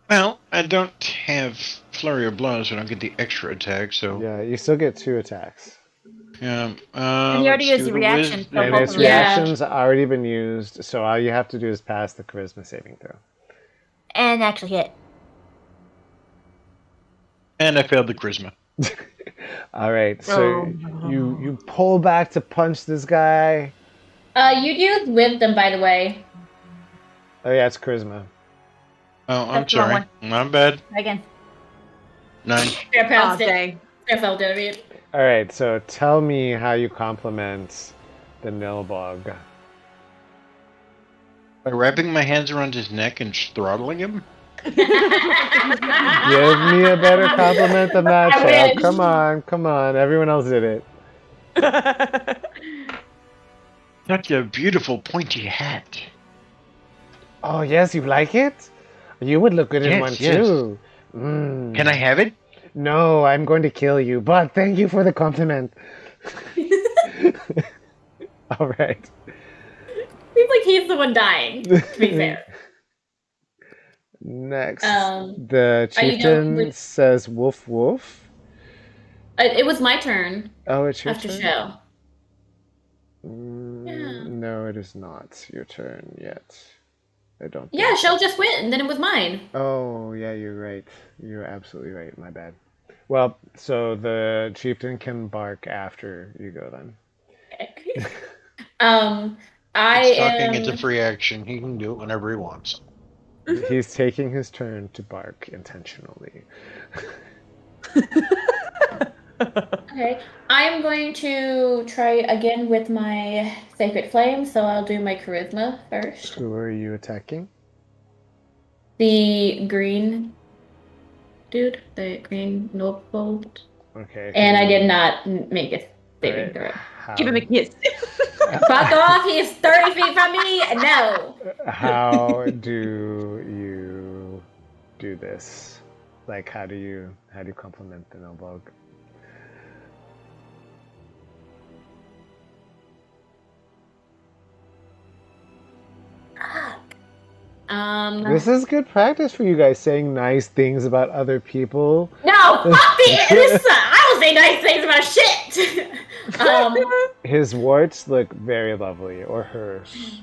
Well, I don't have Flurry of Blows, so I don't get the extra attack, so... Yeah, you still get 2 attacks. Yeah, And you already let's used do the reaction, so And both its of them. reaction's already been used, so all you have to do is pass the charisma saving throw. And actually hit. And I failed the charisma. All right, so you pull back to punch this guy. You used wisdom, by the way. Oh yeah, it's charisma. Oh, I'm That's the wrong sorry. My bad. Again. 9. Fair Oh, pounced it. dang. Fair felt it, I mean. All right, so tell me how you compliment the Nilbog. By wrapping my hands around his neck and throttling him? Give me a better compliment than that, I Chad. wish. Come on. Everyone else did it. Such a beautiful pointy hat. Oh yes, you like it? You would look good in Yes, one yes. too. Can I have it? No, I'm going to kill you, but thank you for the compliment. All right. Seems like he's the one dying, to be fair. Next, Um, the are you done chieftain with- says woof woof. It was my turn Oh, it's your after turn? show. Yeah. No, it is not your turn yet. I don't Yeah, think so. Shell just went, and then it was mine. Oh, yeah, you're right. You're absolutely right. My bad. Well, so the chieftain can bark after you go then. I It's am. talking, it's a free action. He can do it whenever he wants. He's taking his turn to bark intentionally. Okay, I'm going to try again with my Sacred Flame, so I'll do my Charisma first. Who are you attacking? The green dude, the green notebook. Okay. And I did not make a saving Alright, throw. Give him a kiss. Fuck off! He's 30 feet from me. No. How do you do this? Like, how do you compliment the Nilbog? This is good practice for you guys, saying nice things about other people. No, fuck this. I don't say nice things about shit. His warts look very lovely, or hers.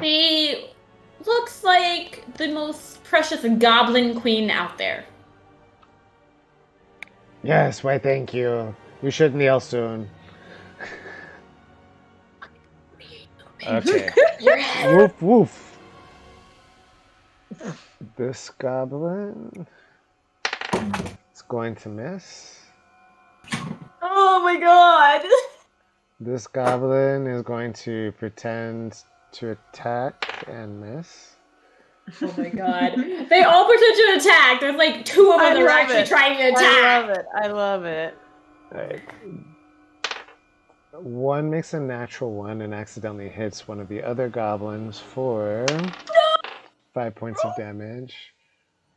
He looks like the most precious goblin queen out there. Yes, why thank you. You should kneel soon. Okay. Woof woof. This goblin is going to miss. Oh my god! This goblin is going to pretend to attack and miss. Oh my god. They all pretend to attack. There's like two of them that are actually trying to attack. I love it. Alright. One makes a natural one and accidentally hits one of the other goblins for 5 points of damage.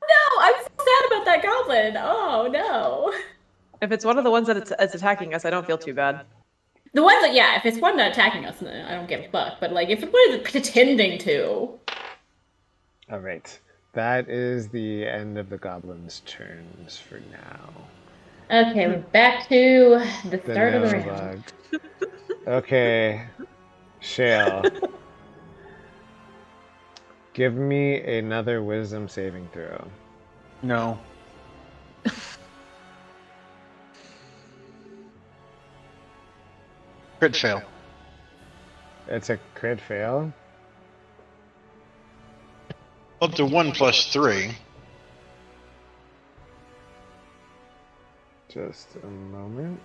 No, I'm so sad about that goblin. Oh no. If it's one of the ones that it's attacking us, I don't feel too bad. The ones that, yeah, if it's one not attacking us, I don't give a fuck. But like, if it's one is pretending to. Alright. That is the end of the goblin's turns for now. Okay, we're back to the start of the round. Okay, Shale. Give me another wisdom saving throw. No. Crit fail. It's a crit fail. Up to 1 + 3. Just a moment.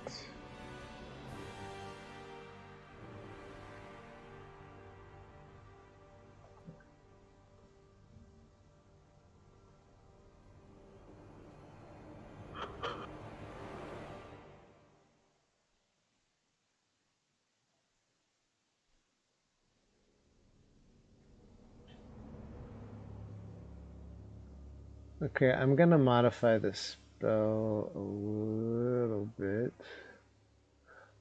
Okay, I'm gonna modify the spell a little bit.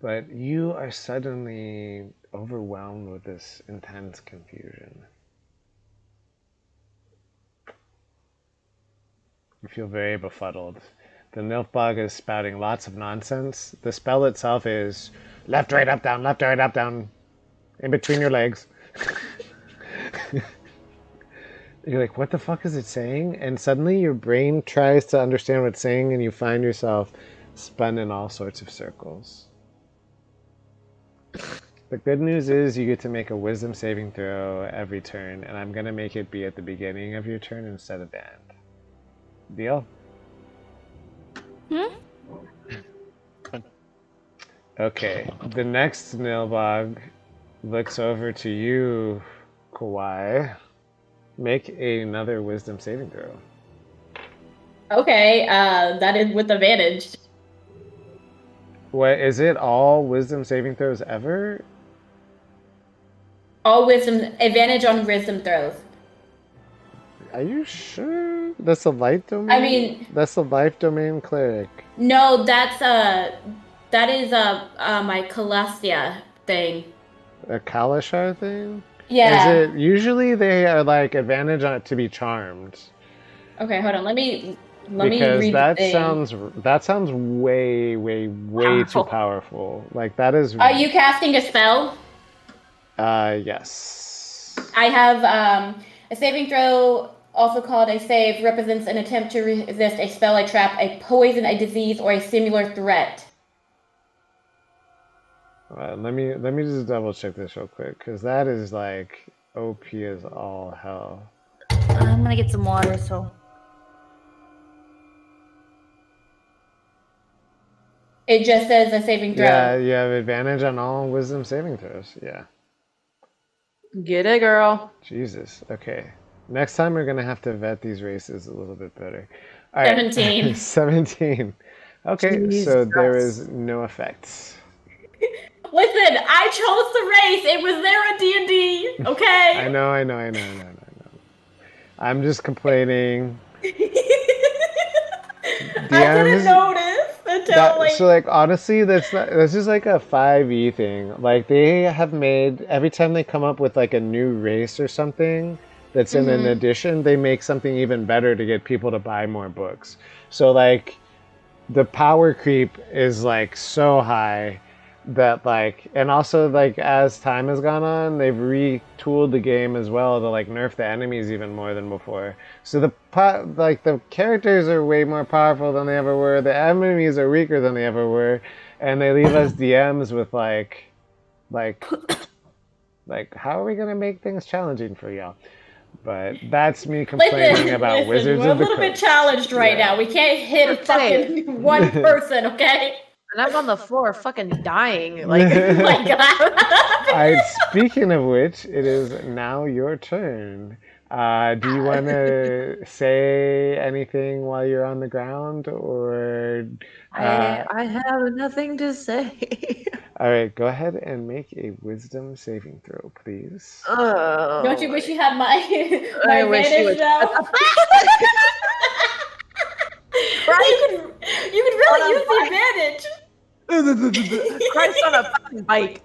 But you are suddenly overwhelmed with this intense confusion. You feel very befuddled. The Nilfbog is spouting lots of nonsense. The spell itself is left, right, up, down, in between your legs. You're like, what the fuck is it saying? And suddenly your brain tries to understand what it's saying, and you find yourself spun in all sorts of circles. The good news is you get to make a wisdom saving throw every turn, and I'm going to make it be at the beginning of your turn instead of the end. Deal? Okay, the next Nilbog looks over to you, Kawhi. Make another wisdom saving throw. Okay, that is with advantage. What is it? All wisdom saving throws ever? All wisdom, advantage on wisdom throws. Are you sure? That's a life domain? I mean, that's a life domain cleric. No, that is my Celestia thing. A Kalashar thing? Yeah. Is it usually they are like advantage on it to be charmed? Okay, hold on. Let me because read that the sounds way too powerful. Like that is. Are you casting a spell? Yes. I have a saving throw, also called a save, represents an attempt to resist a spell, a trap, a poison, a disease, or a similar threat. Let me just double check this real quick, because that is like OP as all hell. I'm gonna get some water, so. It just says a saving throw. Yeah, you have advantage on all wisdom saving throws. Yeah. Get it, girl. Jesus. Okay. Next time we're gonna have to vet these races a little bit better. All right. 17. 17. Okay, so there is no effects. Listen, I chose the race. It was there in D&D, okay? I know. I'm just complaining. I didn't notice until So like honestly, that's just like a 5e thing. Like they have made every time they come up with like a new race or something that's in an edition, they make something even better to get people to buy more books. So like the power creep is like so high that like, and also like as time has gone on, they've retooled the game as well to like nerf the enemies even more than before. So the characters are way more powerful than they ever were. The enemies are weaker than they ever were, and they leave us DMs with like how are we gonna make things challenging for y'all? But that's me complaining about Wizards we're of the a little Coast. bit challenged right now. We can't hit a fucking one person, okay? And I'm on the floor fucking dying. Like, Oh my god. Speaking of which, it is now your turn. Do you want to say anything while you're on the ground, or? I have nothing to say. All right, go ahead and make a Wisdom saving throw, please. Oh, Don't you wish you had my I wish you advantage would. though? You could really use the advantage. Christ on a fucking bike.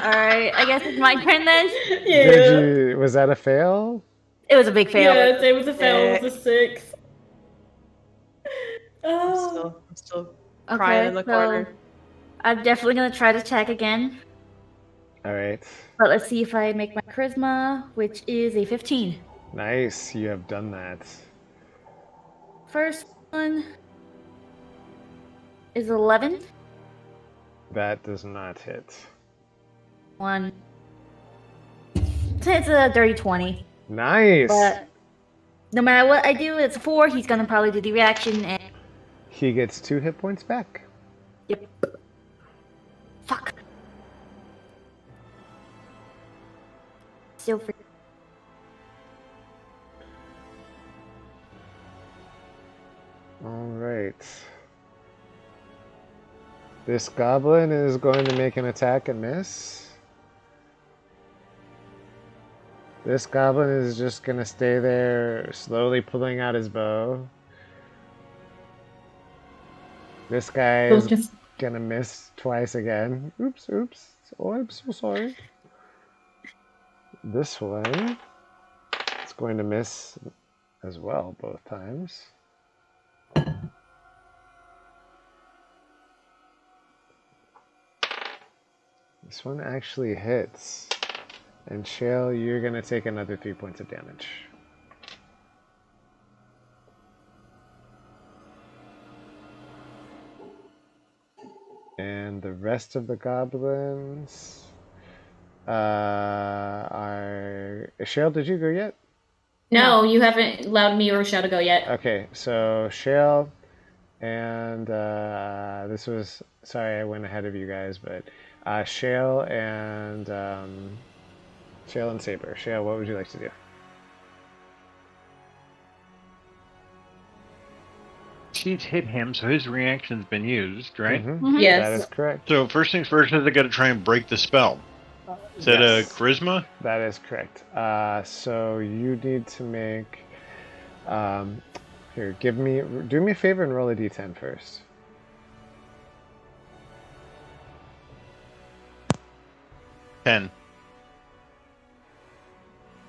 Alright, I guess it's my turn then. Yeah. Was that a fail? It was a big fail. Yes, it was a fail. It was a 6. I'm still crying in the corner. I'm definitely gonna try to attack again. All right. But let's see if I make my charisma, which is a 15. Nice, you have done that. First one is 11. That does not hit. 1. So it's a dirty 20. Nice. But no matter what I do, it's 4. He's gonna probably do the reaction and he gets 2 hit points back. yep. Fuck. Still for. All right. This goblin is going to make an attack and miss. This goblin is just going to stay there, slowly pulling out his bow. This guy is going to miss twice again. Oops. Oh, I'm so sorry. This one is going to miss as well both times. This one actually hits. And Shale, you're going to take another 3 points of damage. And the rest of the goblins are... Shale, did you go yet? No, you haven't allowed me or Rochelle to go yet. Okay, so Shale and this was... Sorry, I went ahead of you guys, but Shale and Saber. Shale, what would you like to do? She's hit him, so his reaction's been used, right? Yes. That is correct. So first things first is I got to try and break the spell. Is that a charisma? That is correct. So you need to make... here, do me a favor and roll a d10 first. $10.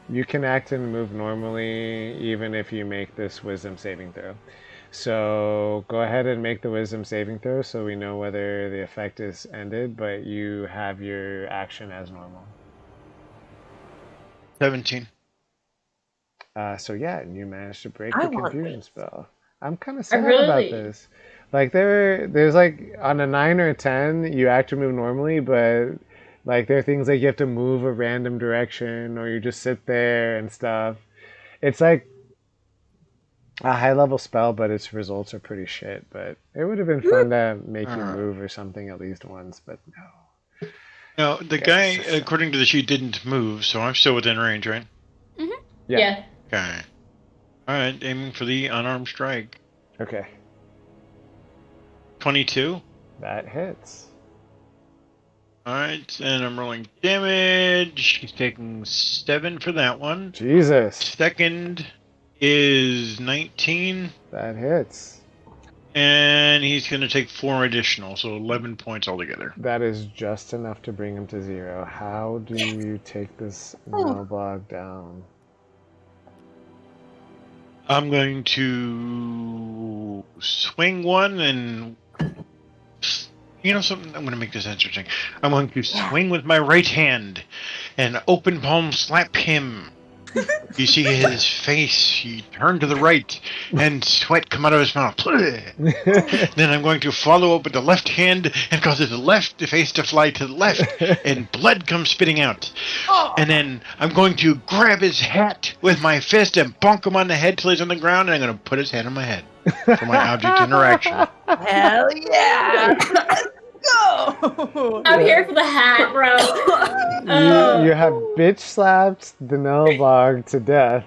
You can act and move normally even if you make this wisdom saving throw. So go ahead and make the wisdom saving throw so we know whether the effect is ended, but you have your action as normal. 17. So yeah, and you managed to break the confusion spell. I'm kind of sad really... about this. Like there's like on a 9 or a 10, you act or move normally, but like there are things like you have to move a random direction or you just sit there and stuff. It's like a high level spell, but its results are pretty shit. But it would have been fun to make you move or something at least once, but no. No, the guy, according to the sheet, didn't move, so I'm still within range, right? Yeah. Okay. Alright, aiming for the unarmed strike. Okay, 22. that hits. Alright, and I'm rolling damage. He's taking 7 for that one. Jesus, Second is 19. that hits. And he's going to take 4 additional, so 11 points altogether. That is just enough to bring him to 0. How do you take this Nilbog down? I'm going to swing one and... You know something? I'm going to make this interesting. I'm going to swing with my right hand and open palm slap him. You see his face, he turned to the right, and sweat come out of his mouth. Then I'm going to follow up with the left hand and cause his left face to fly to the left, and blood comes spitting out. And then I'm going to grab his hat with my fist and bonk him on the head till he's on the ground, and I'm going to put his head on my head for my object interaction. Hell yeah! Go! I'm here for the hat, bro. You have bitch slapped the Nilbog to death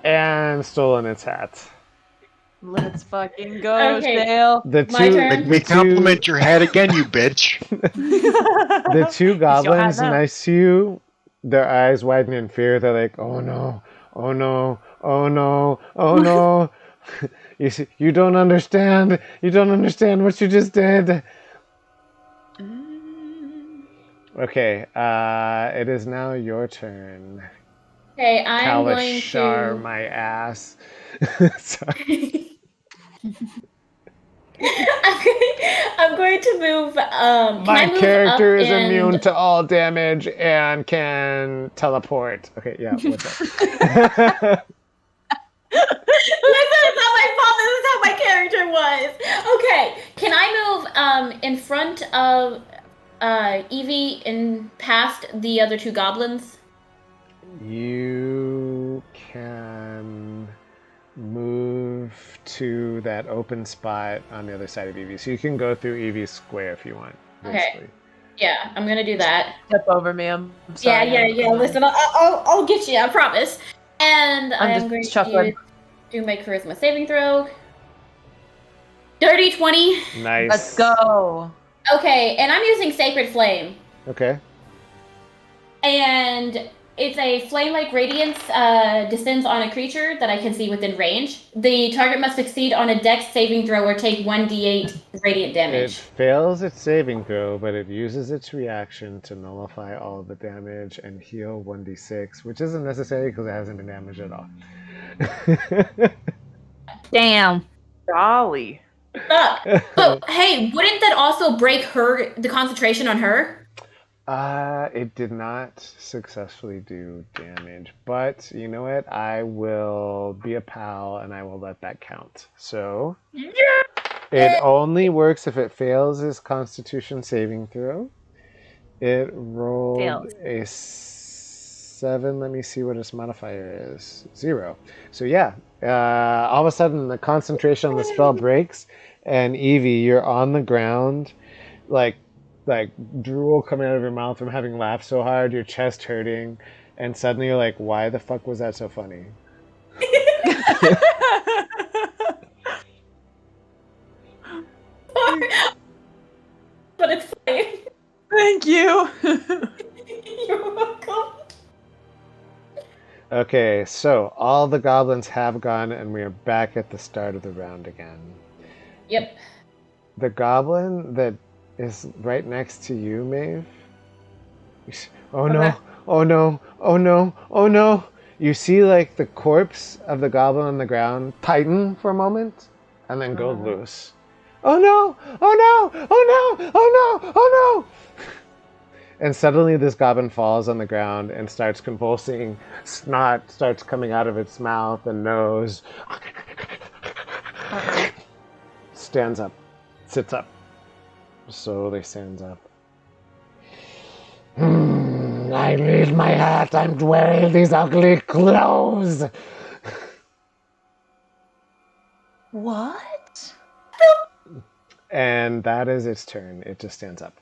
and stolen its hat. Let's fucking go, Okay. Dale. The My two, turn. Make me compliment your hat again, you bitch. the two goblins now. next to you, their eyes widen in fear. They're like, "Oh no! Oh no! Oh no! Oh no!" You see, you don't understand. You don't understand what you just did. Okay, it is now your turn. Okay, I'm going Kalashar, to. my ass. Sorry. I'm going to move. Can I My move character up is and... immune to all damage and can teleport. Okay, yeah, what's up? Listen, it's not my fault. This is how my character was. Okay, can I move in front of Evie and past the other two goblins? You can move to that open spot on the other side of Evie. So you can go through Evie's square if you want, basically. Okay. Yeah, I'm gonna do that. Step over me. I'm sorry. Yeah. Listen, I'll get you. I promise. And I'm I'm just going chuckling. to do my charisma saving throw. Dirty 20. Nice. Let's go. Okay, and I'm using Sacred Flame. Okay. And it's a flame-like radiance descends on a creature that I can see within range. The target must succeed on a dex saving throw or take 1d8 radiant It damage. fails its saving throw, but it uses its reaction to nullify all the damage and heal 1d6, which isn't necessary because it hasn't been damaged at all. Damn. Golly. Fuck. But hey, wouldn't that also break the concentration on her? It did not successfully do damage, but you know what? I will be a pal and I will let that count. So it only works if it fails its Constitution saving throw. It rolled Fails. a 7. Let me see what its modifier is. 0. So yeah, all of a sudden the concentration on the spell breaks, and Evie, you're on the ground, like drool coming out of your mouth from having laughed so hard, your chest hurting, and suddenly you're like, why the fuck was that so funny? But it's fine. Thank you. You're welcome. Okay, so all the goblins have gone, and we are back at the start of the round again. Yep. The goblin that is right next to you, Maeve. Oh no, Okay. oh no, oh no, oh no. You see like the corpse of the goblin on the ground tighten for a moment and then go loose. Oh no, oh no, oh no, oh no, oh no. And suddenly this goblin falls on the ground and starts convulsing. Snot starts coming out of its mouth and nose. Stands up, sits up. Slowly stands up. I need my hat. I'm wearing these ugly clothes. What? And that is its turn. It just stands up.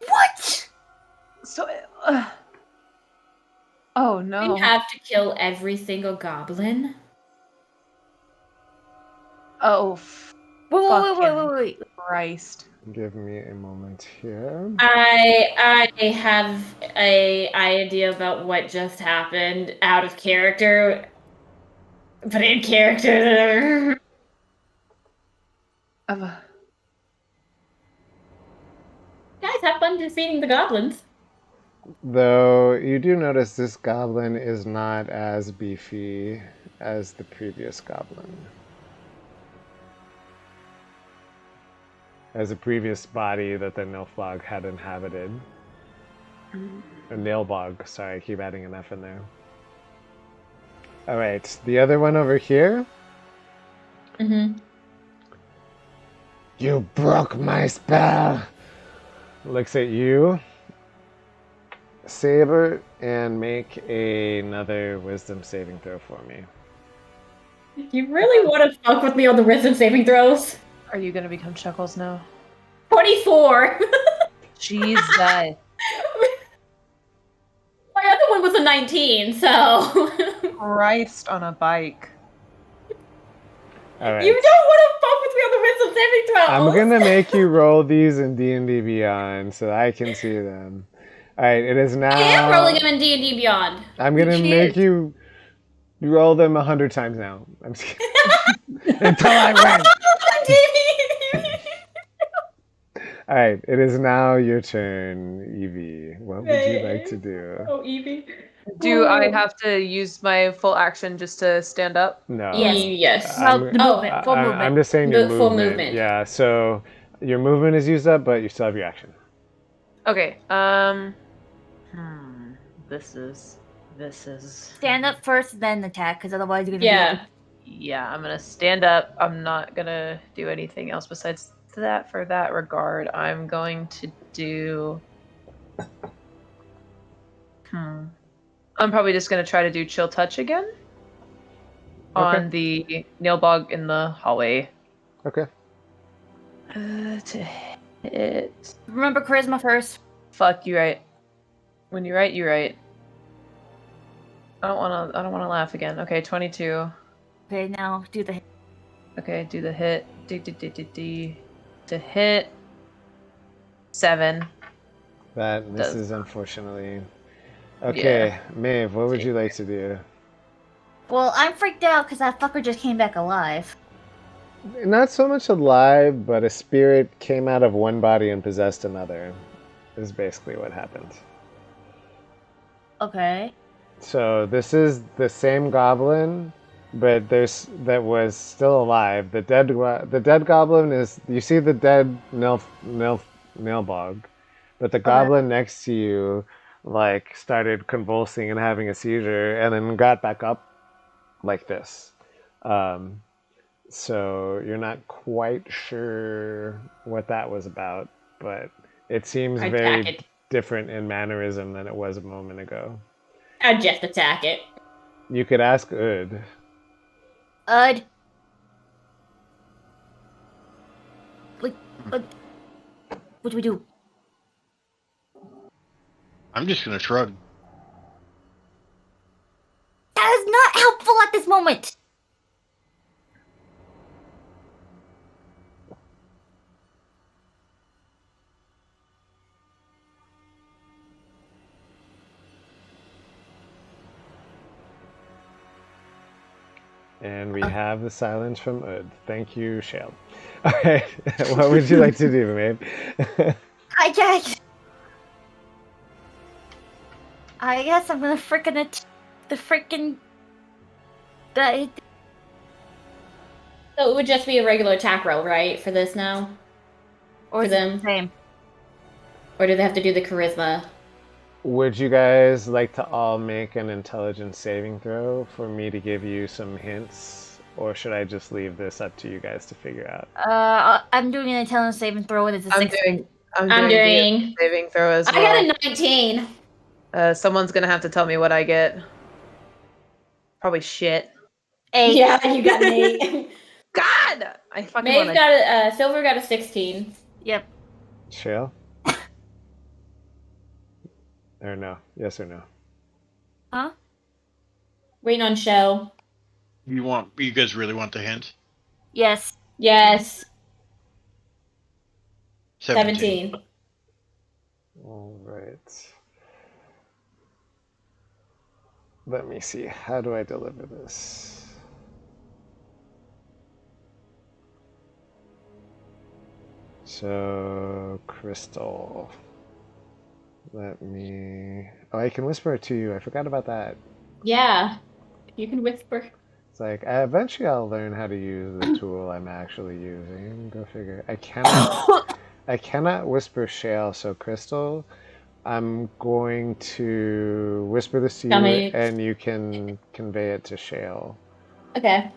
What? So, Oh Do no. you have to kill every single goblin? Oh, Wait, fucking wait. Christ. Give me a moment here. I have a idea about what just happened out of character, but in character. Uh, Guys, have fun defeating the goblins. Though you do notice this goblin is not as beefy as the previous goblin. As the previous body that the Nilfbog had inhabited. A Nailbog, sorry, I keep adding an F in there. Alright, the other one over here. Mm-hmm. You broke my spell! Looks at you. Saber, and make another wisdom saving throw for me. You really want to fuck with me on the wisdom saving throws? are you gonna become Chuckles now? 24! Jesus. My other one was a 19, so... Christ on a bike. Alright. You don't want to fuck with me on the wisdom saving throws! I'm gonna make you roll these in D&D Beyond so that I can see them. Alright, it is now... I am rolling them in D&D Beyond. I'm gonna make you roll them 100 times now. I'm just kidding. Until I win! Alright, it is now your turn, Evie. What would you like to do? Oh, Evie. Do I have to use my full action just to stand up? No. Yes. Full movement. I'm just saying your Full movement. movement. Yeah, so your movement is used up, but you still have your action. Okay. This is. Stand up first, then attack, because otherwise you're gonna Yeah. Yeah, I'm gonna stand up. I'm not gonna do anything else besides that. For that regard, I'm going to do. I'm probably just gonna try to do chill touch again. On the Nailbog in the hallway. Okay. To hit. Remember charisma first. Fuck, you right. When you're right, you're right. I don't wanna laugh again. Okay, 22. Okay, now do the hit. Okay, do the hit. To hit. 7. That Does misses, unfortunately. Okay, Yeah. Maeve, what would you like to do? Well, I'm freaked out because that fucker just came back alive. Not so much alive, but a spirit came out of one body and possessed another. Is basically what happened. Okay. So this is the same goblin, but that was still alive. The dead goblin is, you see the dead Nailbog, but the goblin next to you like started convulsing and having a seizure, and then got back up like this. So you're not quite sure what that was about, but it seems very different in mannerism than it was a moment ago. I'd just attack it. You could ask Ud. What do we do? I'm just gonna shrug. That is not helpful at this moment. And we have the silence from Ud. Thank you, Shale. All right, what would you like to do, Maeve? I guess I'm gonna So it would just be a regular attack roll, right, for this now? or For is it them? the same? Or do they have to do the charisma? Would you guys like to all make an intelligence saving throw for me to give you some hints? Or should I just leave this up to you guys to figure out? I'm doing an intelligence saving throw, and it's a I'm 16. I'm doing the saving throw as well. I got a 19. Someone's gonna have to tell me what I get. Probably shit. 8. Yeah, you got an 8. God! I fucking Maeve wanna... got a Silver got a 16. Yep. Shale? Or no? Yes or no? Huh? Waiting on show. You guys really want the hint? Yes. Yes. 17. 17. All right. Let me see. How do I deliver this? So, Crystal. Let me... Oh, I can whisper it to you. I forgot about that. Yeah. You can whisper. It's like, eventually I'll learn how to use the tool I'm actually using. Go figure. I cannot whisper Shale, so Crystal, I'm going to whisper this to you, and you can convey it to Shale. Okay.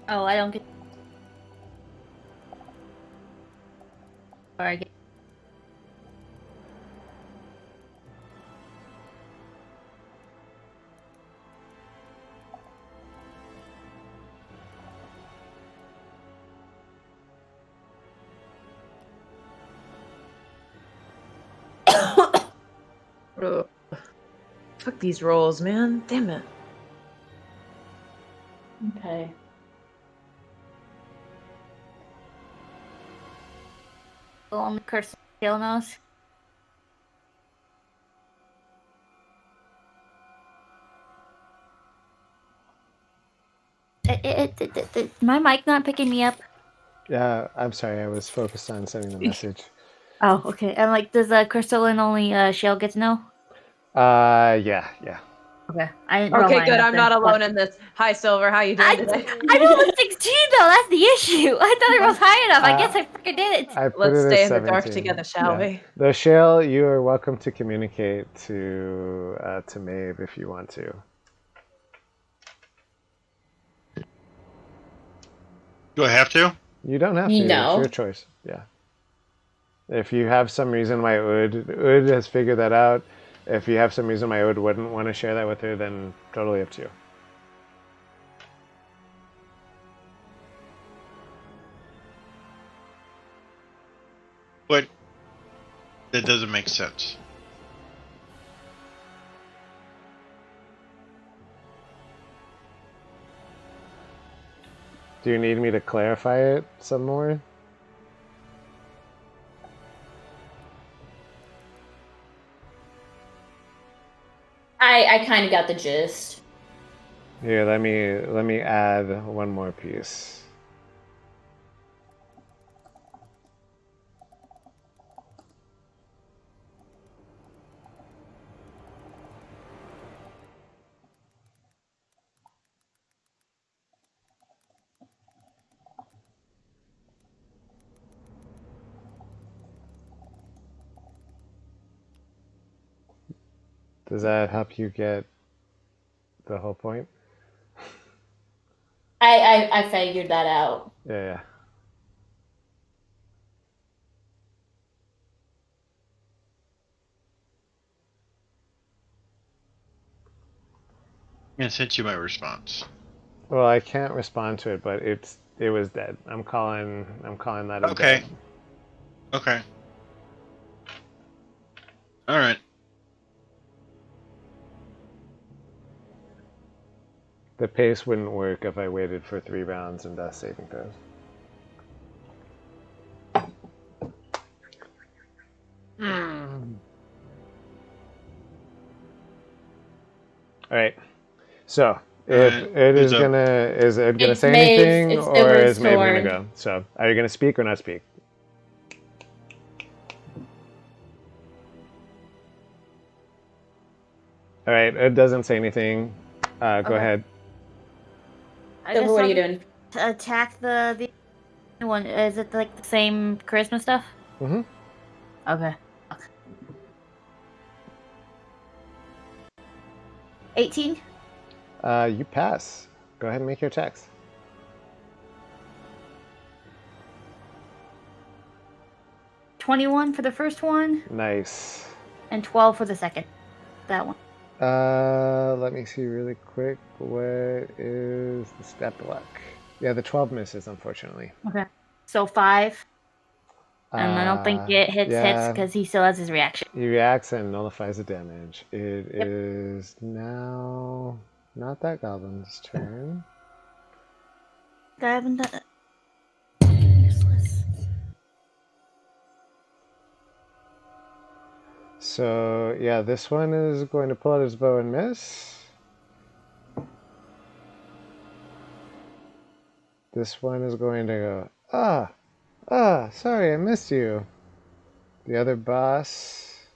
Oh, I don't get. Or I get. Ugh. Fuck these rolls, man. Damn it. Okay. Only curse Shale knows. My mic not picking me up. Yeah, I'm sorry. I was focused on sending the message. Oh, okay. And like, does Crystalline only Shale get to know? Yeah. Okay. I didn't roll Okay, high good. enough I'm then, not alone but- in this. Hi, Silver. How you doing today? I rolled a 16 though. That's the issue. I thought I rolled high enough. I guess I freaking did it. I put Let's it stay as in the dark 17. together, shall we? The Shale, you are welcome to communicate to Maeve if you want to. Do I have to? You don't have to. No. It's your choice. Yeah. If you have some reason why Ud has figured that out, if you have some reason why Ud wouldn't want to share that with her, then totally up to you. But that doesn't make sense. Do you need me to clarify it some more? I kind of got the gist. Here, let me add one more piece. Does that help you get the whole point? I figured that out. Yeah. I sent you my response. Well, I can't respond to it, but it was dead. I'm calling that a Okay. dead. Okay. All right. The pace wouldn't work if I waited for 3 rounds and death saving throws. All right. So if Ed is Ed gonna It's say Maeve's- anything, it's or Silver's is Maeve gonna turn. go? So are you gonna speak or not speak? All right. Ed doesn't say anything. Go Okay. ahead. Silver, what are you doing? To attack the one. Is it like the same charisma stuff? Mm-hmm. Okay. 18? You pass. Go ahead and make your attacks. 21 for the first one, Nice. and 12 for the second. That one. Let me see really quick. What is the step luck? Yeah, the 12 misses, unfortunately. Okay. So 5. And I don't think it hits yeah, because he still has his reaction. he reacts and nullifies the damage. It Yep. is now not that goblin's turn. I haven't done it. Useless. So yeah, this one is going to pull out his bow and miss. This one is going to go, sorry, I missed you. The other boss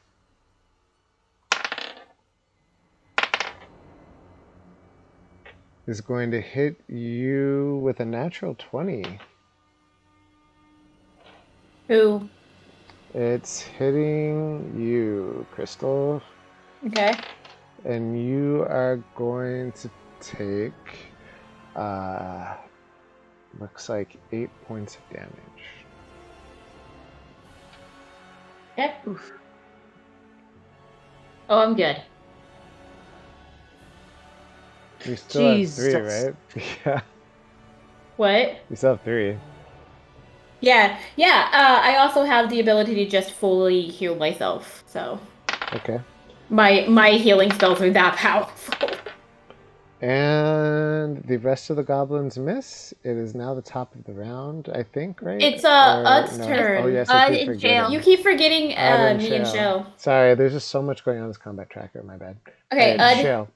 is going to hit you with a natural 20. Who? It's hitting you, Crystal. Okay. And you are going to take, looks like 8 points of damage. Okay. Oof. Oh, I'm good. You still Jesus. have 3, right? Yeah. What? You still have 3. Yeah. I also have the ability to just fully heal myself. So Okay. my healing spells are that powerful. And the rest of the goblins miss. It is now the top of the round, I think, right? It's Or Ud's no? turn. Oh yes, I keep in forgetting. jail. You keep forgetting Ud me and Shell. Sorry, there's just so much going on in this combat tracker. My bad. Okay, Alright, Ud. Shell.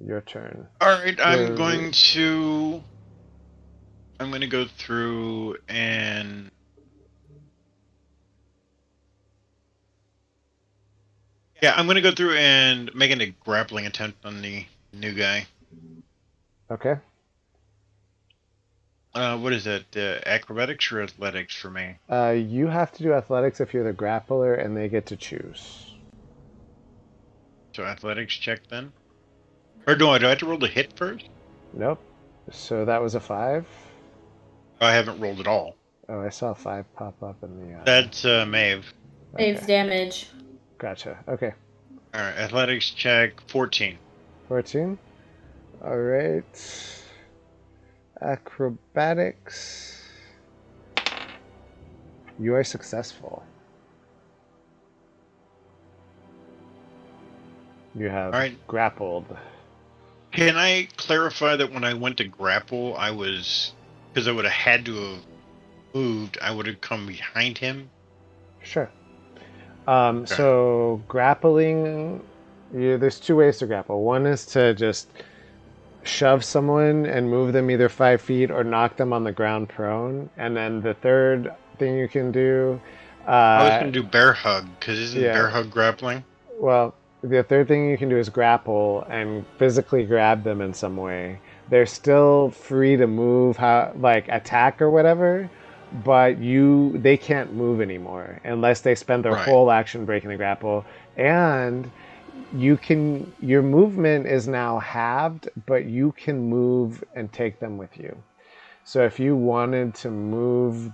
Your turn. Alright, I'm going to go through and I'm going to go through and make a grappling attempt on the new guy. Okay. What is that? Acrobatics or athletics for me? You have to do athletics if you're the grappler, and they get to choose. So athletics check then? Or do I have to roll the hit first? Nope. So that was a 5. I haven't rolled at all. Oh, I saw 5 pop up in the. That's Maeve. Saves damage. Gotcha. Okay. Alright, athletics check 14. 14. All right. Acrobatics. You are successful. You have grappled. Can I clarify that when I went to grapple, because I would have had to have moved, I would have come behind him? Sure. So grappling, there's 2 ways to grapple. One is to just shove someone and move them either 5 feet or knock them on the ground prone. And then the third thing you can do... I was going to do bear hug, because isn't bear hug grappling? Well, the third thing you can do is grapple and physically grab them in some way. They're still free to move, attack or whatever, but they can't move anymore unless they spend their whole action breaking the grapple. And your movement is now halved, but you can move and take them with you. So if you wanted to move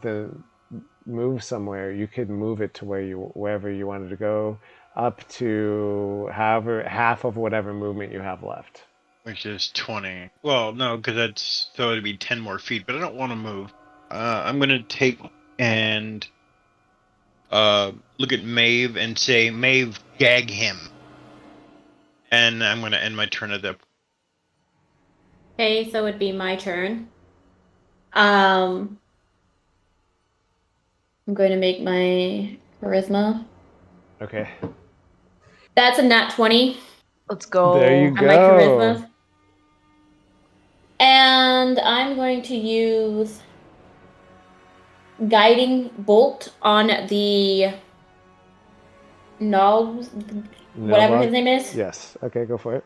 somewhere, you could move it to wherever you wanted to go, up to half of whatever movement you have left. Which is 20. Well, no, because it'd be 10 more feet, but I don't want to move. I'm going to take and look at Maeve and say, Maeve, gag him. And I'm going to end my turn at that point. Okay, so it'd be my turn. I'm going to make my charisma. Okay. That's a nat 20. Let's go. There you On go. my charisma. And I'm going to use guiding bolt on the Nobs, whatever his name is. Yes. Okay, go for it.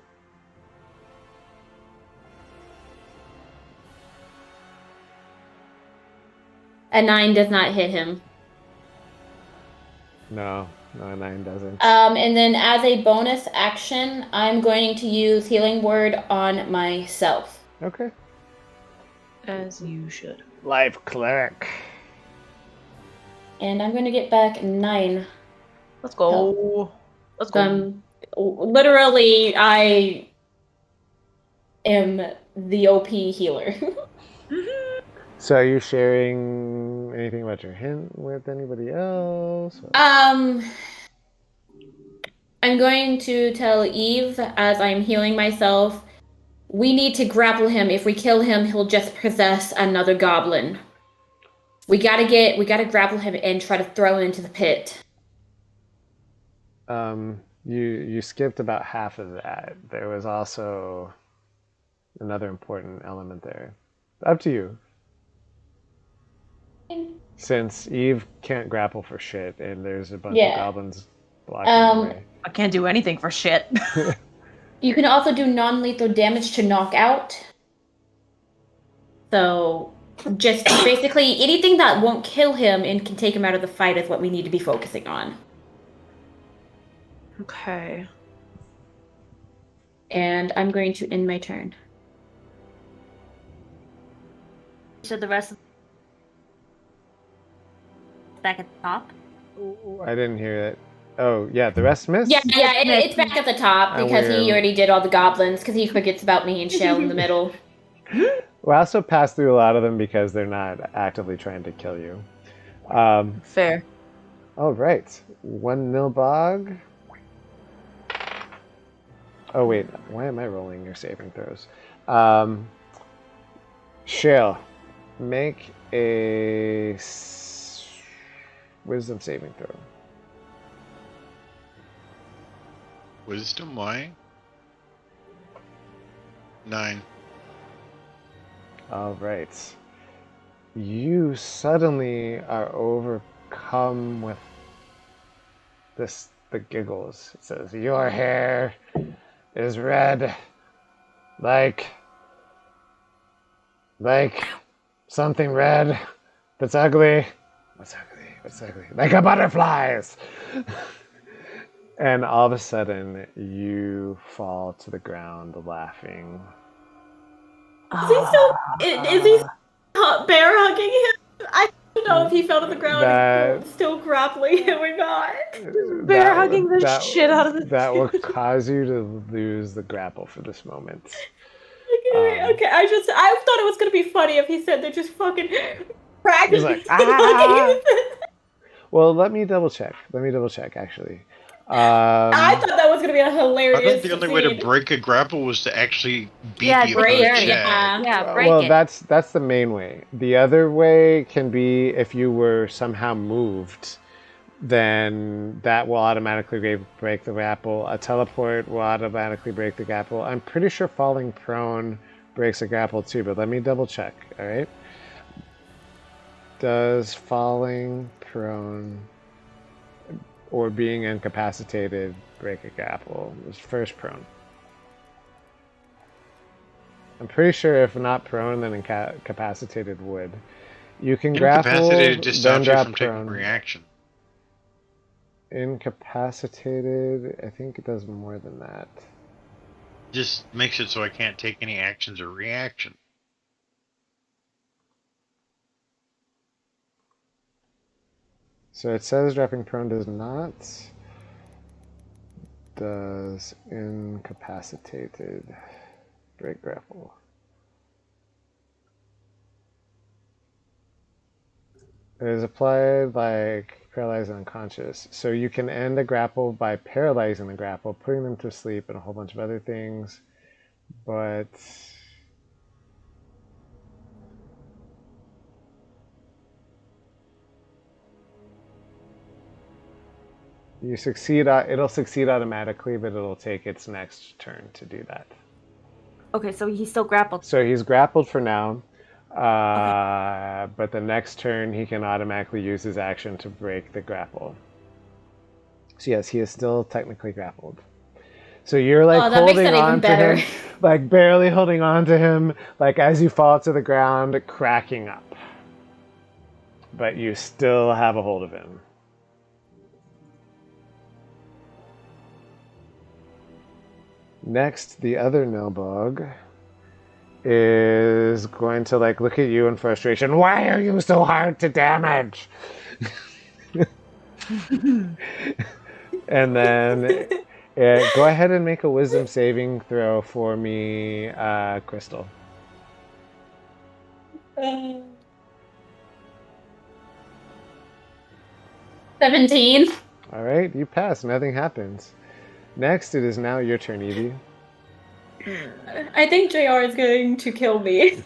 A 9 does not hit him. No, a 9 doesn't. And then as a bonus action, I'm going to use Healing Word on myself. Okay. As you should. Life cleric. And I'm going to get back 9. Let's go. Let's go. literally, I am the OP healer. So are you sharing anything about your hint with anybody else? I'm going to tell Eve as I'm healing myself. We need to grapple him. If we kill him, he'll just possess another goblin. We gotta grapple him and try to throw him into the pit. You skipped about half of that. There was also another important element there. Up to you. Since Eve can't grapple for shit and there's a bunch of goblins blocking the way. I can't do anything for shit. You can also do non-lethal damage to knock out. So just basically anything that won't kill him and can take him out of the fight is what we need to be focusing on. Okay. And I'm going to end my turn. So the rest back at the top? I didn't hear it. Oh, yeah, the rest missed? Yeah, it's back at the top because he already did all the goblins because he forgets about me and Shell in the middle. We also passed through a lot of them because they're not actively trying to kill you. Fair. All right. One Nilbog. Oh, wait. Why am I rolling your saving throws? Shale, make a wisdom saving throw. Wisdom, why? 9. All right. You suddenly are overcome with the giggles. It says, your hair is red like something red that's ugly. What's ugly? What's ugly? Like a butterfly's. And all of a sudden, you fall to the ground laughing. Is he bear hugging him? I don't know if he fell to the ground still grappling him or not. Bear hugging the shit out of the That will cause you to lose the grapple for this moment. Okay. I thought it was gonna be funny if he said they're just fucking cracking. He's like, ah! Well, let me double check, actually. I thought that was gonna be a hilarious. I thought the only way to break a grapple was to actually beat you break with a it. check. Break it. That's the main way. The other way can be if you were somehow moved, then that will automatically break the grapple. A teleport will automatically break the grapple. I'm pretty sure falling prone breaks a grapple too, but let me double check. All right. Does falling prone or being incapacitated break a grapple? It was first prone. I'm pretty sure if not prone, then incapacitated would. You can grapple, Incapacitated just then stops you drop from prone. taking reaction. Incapacitated, I think it does more than that. Just makes it so I can't take any actions or reaction. So it says dropping prone does not. Does incapacitated break grapple? It is applied like paralyzed and unconscious. So you can end a grapple by paralyzing the grapple, putting them to sleep, and a whole bunch of other things. But you succeed. It'll succeed automatically, but it'll take its next turn to do that. Okay, so he's still grappled. So he's grappled for now. But the next turn he can automatically use his action to break the grapple. So yes, he is still technically grappled. So you're like holding on to him, like barely holding on to him, like as you fall to the ground, cracking up. But you still have a hold of him. Next, the other Nilbog is going to like look at you in frustration. Why are you so hard to damage? And then Go ahead and make a wisdom saving throw for me, Crystal. 17. All right, you pass. Nothing happens. Next, it is now your turn, Evie. I think JR is going to kill me.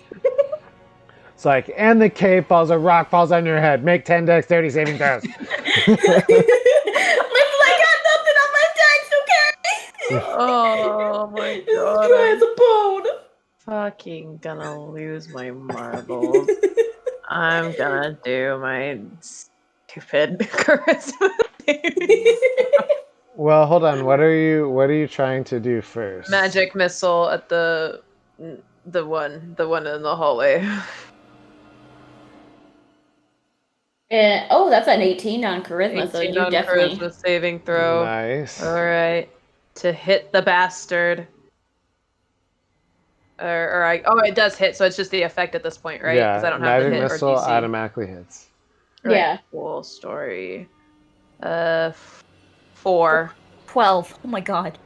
It's like, and the cave falls, a rock falls on your head. Make 10 dexterity saving throws. I got nothing on my decks, okay? Oh my This god. guy's a bone. Fucking gonna lose my marbles. I'm gonna do my stupid charisma. Well, hold on. What are you trying to do first? Magic missile at the one in the hallway. That's an 18 on charisma, so 18 you on definitely. charisma saving throw. Nice. All right, to hit the bastard. It does hit, so it's just the effect at this point, right? Yeah, Because I don't have the magic hit missile or DC. automatically hits. Right. Yeah. Cool story. 4. 12. Oh my god.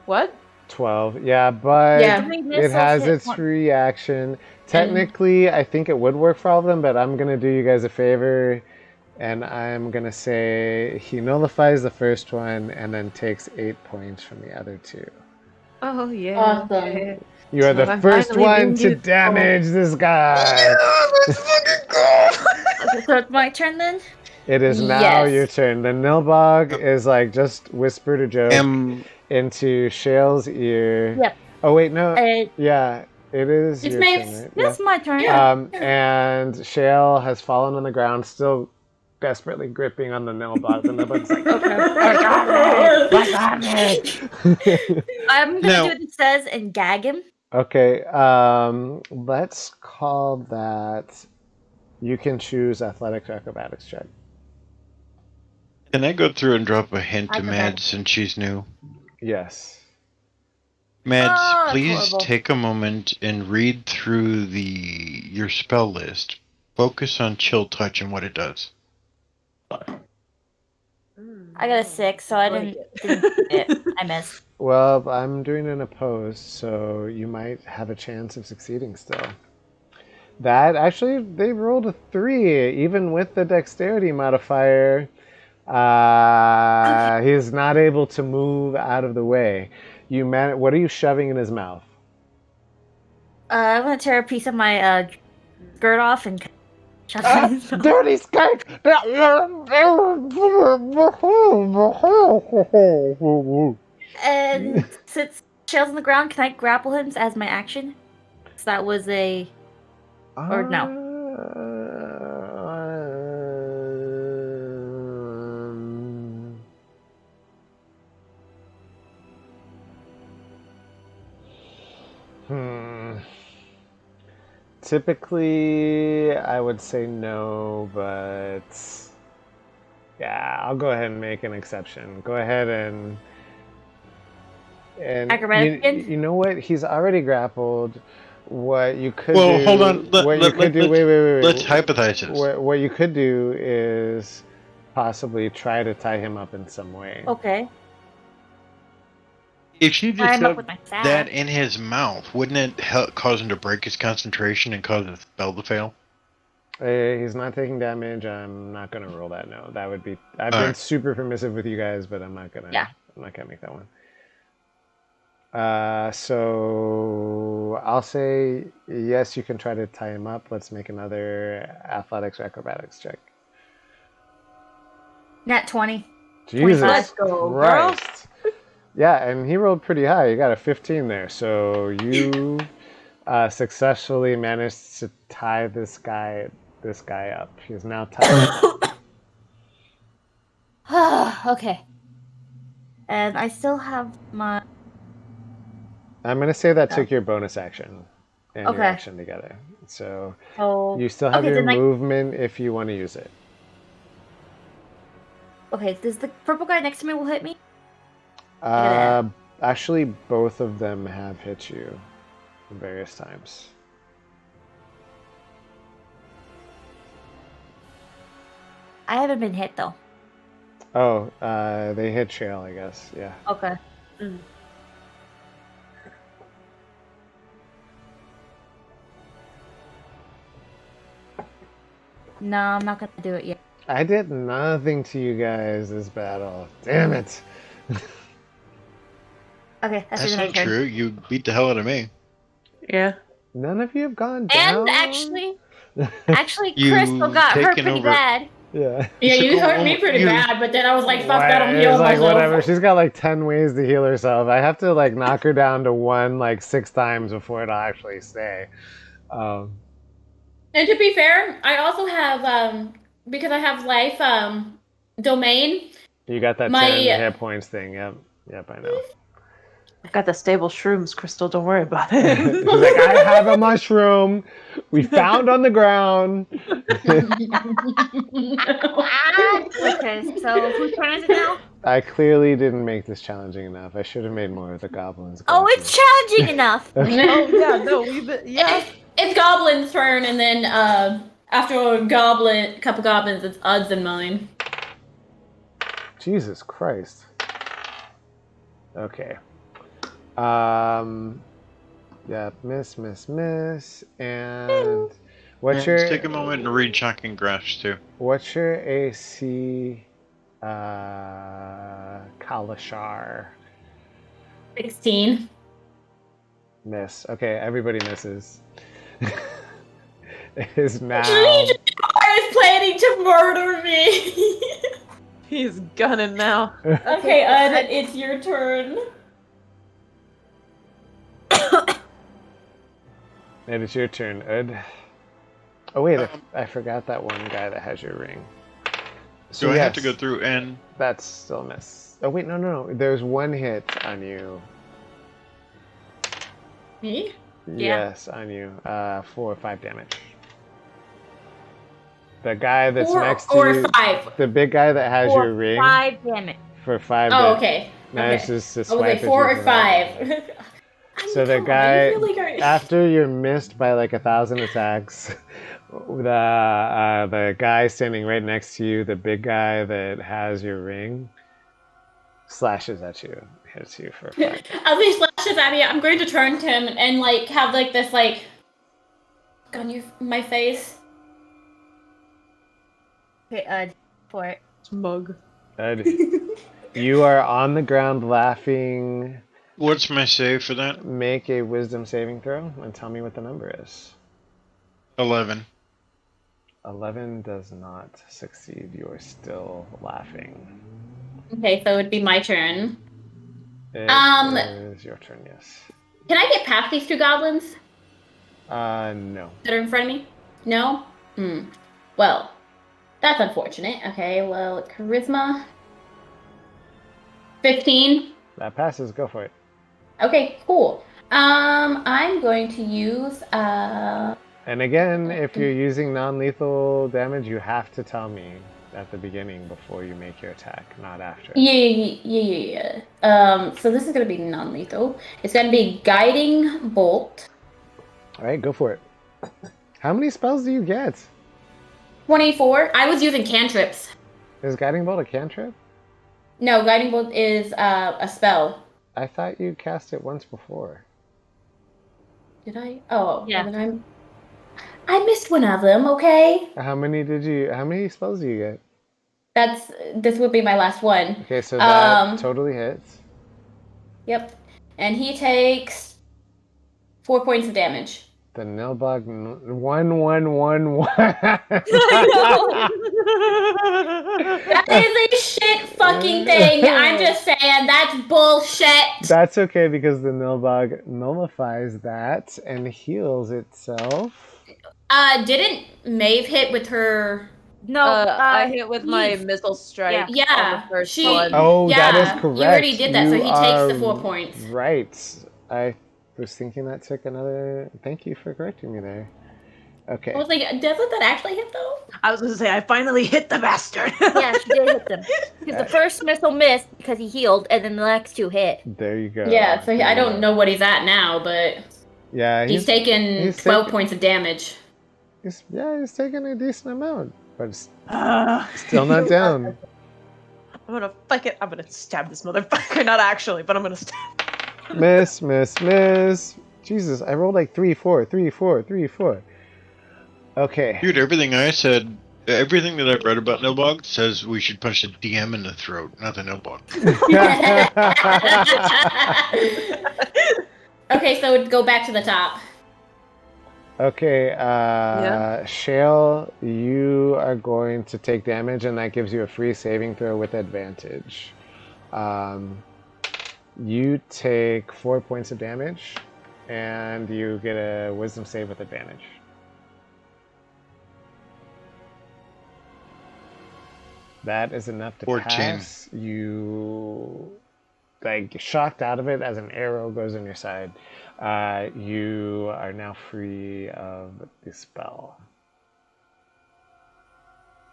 What? 12. Yeah, but Yeah. it has its reaction. Technically, I think it would work for all of them, but I'm gonna do you guys a favor, and I'm gonna say he nullifies the first one and then takes 8 points from the other 2. Oh yeah. Awesome. Okay. You are So the I'm first finally one being to useful. damage this guy. Okay, so it's my turn then? It is now Yes. your turn. The Nilbog is like just whispered a joke into Shale's ear. Yep. Oh wait, no. Uh, Yeah, it is It's your Maeve's. turn, right? That's my turn. And Shale has fallen on the ground, still desperately gripping on the Nilbog. The Nilbog's like, I'm gonna Now- do what it says and gag him. okay, let's call that. You can choose athletics or acrobatics check. Can I go through and drop a hint to Acrobatics. Mads since she's new? Yes. Mads, Oh, that's please horrible. take a moment and read through your spell list. Focus on Chill Touch and what it does. I got a 6, so I didn't I missed. Well, I'm doing an opposed, so you might have a chance of succeeding still. That actually, they rolled a 3, even with the dexterity modifier. He's not able to move out of the way. What are you shoving in his mouth? I'm gonna tear a piece of my skirt off and shove it in his mouth. Dirty skirt! And since Shell's on the ground, can I grapple him as my action? So that was a... Or no. Typically, I would say no, but yeah, I'll go ahead and make an exception. Go ahead and Acrobatic again? you know what? He's already grappled. What you could Well, do? hold on. Wait. Let's hypothesize this. What you could do is possibly try to tie him up in some way. Okay. If she Tie just him up shoved with my staff. that in his mouth, wouldn't it cause him to break his concentration and cause the spell to fail? He's not taking damage. I'm not gonna roll that. No, that would be. I've been Alright. super permissive with you guys, but I'm not gonna. Yeah. I'm not gonna make that one. So I'll say yes. You can try to tie him up. Let's make another athletics or acrobatics check. Nat 20. Jesus Let's go, Christ. Yeah, and he rolled pretty high. You got a 15 there. So you successfully managed to tie this guy up. He's now tied. Okay. And I still have my... I'm going to say that took your bonus action and your Okay. action together. So Oh, you still have okay, your then movement if you want to use it. Okay, does the purple guy next to me will hit me? Actually, both of them have hit you various times. I haven't been hit though. Oh, they hit Shale, I guess. Yeah. Okay. Mm. No, I'm not gonna do it yet. I did nothing to you guys this battle. Damn it. Okay, that's That's my not turn. true. You beat the hell out of me. Yeah. None of you have gone down. And actually, You Crystal got hurt taken pretty over- bad. Yeah. Yeah, you So, hurt me pretty you- bad, but then I was like, fuck that, I'm It's healing like myself. whatever. She's got like 10 ways to heal herself. I have to like knock her down to 1 like 6 times before it'll actually stay. And to be fair, I also have, because I have life domain, You got that My- 10 hit points thing. Yep. Yep, I know. I've got the stable shrooms, Crystal. Don't worry about She's it. like, I have a mushroom. We found on the ground. Okay, so whose turn is it now? I clearly didn't make this challenging enough. I should have made more of the goblins. Oh, it's challenging enough. Oh yeah, no, we've been, yeah. It's Goblin's turn, and then after a couple goblins, it's Ud's and mine. Jesus Christ. Okay. Yeah, miss. And what's Let's your take a moment and read Shocking Grass too. what's your AC Kalashar? 16. Miss. Okay, everybody misses. It is now. I was planning to murder me. He's gunning now. Okay, Ud, it's your turn. And it's your turn, Ud. Oh wait, I forgot that one guy that has your ring. So Do I have yes, to go through and That's still a miss. Oh wait, no. There's 1 hit on you. Me? Yeah. Yes, on you. 4 or 5 damage. The guy that's 4 next to or you, 5. the big guy that has your ring, 5 damage. for 5 Oh, damage. okay. Manages to I was swipe like at 4 you or for 5 5. damage. So the guy, after you're missed by like 1,000 attacks, the guy standing right next to you, the big guy that has your ring, slashes at you, hits you for 5. As he slashes at me, I'm going to turn to him and like have like this like on my face. Okay, for it. Smug. Ed, you are on the ground laughing. what's my save for that? Make a wisdom saving throw and tell me what the number is. 11. 11 does not succeed. You are still laughing. Okay, so it'd be my turn. It is your turn, yes. Can I get past these 2 goblins No. that are in front of me? No? Well, that's unfortunate. Okay, well, charisma. 15. That passes. Go for it. Okay, cool. I'm going to use And again, if you're using non-lethal damage, you have to tell me at the beginning before you make your attack, not after. Yeah. So this is gonna be non-lethal. It's gonna be guiding bolt. All right, go for it. How many spells do you get? 24. I was using cantrips. Is Guiding Bolt a cantrip? No, guiding bolt is a spell. I thought you cast it once before. Did I? Oh, Yeah. well, then I missed one of them. Okay, How many spells do you get? this would be my last one. Okay, so that totally hits. Yep, and he takes 4 points of damage. The Nilbog 1. That is a shit fucking thing. I'm just saying that's bullshit. That's okay because the Nilbog nullifies that and heals itself. Didn't Maeve hit with her? No, I hit with my Eve. missile strike. Yeah. on Yeah, the first she- one. Oh, Yeah, that is correct. you already did that, so he takes the are 4 points. Right. I was thinking that took another. Thank you for correcting me there. Okay. I was like, doesn't that actually hit though? I was gonna say I finally hit the bastard. Yeah, she did hit them. Because the first missile missed because he healed, and then the next 2 hit. There you go. Yeah, so I don't know what he's at now, but Yeah, he's taken he's 12 taken- points of damage. he's taking a decent amount, but it's Ah. still not down. I'm gonna fucking. I'm gonna stab this motherfucker. Not actually, but I'm gonna stab. Miss. Jesus, I rolled like 3, 4, 3, 4, 3, 4. Okay. Dude, everything I said, everything that I've read about Nilbog says we should punch the DM in the throat, not the Nilbog. Okay, so go back to the top. Okay, Yeah. Shale, you are going to take damage, and that gives you a free saving throw with advantage. You take 4 points of damage, and you get a wisdom save with advantage. That is enough to 14. pass. You like shocked out of it as an arrow goes in your side. You are now free of the spell.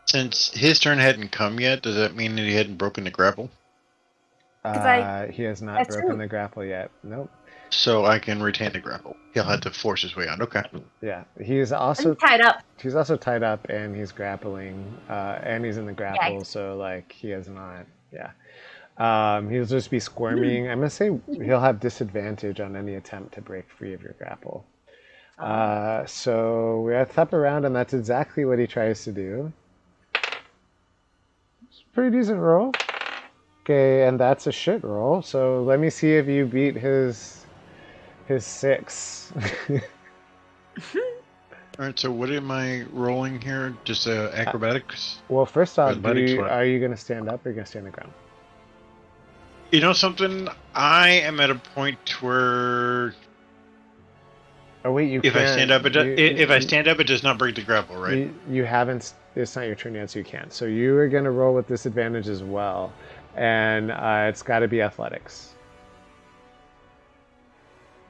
Since his turn hadn't come yet, does that mean that he hadn't broken the grapple? He has not broken the grapple yet. Nope. So I can retain the grapple. He'll have to force his way out. Okay. Yeah, he's also I'm tied up. He's also tied up, and he's grappling, and he's in the grapple. So like he has not. Yeah. He'll just be squirming. I'm gonna say he'll have disadvantage on any attempt to break free of your grapple. So we're at the top around, and that's exactly what he tries to do. It's a pretty decent roll. Okay, and that's a shit roll. So let me see if you beat his 6. All right. So what am I rolling here? Just acrobatics. Well, first off, Athletics, what? are you gonna stand up or are you gonna stay on the ground? You know something? I am at a point where Oh wait, you if I can't. stand up, if I stand up, it does not break the grapple, right? You haven't. It's not your turn yet, so you can't. So you are gonna roll with disadvantage as well, and it's got to be athletics.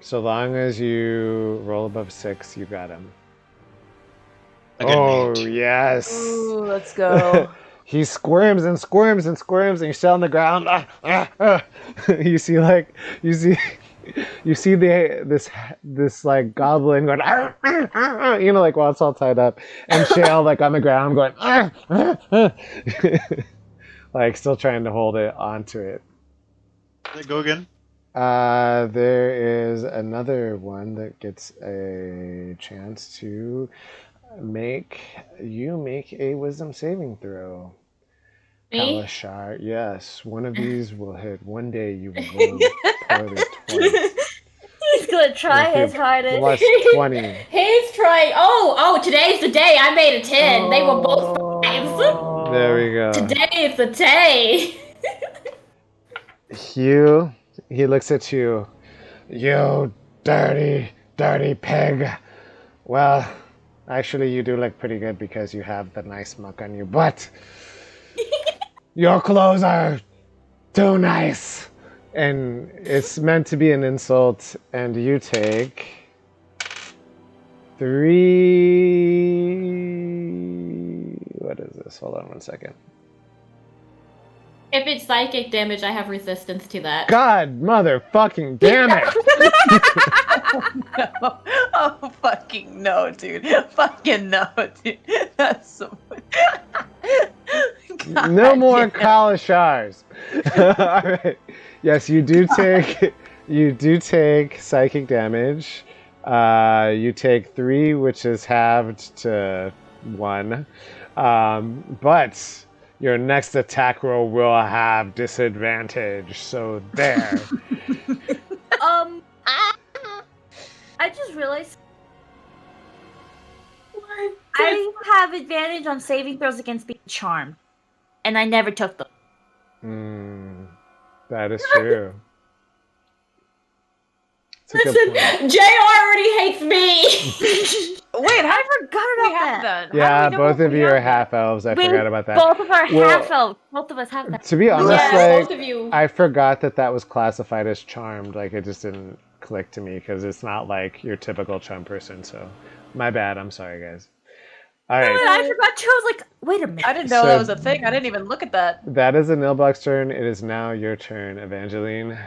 So long as you roll above 6, you got him. I got Oh an 8. yes. Ooh, let's go. He squirms and squirms and squirms, and you're still on the ground. You see this like goblin going, you know, like while it's all tied up, and Shale like on the ground going, like still trying to hold it onto it. Let it go again. There is another one that gets a chance to make a wisdom saving throw. Me? Kalashar, yes, one of these will hit. One day you will roll poorly twice. He's gonna try his hardest. Plus 20. He's trying. Oh, today's the day. I made a 10. They were both 5s. There we go. Today is the day. He looks at you. You dirty, dirty pig. Well, actually, you do look pretty good because you have the nice muck on you, but your clothes are too nice. And it's meant to be an insult, and you take 3... What is this? Hold on one second. If it's psychic damage, I have resistance to that. God motherfucking damn it! No. Oh, fucking no, dude. Fucking no, dude. That's so... No more Kalashars. All right. Yes, you do take psychic damage. You take 3, which is halved to 1. But your next attack roll will have disadvantage. So there. I just realized I have advantage on saving throws against being charmed, and I never took them. That is true. Listen, JR already hates me. Wait, I forgot about that. Yeah, both of you are half elves. I forgot about that. Both of our half elves. Both of us have that. To be honest, Yeah, both like of you. I forgot that was classified as charmed. Like it just didn't click to me because it's not like your typical charm person. So, my bad. I'm sorry, guys. All right. I forgot too. I was like, wait a minute. I didn't know that was a thing. I didn't even look at that. That is a Nilbog's turn. It is now your turn, Evangeline.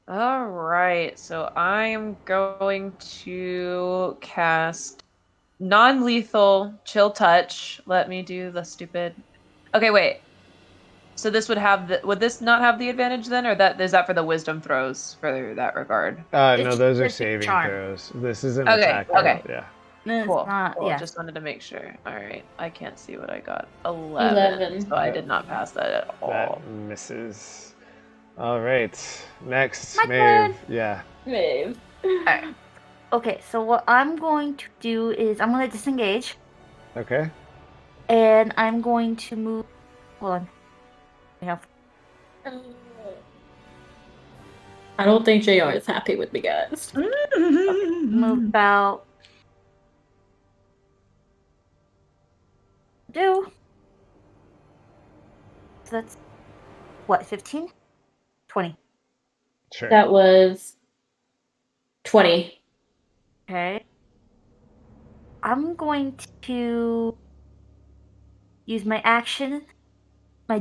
All right, so I am going to cast non-lethal chill touch. Let me do the stupid. Okay, wait. So this would this not have the advantage then, or is that for the wisdom throws for that regard? No, those are It's a saving charm. throws. This is an Okay, attack okay. roll. Yeah. No, Cool. it's not. Cool. Yeah. Just wanted to make sure. All right. I can't see what I got. 11. So I did not pass that at all. That misses. All right. Next, My Maeve. turn. Yeah. Maeve. Alright. Okay, so what I'm going to do is I'm going to disengage, Okay. and I'm going to move. Hold on. Yeah. I don't think JR is happy with me, guys. Move about. So that's what, 15? 20. Sure. That was 20. Okay. I'm going to use my action, my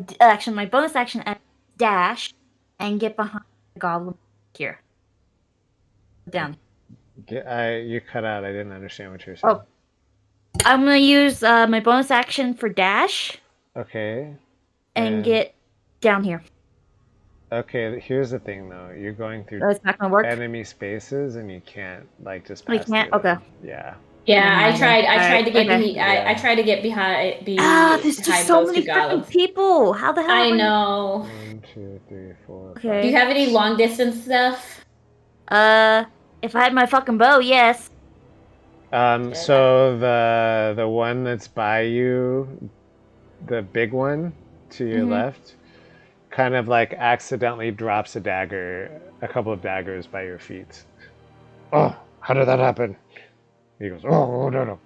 bonus action, and dash, and get behind the goblin here. Down. You cut out. I didn't understand what you were saying. Oh. I'm gonna use my bonus action for dash Okay. and get down here. Okay, here's the thing though. You're going through That's not gonna work. enemy spaces and you can't just We pass can't? through them. Okay. Yeah. Yeah, I tried to get Okay. I tried to get behind There's just so those many two goblins. freaking people. How the hell? I are you- know. 1, 2, 3, 4. Okay. Do you have any long distance stuff? If I had my fucking bow, yes. So the one that's by you, the big one to your Mhm. left, kind of like accidentally drops a couple of daggers by your feet. Oh, how did that happen? He goes, oh no.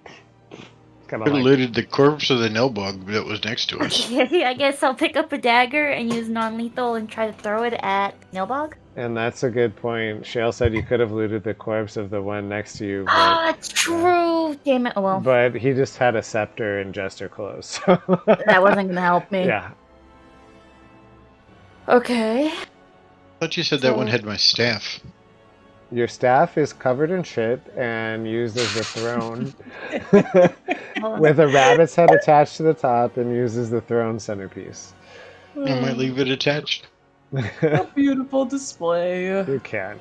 Kind Could of have like, looted the corpse of the Nilbog that was next to us. Okay, I guess I'll pick up a dagger and use non-lethal and try to throw it at Nilbog. and that's a good point. Shale said you could have looted the corpse of the one next to you, That's true. Damn it. Oh, well, but he just had a scepter and jester clothes. So that wasn't gonna help me. yeah. Okay. I thought you said that one had my staff. Your staff is covered in shit and used as a throne with a rabbit's head attached to the top and used as the throne centerpiece. I might leave it attached. A beautiful display. You can.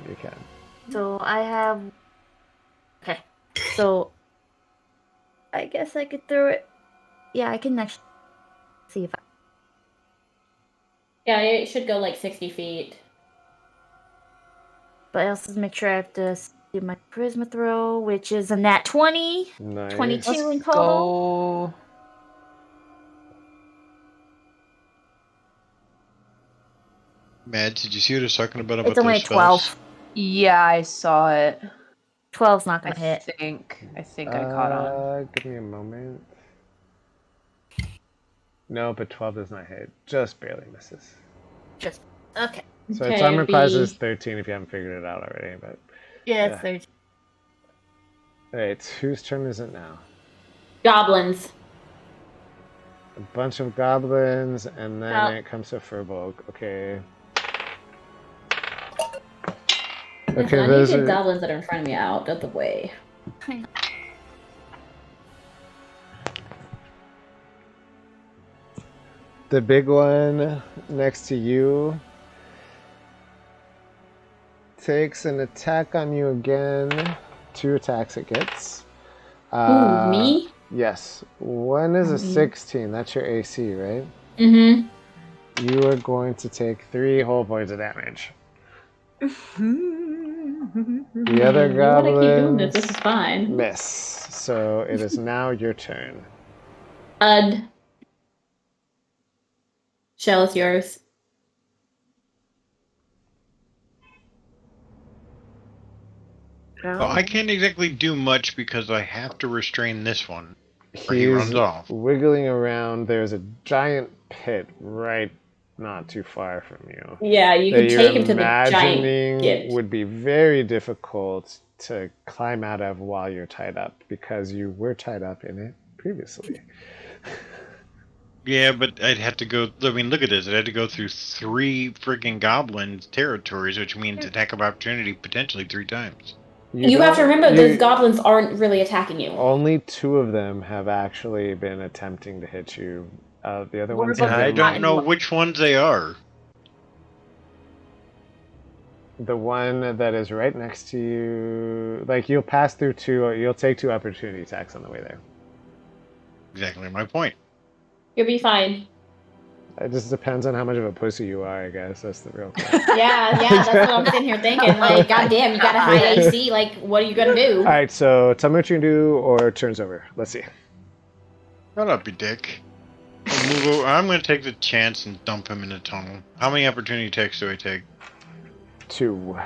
So I have. Okay. So I guess I could throw it. Yeah, I can actually see if I. Yeah, it should go like 60 feet. But I also make sure I have to do my charisma throw, which is a nat 20. Nice. 22 in total. Go. Mads, did you see what I was talking about It's only those a 12. spells? Yeah, I saw it. 12's not I gonna hit. think I caught on. Give me a moment. No, but 12 does not hit. Just barely misses. Just okay. So Okay, its armor class B. is 13 if you haven't figured it out already. But Yeah, Yeah. it's 13. alright, whose turn is it now? Goblins. A bunch of goblins, and then Oh. it comes to Furbolg. Okay. Listen, Okay, I need those the are goblins that are in front of me out of the way. the big one next to you. Takes an attack on you again. 2 attacks it gets. Ooh, me? Yes. One is a Me. 16. That's your AC, right? Mm-hmm. You are going to take 3 whole points of damage. The other You want to keep doing this. goblins This is fine. miss. So it is now your turn. Shell is yours. Well, I can't exactly do much because I have to restrain this one. Or he He's runs off. wiggling around. There's a giant pit right not too far from you. Yeah, you that can you're take him to the imagining giant pit. would be very difficult to climb out of while you're tied up because you were tied up in it previously. Yeah, but I'd have to go. I mean, look at this. I'd have to go through 3 freaking goblin territories, which means attack of opportunity potentially 3 times. You have to remember those goblins aren't really attacking you. Only 2 of them have actually been attempting to hit you. The other ones have I been don't know which ones they are. the one that is right next to you. Like, you'll pass through 2, or you'll take 2 opportunity attacks on the way there. Exactly my point. You'll be fine. It just depends on how much of a pussy you are, I guess. That's the real question. Yeah, that's what I'm sitting here thinking. Like, goddamn, you got a high AC. Like, what are you gonna do? All right, so tell me what you can do, or turns over. Let's see. Shut up, you dick. I'll move over. I'm going to take the chance and dump him in the tunnel. How many opportunity attacks do I take? 2.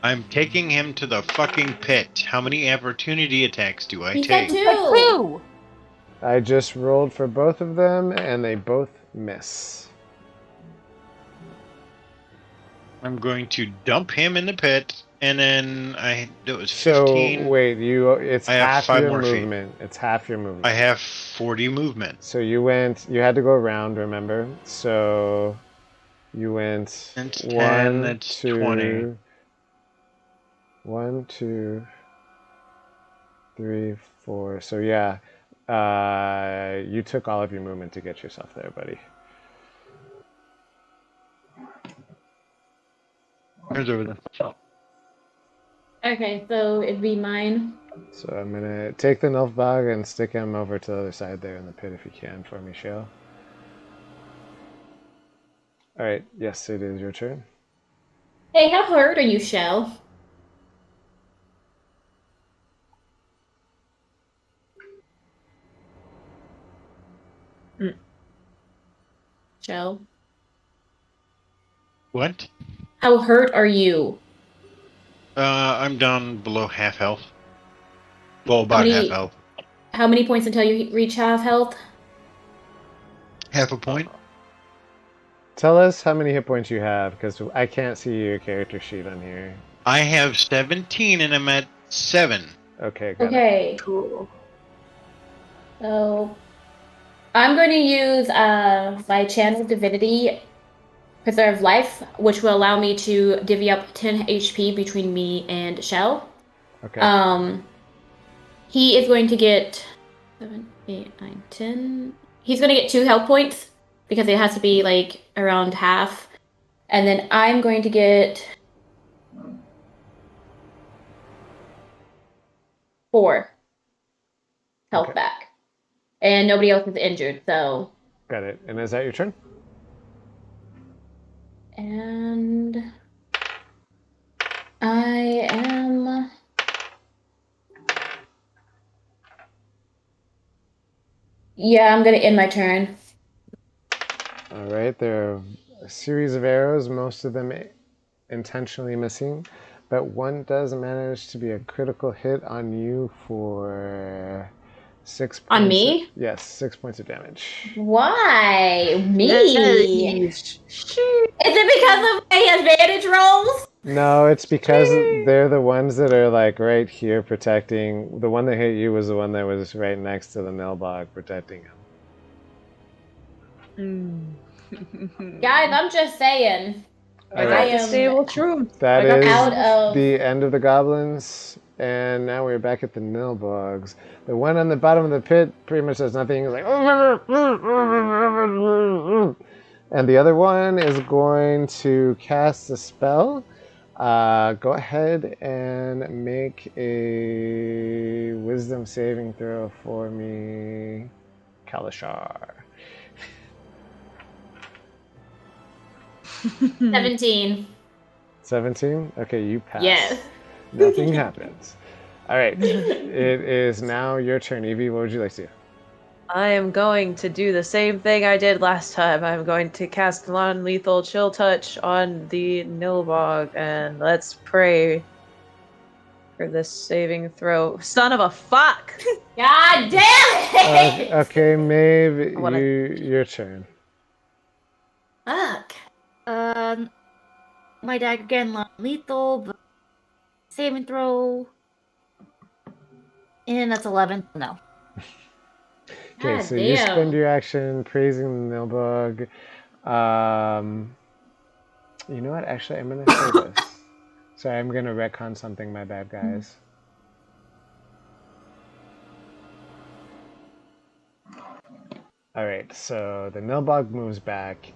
I'm taking him to the fucking pit. How many opportunity attacks do I He take? said 2. Like 2. I just rolled for both of them, and they both miss. I'm going to dump him in the pit, and then it was 15. So wait, it's I have half 5 your more feet. movement. It's half your movement. I have 40 movement. So you had to go around, remember? So you went That's 10, 1, that's 2, 20. 1, 2, 3, 4. So yeah, you took all of your movement to get yourself there, buddy. Here's over there. Okay, so it'd be mine. So I'm gonna take the Nilfgaard and stick him over to the other side there in the pit if you can for me, Shale. All right, yes, it is your turn. Hey, how hurt are you, Shell? Shell? What? How hurt are you? I'm down below half health. Well, about half health. How many points until you reach half health? Half a point? Tell us how many hit points you have, because I can't see your character sheet on here. I have 17 and I'm at 7. Okay, got it. Okay. Cool. So I'm going to use my Channel Divinity Preserve Life, which will allow me to divvy up 10 HP between me and Shell. Okay. He is going to get 7, 8, 9, 10. He's going to get 2 health points because it has to be like around half. And then I'm going to get 4 health back. And nobody else is injured, so. Got it. And is that your turn? And I am. Yeah, I'm gonna end my turn. All right, there are a series of arrows, most of them intentionally missing, but one does manage to be a critical hit on you for 6 points. On me? Yes, 6 points of damage. Why? Me? Is it because of my advantage rolls? No, it's because they're the ones that are like right here protecting. The one that hit you was the one that was right next to the Nilbog protecting him. Guys, I'm just saying. All I right. got the stable truth. That I got is out of- the end of the goblins, and now we're back at the Nilbogs. The one on the bottom of the pit pretty much does nothing. He's like, and the other one is going to cast a spell. Go ahead and make a wisdom saving throw for me, Kalashar. 17. 17? Okay, you pass. Yes. Nothing happens. All right. It is now your turn, Evie. What would you like to do? I am going to do the same thing I did last time. I'm going to cast non-lethal chill touch on the Nilbog, and let's pray for this saving throw. Son of a fuck! God damn it! Okay, Maeve, wanna- your turn. Fuck. My dagger again, lethal, but saving throw. And that's 11. No. Okay, God so you damn. spend your action praising the Nilbog. You know what? Actually, I'm going to say this. Sorry, I'm gonna retcon something. My bad, guys. All right, so the Nilbog moves back.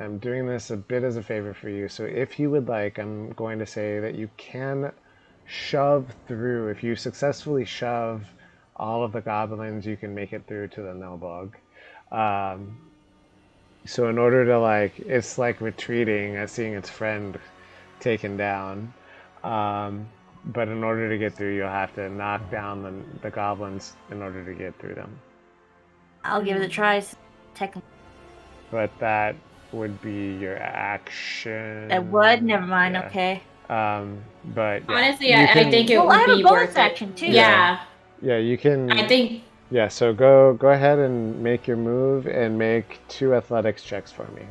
I'm doing this a bit as a favor for you. So if you would like, I'm going to say that you can shove through. If you successfully shove all of the goblins, you can make it through to the Nilbog. So in order to it's like retreating at seeing its friend taken down. But in order to get through, you'll have to knock down the goblins in order to get through them. I'll give it a try. Technically, But that would be your action. that would. Never mind. Yeah. Okay. Honestly, But I think it Well, would I have be a bonus worth it. action too. Yeah, Yeah, you can. I think. Yeah, so go ahead and make your move and make 2 athletics checks for me.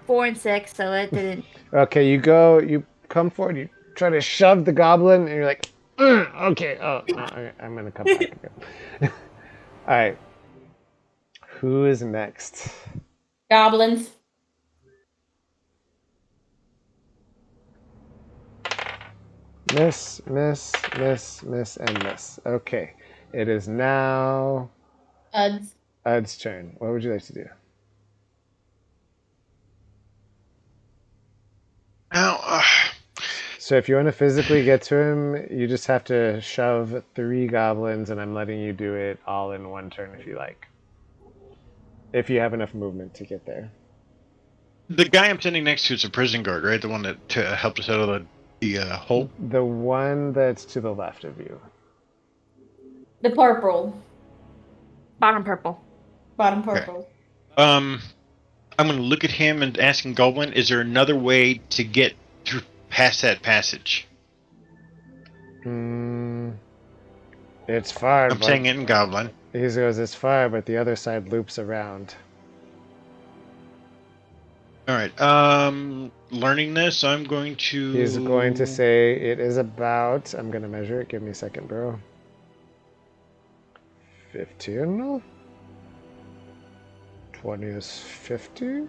Four and 6, so it didn't. Okay, you come forward, you try to shove the goblin, and you're like, okay, oh, no, I'm gonna come back again. All right, who is next? Goblins. Miss, miss, miss, miss, and miss. Okay, it is now Ud's turn. What would you like to do? Now, So if you want to physically get to him, you just have to shove 3 goblins, and I'm letting you do it all in one turn if you like. If you have enough movement to get there. the guy I'm sitting next to is a prison guard, right? The one that helped us out of the hole? The one that's to the left of you. The purple. Bottom purple. Bottom purple. I'm going to look at him and ask him, Goblin, is there another way to get through past that passage? It's far. I'm saying it in Goblin. He goes, it's far, but the other side loops around. All right. Learning this, I'm going to... He's going to say it is about... I'm going to measure it. Give me a second, bro. 15? 20 is 50?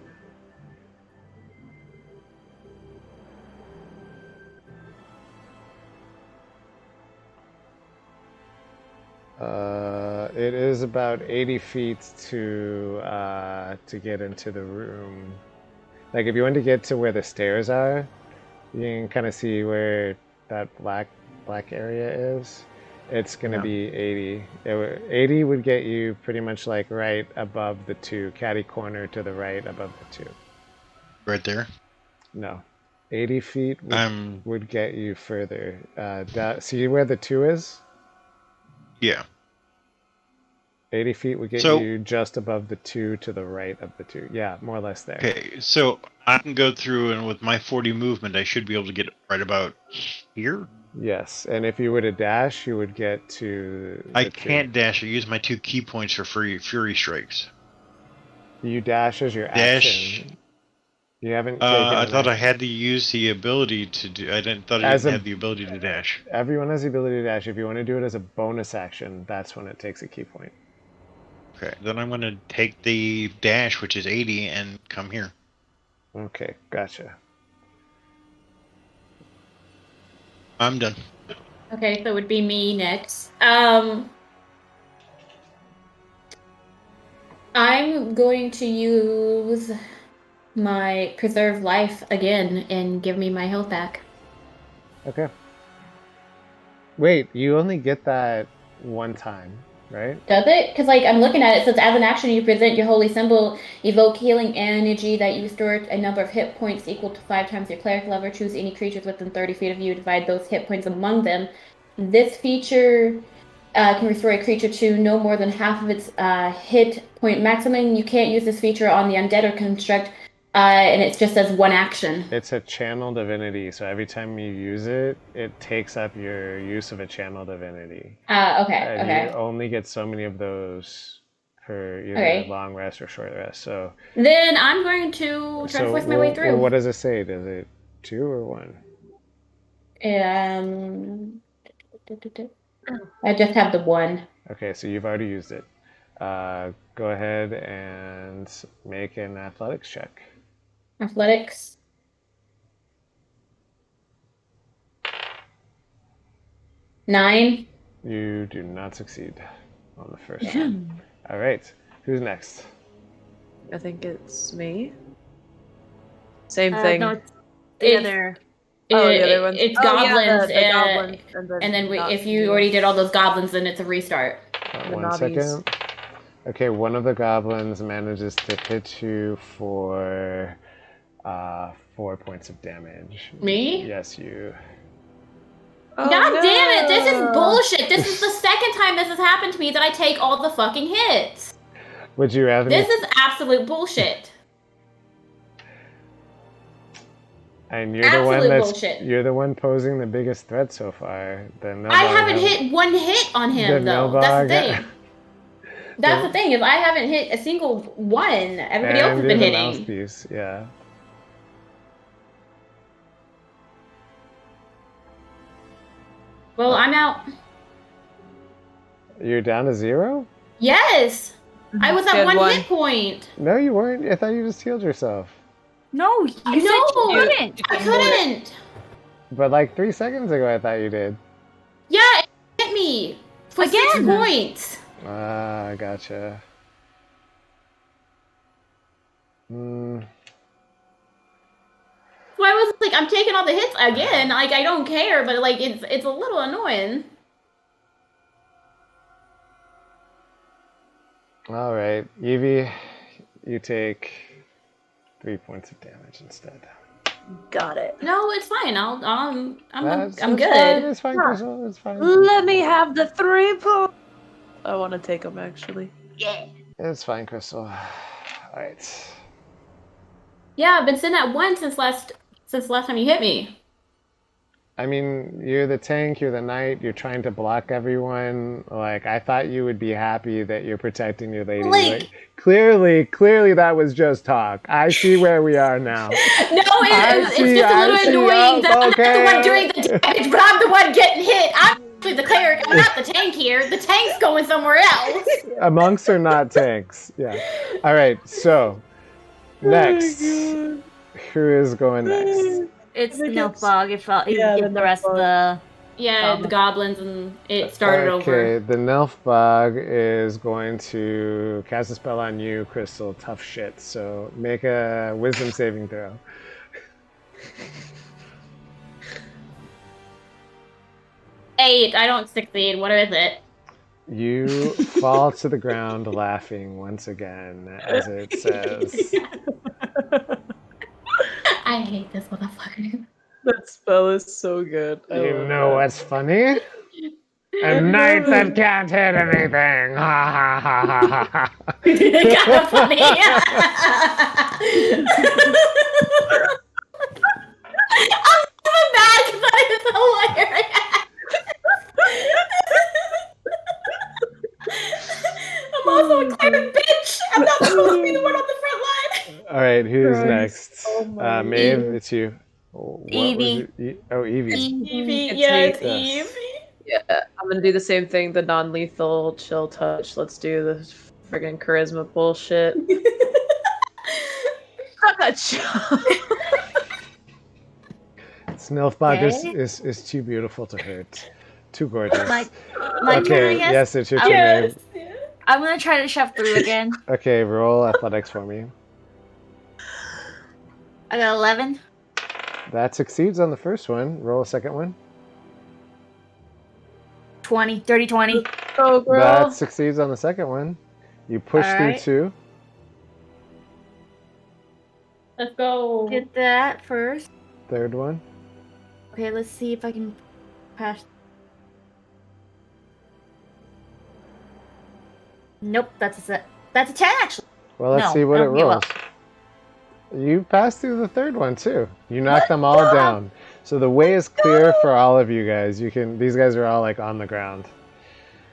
It is about 80 feet to get into the room. Like if you want to get to where the stairs are, you can kind of see where that black area is. It's gonna be 80. 80 would get you pretty much like right above the 2, catty corner to the right above the 2. Right there? No, 80 feet would get you further. See where the 2 is? Yeah. 80 feet would get you just above the 2 to the right of the 2. Yeah, more or less there. Okay, so I can go through, and with my 40 movement, I should be able to get right about here? Yes, and if you were to dash, you would get to... I can't dash. I use my 2 key points for Fury Strikes. You dash as your action. You haven't taken... I thought I had to use the ability to do... I didn't thought I didn't have the ability to dash. Everyone has the ability to dash. If you want to do it as a bonus action, that's when it takes a key point. Okay, then I'm going to take the dash, which is 80, and come here. Okay, gotcha. I'm done. Okay, so it would be me next. I'm going to use my preserve life again and give me my health back. Okay. Wait, you only get that one time, right? Does it? Because I'm looking at it. It says, as an action, you present your holy symbol, evoke healing energy that you restore a number of hit points equal to 5 times your cleric level. Choose any creatures within 30 feet of you. Divide those hit points among them. This feature can restore a creature to no more than half of its hit point maximum. You can't use this feature on the undead or construct, and it just says one action. It's a channel divinity, so every time you use it, it takes up your use of a channel divinity. Okay. You only get so many of those per either long rest or short rest. So then I'm going to try to force my way through. Well, what does it say? Does it 2 or 1? I just have the 1. Okay, so you've already used it. Go ahead and make an athletics check. Athletics. Nine. You do not succeed on the first one. All right. Who's next? I think it's me. Same thing. No, it's the It's- other. The other ones. It's Oh, goblins, yeah, the goblins, and then not if you you. already did all those goblins, then it's a restart. The One nobbies. second. Okay, one of the goblins manages to hit you for 4 points of damage. Me? Yes, you. Oh, God damn it! This is no. bullshit. This is the second time this has happened to me that I take all the fucking hits. Would you rather? This is absolute bullshit. And you're absolute the one bullshit. You're the one posing the biggest threat so far. I haven't hit one hit on him though. That's the thing. That's the thing. Is I haven't hit a single one. Everybody else has been hitting. Mouthpiece, yeah. Well, I'm out. You're down to 0? Yes, I was Good at one one. hit point. No, you weren't. I thought you just healed yourself. No, you said No. you couldn't. I couldn't. But like 3 seconds ago, I thought you did. Yeah, it hit me for 6 Again. points. Ah, gotcha. Hmm. So I was like, I'm taking all the hits again. Like I don't care, but like it's a little annoying. All right, Evie, you take 3 points of damage instead. Got it. No, it's fine. I'm That's good. fine. It's fine, Crystal. It's fine. Let me have the 3 points. I want to take them actually. Yeah. It's fine, Crystal. All right. Yeah, I've been sitting at 1 since last time you hit me. I mean, you're the tank, you're the knight, you're trying to block everyone. Like, I thought you would be happy that you're protecting your lady. Like- Clearly that was just talk. I see where we are now. No, it's just a little annoying that I'm not the one doing the damage, but I'm the one getting hit. I'm actually the cleric. I'm not the tank here. The tank's going somewhere else. Monks are not tanks. Yeah. All right, so next. Who is going next? It's the think Nilfgaard. If you yeah, get the the rest of the. Yeah, the goblins, and it started over. Okay, the Nilfgaard is going to cast a spell on you, Crystal. Tough shit. So make a wisdom saving throw. 8. I don't succeed. What is it? You fall to the ground laughing once again as it says, I hate this motherfucker. That spell is so good. I you love know it. what's funny? A knight that can't hit anything. Ha ha ha ha ha. Kind of funny. I'm so mad because that is hilarious. I'm also a cleric bitch. I'm not supposed to be the one on the front line. All right, who's Christ next? almighty. Maeve, it's you. What was Evie. it? Oh, Evie. Evie, It's yeah, me. it's Yes. Eve. Yeah, I'm gonna do the same thing. The non-lethal chill touch. Let's do the friggin' charisma bullshit. Snilfbog Okay. is too beautiful to hurt. Too gorgeous. My okay, turn, I guess. yes, it's your turn. Yes. Maeve. I'm gonna try to shove through again. Okay, roll athletics for me. I got 11. That succeeds on the first one. Roll a second one. 20. Dirty 20. Go, girl. That succeeds on the second one. You push through Alright. 2. Let's go. Get that first. Third one. Okay, let's see if I can pass. Nope, that's a set. That's a 10 actually. Well, let's No, see what it don't give rolls. up. You passed through the third one too. You knocked them all down. So the way is clear for all of you guys. You can. These guys are all like on the ground.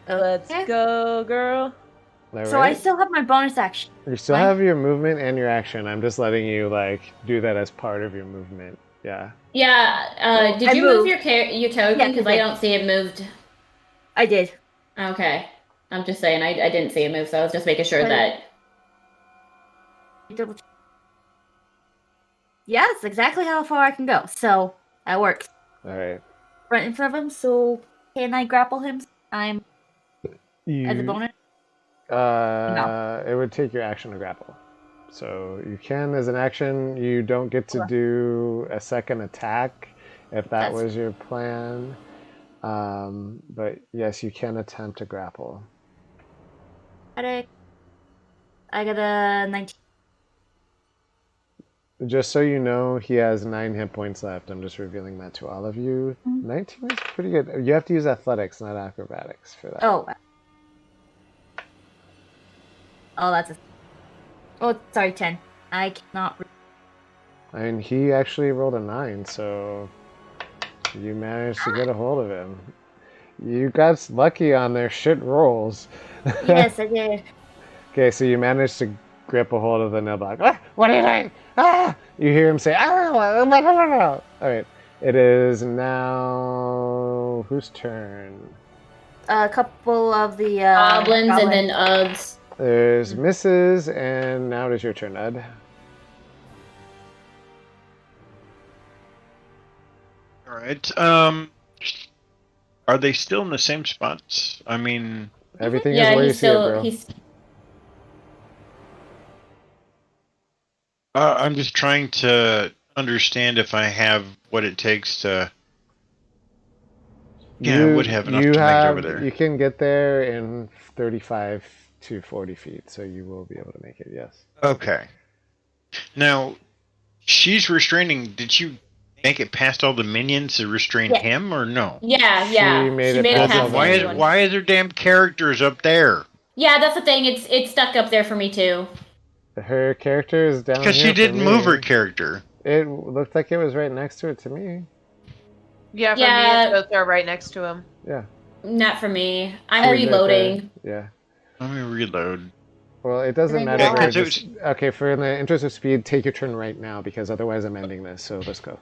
Let's Okay. go, girl. All So I right? still have my bonus action. You still Right. have your movement and your action. I'm just letting you like do that as part of your movement. Yeah. Yeah, did I you move moved. your token? Yeah, Because I I did. don't see it moved. I did. Okay. I'm just saying, I didn't see a move, so I was just making sure that. Yeah, that's exactly how far I can go. So that works. All right. Right in front of him. So can I grapple him? I'm as a bonus. It would take your action to grapple. So you can, as an action, you don't get to do a second attack if that was your plan. But yes, you can attempt to grapple. I got a 19. Just so you know, he has 9 hit points left. I'm just revealing that to all of you. 19 is pretty good. You have to use athletics, not acrobatics for that. Oh, that's a... Oh, sorry, 10. I cannot... I mean, he actually rolled a 9, so you managed to get a hold of him. You got lucky on their shit rolls. Yes, I did. Okay, so you managed to grip a hold of the nilbog. Ah, what are you doing? Ah! You hear him say, ah! All right, it is now whose turn? A couple of the Goblins and then Uggs. There's Mrs. and now it is your turn, Ed. All right. Are they still in the same spots? I mean, everything is where you see it, bro. I'm just trying to understand if I have what it takes to. Yeah, I would have enough to make it over there. You can get there in 35 to 40 feet, so you will be able to make it, yes. Okay. Now, she's restraining. Did you make it past all the minions to restrain him, or no? Yeah. She made it past all the minions. Why is there damn characters up there? Yeah, that's the thing. It's stuck up there for me, too. Her character is down here. Because she didn't move her character. It looked like it was right next to it to me. Yeah, for me, it's both right next to him. Yeah. Not for me. I'm reloading. Yeah. Let me reload. Well, it doesn't matter. Okay, for in the interest of speed, take your turn right now, because otherwise I'm ending this, so let's go.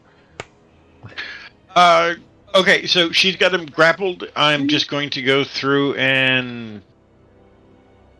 Okay, so she's got him grappled. I'm just going to go through and...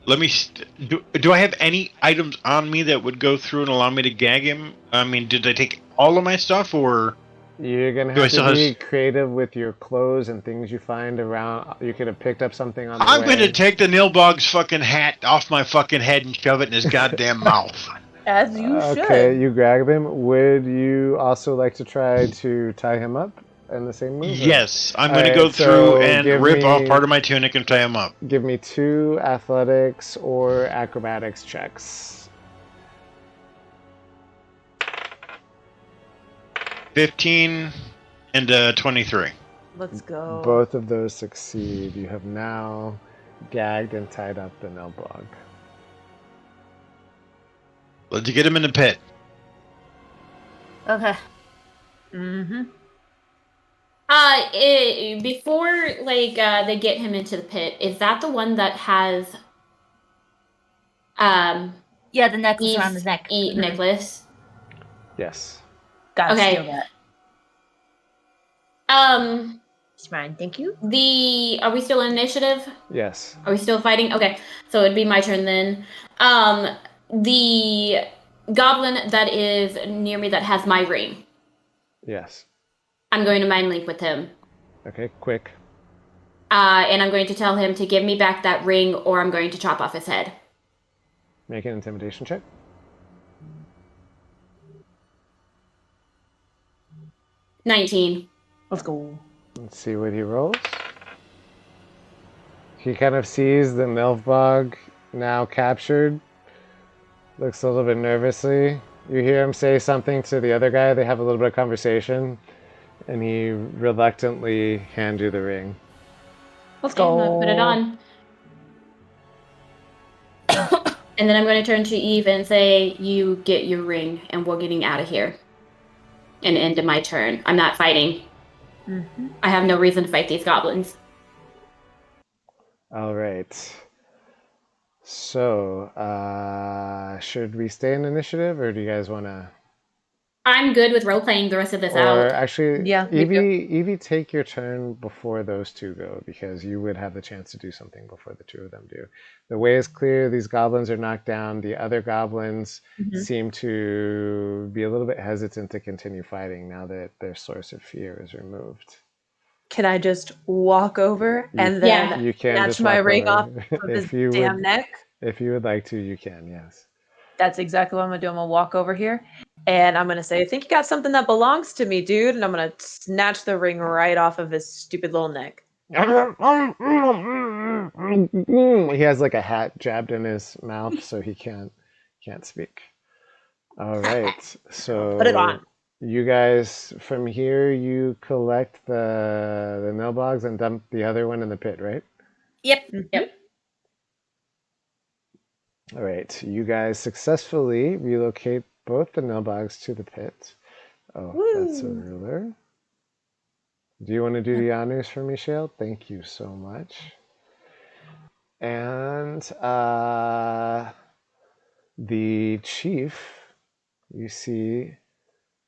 Let me... Do I have any items on me that would go through and allow me to gag him? I mean, did I take all of my stuff, or... You're going to have to be creative with your clothes and things you find around. You could have picked up something on the way. I'm going to take the Nilbog's fucking hat off my fucking head and shove it in his goddamn mouth. As you should. Okay, you grab him. Would you also like to try to tie him up in the same move? Yes, I'm going to go through and rip off part of my tunic and tie him up. Give me 2 athletics or acrobatics checks. 15 and 23. Let's go. Both of those succeed. You have now gagged and tied up the Nilbog. Let's get him in the pit. Okay. Before they get him into the pit, is that the one that has the necklace around his neck? Necklace. Yes. Gotta steal that. It's mine, thank you. Are we still in initiative? Yes. Are we still fighting? Okay, so it'd be my turn then. The goblin that is near me that has my ring. Yes. I'm going to mind link with him. Okay, quick. And I'm going to tell him to give me back that ring, or I'm going to chop off his head. Make an intimidation check. 19. Let's go. Let's see what he rolls. He kind of sees the Nilbog now captured. Looks a little bit nervously. You hear him say something to the other guy. They have a little bit of conversation. And he reluctantly hands you the ring. Let's go. I'll put it on. And then I'm going to turn to Eve and say, you get your ring, and we're getting out of here. And end of my turn. I'm not fighting. I have no reason to fight these goblins. All right. So, should we stay in initiative, or do you guys want to... I'm good with role playing the rest of this Or out. actually, Yeah, me too. Evie, take your turn before those two go, because you would have the chance to do something before the two of them do. The way is clear. These goblins are knocked down. The other goblins seem to be a little bit hesitant to continue fighting now that their source of fear is removed. Can I just walk over and Yeah. then You can snatch just my walk ring off over. of his If you damn would, neck? if you would like to, you can. Yes. That's exactly what I'm gonna do. I'm gonna walk over here and I'm gonna say, I think you got something that belongs to me, dude. And I'm gonna snatch the ring right off of his stupid little neck. He has like a hat jabbed in his mouth, so he can't speak. All right, so Put it on. you guys from here, you collect the mailbox and dump the other one in the pit, right? Yep. Yep. All right, you guys successfully relocate both the mailbox to the pit. Oh, that's a Woo. ruler. Do you want to do the honors for me, Shale? Thank you so much. And the chief, you see,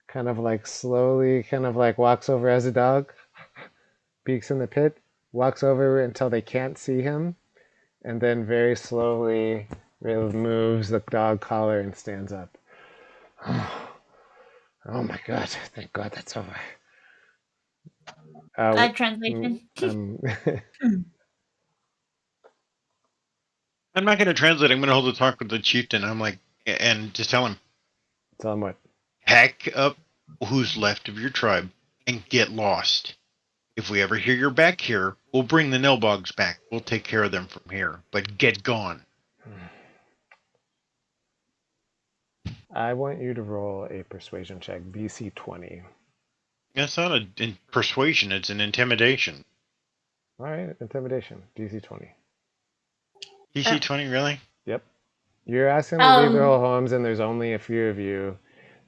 kind of like slowly, kind of like walks over as a dog, peeks in the pit, walks over until they can't see him, and then very slowly removes the dog collar and stands up. Oh my god, thank god that's over. Translation. I'm not going to translate. I'm going to hold a talk with the chieftain. I'm like, and just tell him, Tell him what? pack up who's left of your tribe and get lost. If we ever hear you're back here, we'll bring the Nilbogs back. We'll take care of them from here. But get gone. I want you to roll a persuasion check, DC 20. That's not a persuasion. It's an intimidation. All right, intimidation, DC 20. DC 20, really? Yep. You're asking to leave their whole homes, and there's only a few of you.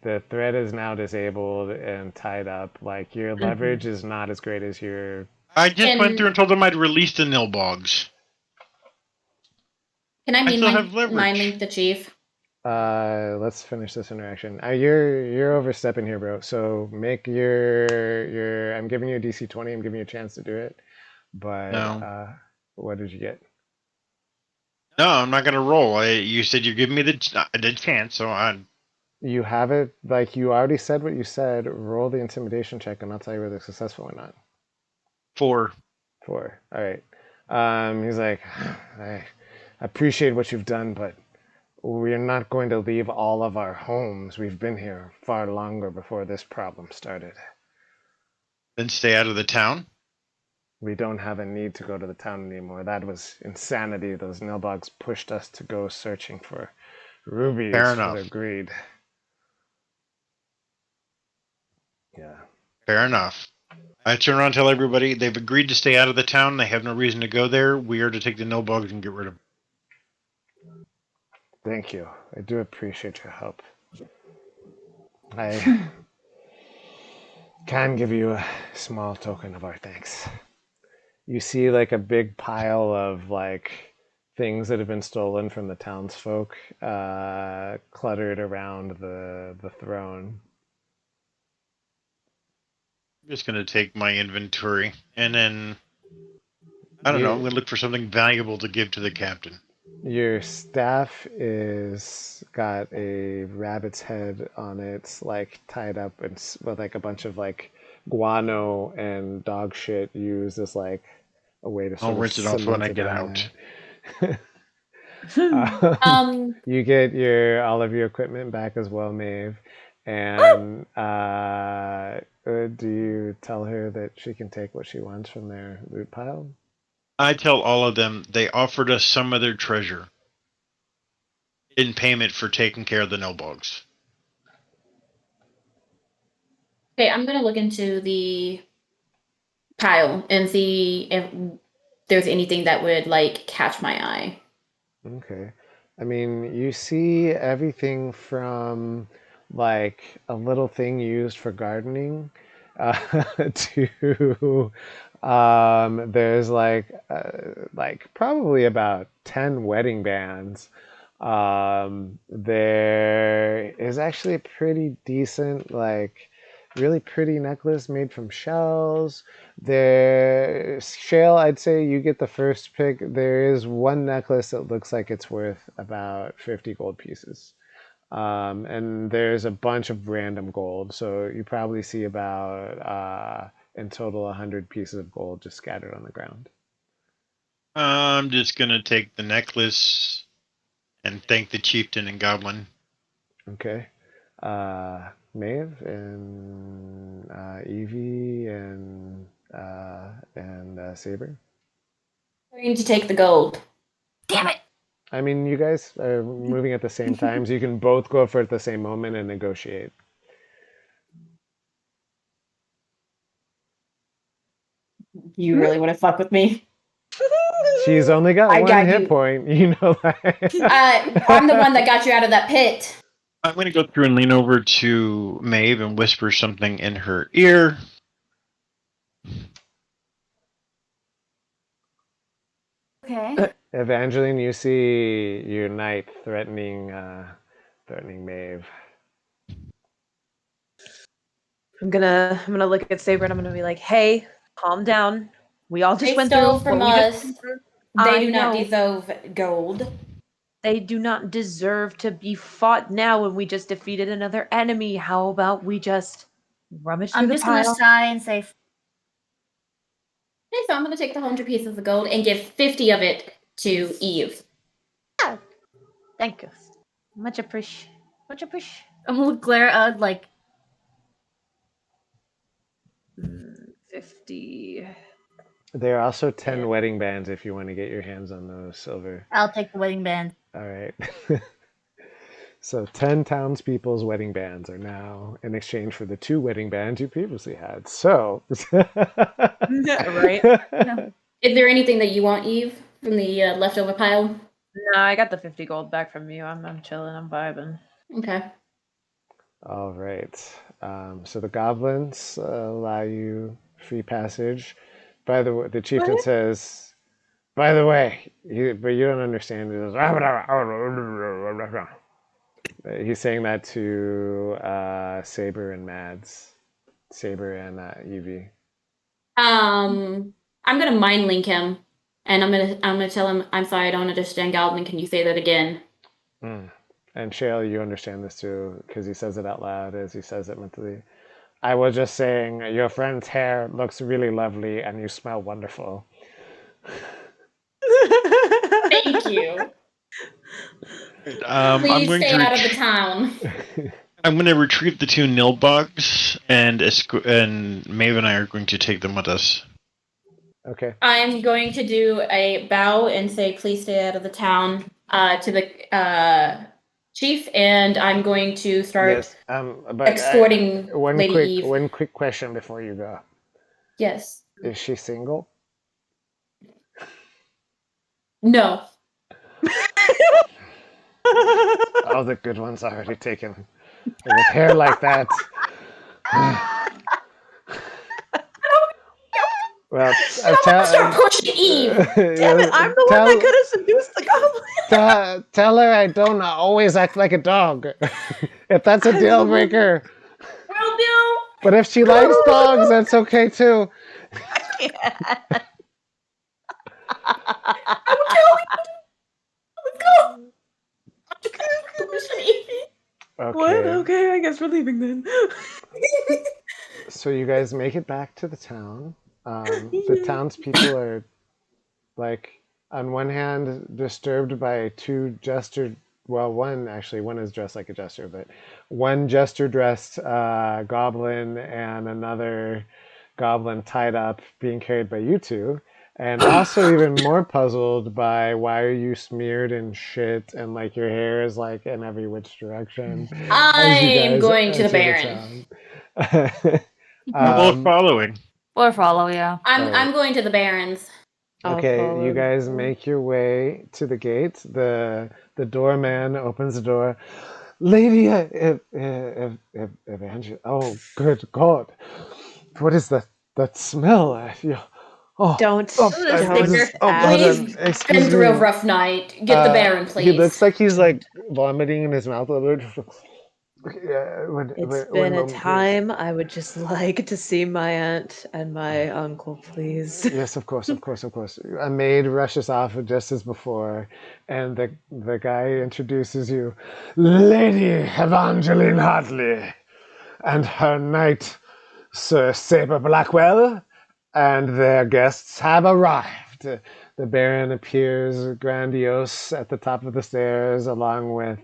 The threat is now disabled and tied up. Like, your leverage is not as great as your... I just went through and told them I'd release the Nilbogs. Can I have leverage. mind link the chief? Let's finish this interaction. You're overstepping here, bro. So make your I'm giving you a DC 20. I'm giving you a chance to do it. But No. What did you get? No, I'm not going to roll. You said you're giving me the chance, so I... You have it, like, you already said what you said. Roll the intimidation check, and I'll tell you whether it's successful or not. 4. 4. All right. He's like, I appreciate what you've done, but we're not going to leave all of our homes. We've been here far longer before this problem started. Then stay out of the town? We don't have a need to go to the town anymore. That was insanity. Those Nilbogs pushed us to go searching for rubies Fair for enough. their greed. Yeah. Fair enough. I turn around and tell everybody they've agreed to stay out of the town. They have no reason to go there. We are to take the Nilbogs and get rid of them. Thank you. I do appreciate your help. I can give you a small token of our thanks. You see like a big pile of like things that have been stolen from the townsfolk cluttered around the throne. I'm just going to take my inventory and then, I don't know, I'm going to look for something valuable to give to the captain. Your staff is got a rabbit's head on it, like tied up and with like a bunch of like guano and dog shit used as like a way to sort I'll of rinse it off when I cement get it out. You get all of your equipment back as well, Maeve. And do you tell her that she can take what she wants from their loot pile? I tell all of them they offered us some of their treasure in payment for taking care of the Nilbogs. Okay, I'm gonna look into the pile and see if there's anything that would like catch my eye. Okay. I mean, you see everything from like a little thing used for gardening to there's like probably about 10 wedding bands There is actually a pretty decent, like, really pretty necklace made from shells. Shale, I'd say you get the first pick. There is one necklace that looks like it's worth about 50 gold pieces. And there's a bunch of random gold. So you probably see about, in total, 100 pieces of gold just scattered on the ground. I'm just gonna take the necklace and thank the chieftain and goblin. Okay. Maeve and Evie and Saber. I'm going to take the gold. Damn it! I mean, you guys are moving at the same time, so you can both go for it at the same moment and negotiate. You really want to fuck with me? She's only got one hit point, you know that. I'm the one that got you out of that pit. I'm gonna go through and lean over to Maeve and whisper something in her ear. Okay. Evangeline, you see your knight threatening Maeve. I'm gonna look at Saber and I'm gonna be like, "Hey, calm down. We all just They went stole through from what we just us. went through. They I do not know. deserve gold. They do not deserve to be fought now when we just defeated another enemy. How about we just rummage through I'm the just pile?" gonna sigh and say, Okay, so I'm going to take the 100 pieces of gold and give 50 of it to Eve. Thank you. Much appreciated. Much appreciated. I'm gonna glare at like 50. There are also 10 wedding bands if you want to get your hands on those silver. I'll take the wedding band. All right. So 10 townspeople's wedding bands are now in exchange for the 2 wedding bands you previously had. So. Right? No. Is there anything that you want, Eve, from the leftover pile? No, I got the 50 gold back from you. I'm chilling. I'm vibing. Okay. All right. So the goblins allow you free passage. By the way, the chieftain says, by the way, but you don't understand. He goes, he's saying that to Saber and Mads. Saber and Evie. I'm gonna mind link him, and I'm gonna tell him, I'm sorry, I don't understand Goblin. Can you say that again? And Shale, you understand this too, because he says it out loud as he says it mentally. I was just saying, your friend's hair looks really lovely, and you smell wonderful. Thank you. Please stay out of the town. I'm going to retrieve the 2 nilbugs, and Maeve and I are going to take them with us. Okay. I'm going to do a bow and say, please stay out of the town to the chief, and I'm going to start escorting Lady Eve. One quick question before you go. Yes. Is she single? No. All the good ones already taken. With hair like that. Well, start pushing Eve. Damn it! I'm the one that could have seduced the goblin. Tell her I don't always act like a dog. If that's a deal breaker. Will do. But if she likes dogs, that's okay too. I will tell you. Let's go. Okay. What? Okay, I guess we're leaving then. So you guys make it back to the town. The townspeople are, like, on one hand, disturbed by 2 jester. Well, one is dressed like a jester, but one jester-dressed goblin and another goblin tied up being carried by you 2. And also even more puzzled by why are you smeared in shit and like your hair is like in every which direction. I'm going to the Baron. We're both following. Or follow, yeah. I'm going to the Barons. Okay, you guys make your way to the gate. The doorman opens the door. Lady Evangeline. Oh, good God. What is that smell? Oh, Don't. oh, Sticker, pardon, please. excuse Been through a me. rough night. Get the Baron, please. He looks like he's like vomiting in his mouth a little bit. Yeah, It's one been a moment, please. time. I would just like to see my aunt and my uncle, please. Yes, of course. A maid rushes off just as before, and the guy introduces you, Lady Evangeline Hartley, and her knight, Sir Saber Blackwell, and their guests have arrived. The Baron appears grandiose at the top of the stairs, along with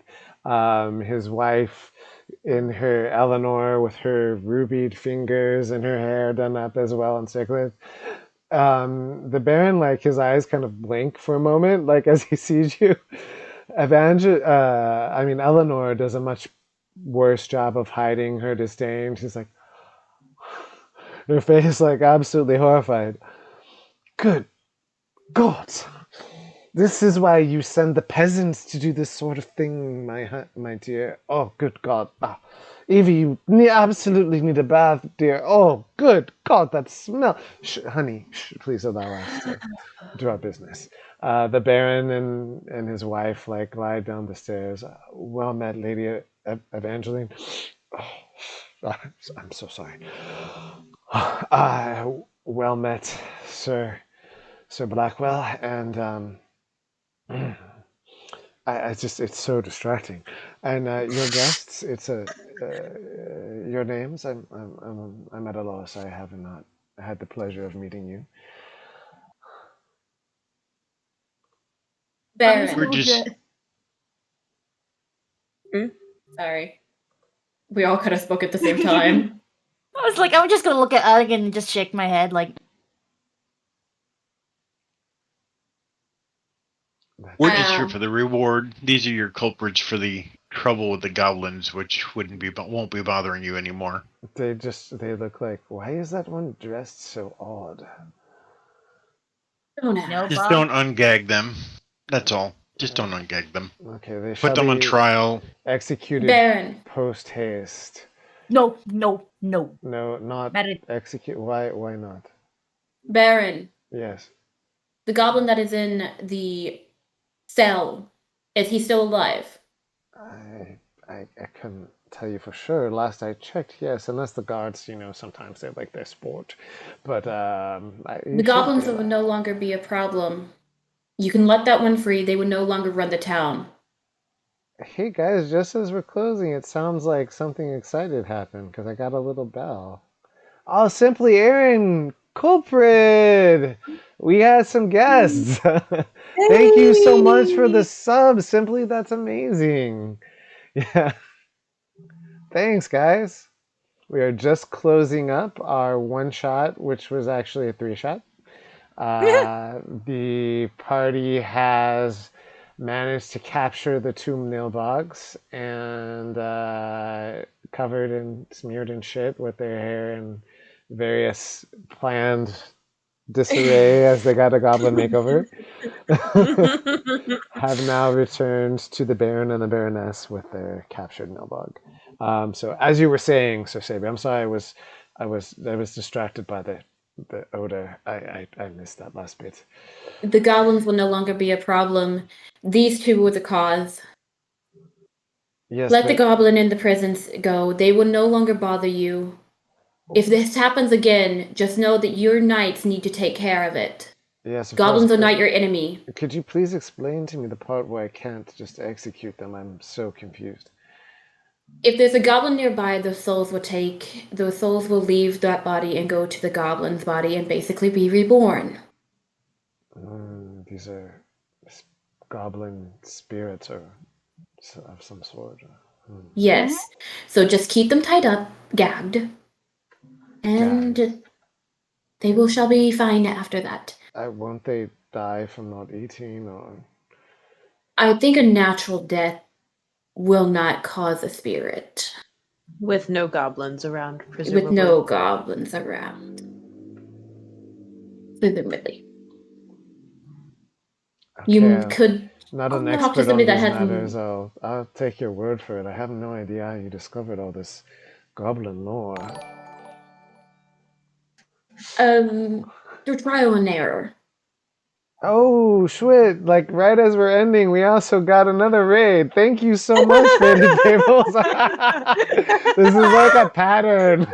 his wife in her Eleanor with her rubied fingers and her hair done up as well in circlets. The Baron, like, his eyes kind of blink for a moment, like, as he sees you. Eleanor does a much worse job of hiding her disdain. She's like, her face, like, absolutely horrified. Good God! This is why you send the peasants to do this sort of thing, my dear. Oh, good God. Evie, you absolutely need a bath, dear. Oh, good God, that smell. Honey, please allow us to do our business. The Baron and his wife, like, glide down the stairs. Well met, Lady Evangeline. Oh, I'm so sorry. Well met, Sir Blackwell, and it's so distracting. And your guests, your names. I'm at a loss. I have not had the pleasure of meeting you. Baron. We're just Sorry. We all kind of spoke at the same time. I was like, I'm just gonna look at Alec and just shake my head, like. we're just here for the reward. These are your culprits for the trouble with the goblins, which won't be bothering you anymore. They look like, why is that one dressed so odd? Don't No, Just Bob. don't ungag them. That's all. Just don't ungag them. Okay, they shall Put them on be trial. executed Baron. post haste. No. No, not Maiden. execute. Why not? Baron. Yes. The goblin that is in the cell, is he still alive? I couldn't tell you for sure. Last I checked, yes, unless the guards, sometimes they like their sport. But The goblins would no longer be a problem. You can let that one free. They would no longer run the town. Hey guys, just as we're closing, it sounds like something exciting happened because I got a little bell. Oh, Simply Aaron, culprit! We had some guests. Thank you so much for the sub. Simply, that's amazing. Yeah. Thanks, guys. We are just closing up our one shot, which was actually a 3-shot. The party has managed to capture the 2 nilbogs and covered and smeared in shit with their hair and various planned disarray as they got a goblin makeover. Have now returned to the Baron and the Baroness with their captured nilbog. So as you were saying, Sir Sabi, I'm sorry, I was distracted by the odor. I missed that last bit. The goblins will no longer be a problem. These two were the cause. Yes. Let the goblin in the prisons go. They will no longer bother you. If this happens again, just know that your knights need to take care of it. Yes, of Goblins course, are not your enemy. Could you please explain to me the part where I can't just execute them? I'm so confused. If there's a goblin nearby, those souls will leave that body and go to the goblin's body and basically be reborn. These are goblin spirits or of some sort. Yes. So just keep them tied up, gagged, and they shall be fine after that. Won't they die from not eating, or? I think a natural death will not cause a spirit. With no goblins around, presumably. With no goblins around. Presumably. Okay, You could not an talk to expert on somebody these that matters. I'll take your word for it. I have no idea how you discovered all this goblin lore. through trial and error. Oh, Schwit, like right as we're ending, we also got another raid. Thank you so much, Rated Tables. This is like a pattern.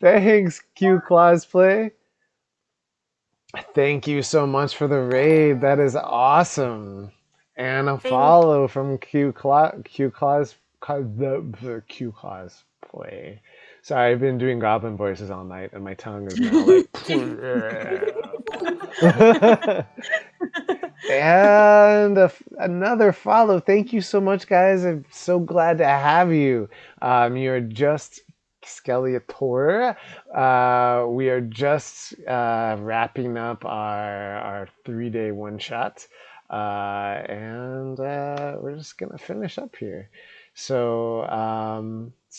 Thanks, Q Cosplay. Thank you so much for the raid. That is awesome. And a follow from Q Cosplay. Sorry, I've been doing goblin voices all night, and my tongue is now like. And another follow. Thank you so much, guys. I'm so glad to have you. You're just Skeletor. We are just wrapping up our 3-day one shot, and we're just gonna finish up here. So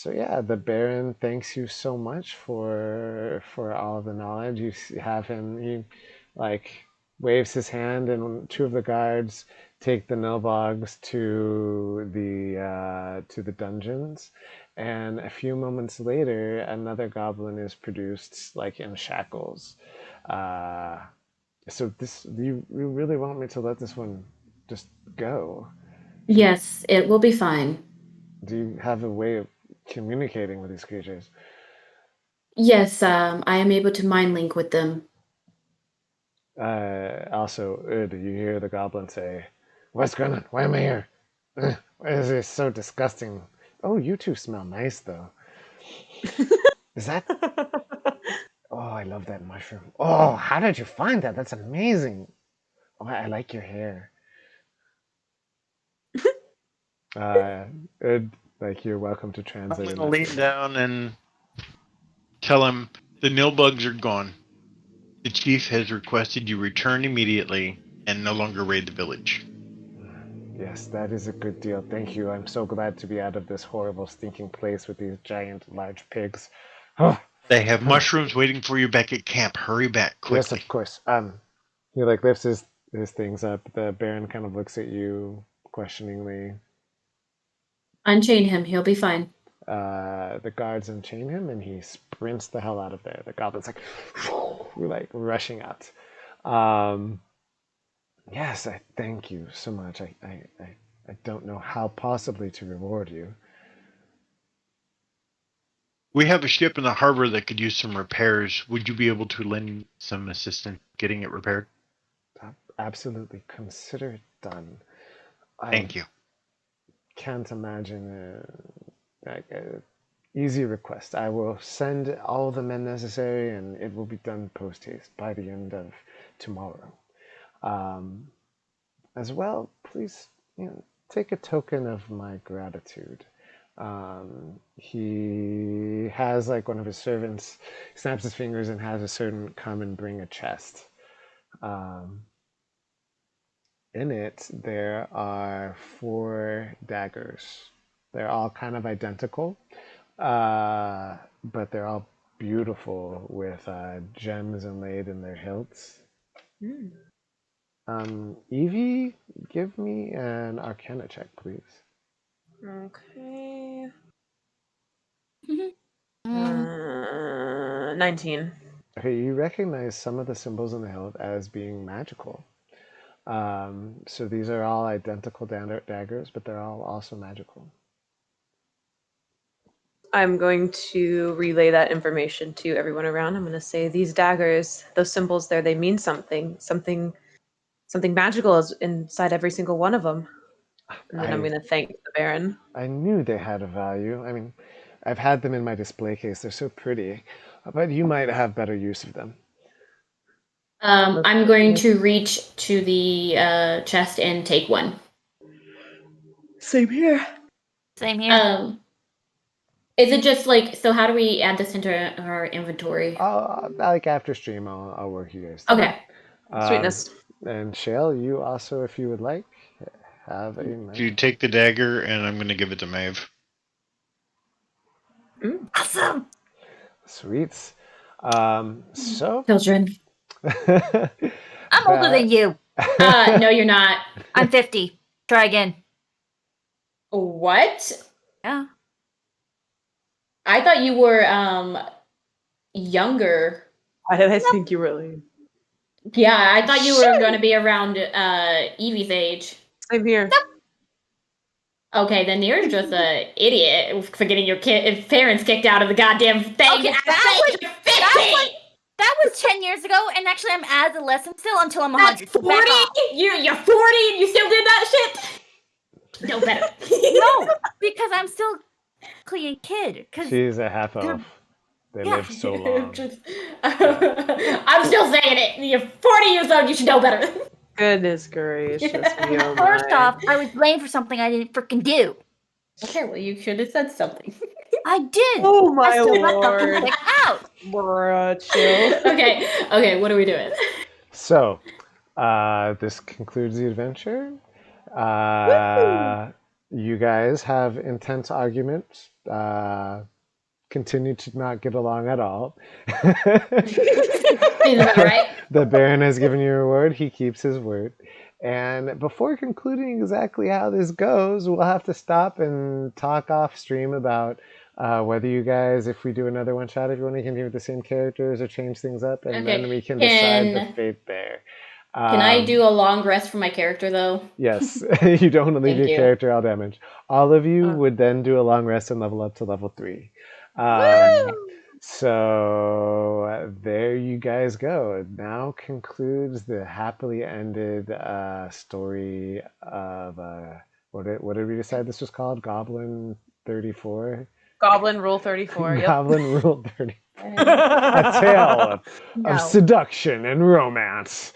yeah, the Baron thanks you so much for all of the knowledge. You have him. He like waves his hand, and two of the guards take the Nilbogs to the dungeons. And a few moments later, another goblin is produced, like in shackles. So you really want me to let this one just go? Yes, it will be fine. Do you have a way of communicating with these creatures? Yes, I am able to mind link with them. Also, do you hear the goblin say, "What's going on? Why am I here? Why is this so disgusting? Oh, you two smell nice, though." Is that? Oh, I love that mushroom. Oh, how did you find that? That's amazing. Oh, I like your hair. Like, you're welcome to I'm translate. going to lean down and tell him the nilbugs are gone. The chief has requested you return immediately and no longer raid the village. Yes, that is a good deal. Thank you. I'm so glad to be out of this horrible, stinking place with these giant, large pigs. Oh. They have mushrooms waiting for you back at camp. Hurry back quickly. Yes, of course. He like lifts his things up. The Baron kind of looks at you questioningly. Unchain him. He'll be fine. The guards unchain him, and he sprints the hell out of there. The goblin's like rushing out. Yes, I thank you so much. I don't know how possibly to reward you. We have a ship in the harbor that could use some repairs. Would you be able to lend some assistance getting it repaired? Absolutely. Consider it done. Thank you. Can't imagine an easy request. I will send all the men necessary, and it will be done post haste by the end of tomorrow. As well, please, take a token of my gratitude. He has like one of his servants snaps his fingers and has a servant come and bring a chest. In it, there are 4 daggers. They're all kind of identical, but they're all beautiful with gems inlaid in their hilts. Evie, give me an Arcana check, please. Okay. 19. Okay, you recognize some of the symbols in the hilt as being magical. So these are all identical daggers, but they're all also magical. I'm going to relay that information to everyone around. I'm going to say these daggers, those symbols there, they mean something. Something magical is inside every single one of them. And then I'm going to thank the Baron. I knew they had a value. I mean, I've had them in my display case. They're so pretty. But you might have better use of them. I'm going to reach to the chest and take one. Same here. Same here. Is it just like, so how do we add this into our inventory? Like after stream, I'll work you guys through. Okay. Sweetness. And Shale, you also, if you would like, have a nice... You take the dagger, and I'm going to give it to Maeve. Awesome. Sweets. So... Children. I'm older than you. No, you're not. I'm 50. Try again. What? Yeah. I thought you were younger. Why did I think you were really? Yeah, I thought you were going to be around Evie's age. Same here. Okay, then you're just a idiot for getting your parents kicked out of the goddamn thing. Okay, that was 10 years ago, and actually I'm adolescent still until I'm 100. That's 40? You're 40 and you still did that shit? No better. No, because I'm still a kid. She's a half elf. They live so long. I'm still saying it. You're 40 years old. You should know better. Goodness gracious me! Oh First my. off, I was blamed for something I didn't freaking do. Okay, well, you should have said something. I did. Oh my I still got lord! something out. Bruh, chill. Okay, what are we doing? So, this concludes the adventure. You guys have intense arguments. Continue to not get along at all. Right? The Baron has given you a reward. He keeps his word. And before concluding exactly how this goes, we'll have to stop and talk off stream about whether you guys, if we do another one shot, if you want to continue with the same characters or change things up, and then we can decide the fate there. Can I do a long rest for my character, though? Yes, you don't want to leave Thank your you. character all damaged. All of you would then do a long rest and level up to level 3. So there you guys go. It now concludes the happily ended story of what did we decide this was called? Goblin 34? Goblin Rule 34. Yep. Goblin Rule 34. A tale of seduction and romance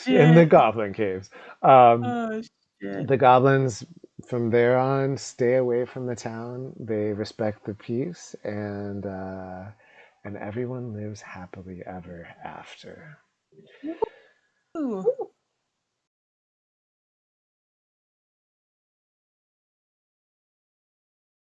in the Goblin Caves. The goblins from there on stay away from the town. They respect the peace, and everyone lives happily ever after. Ooh.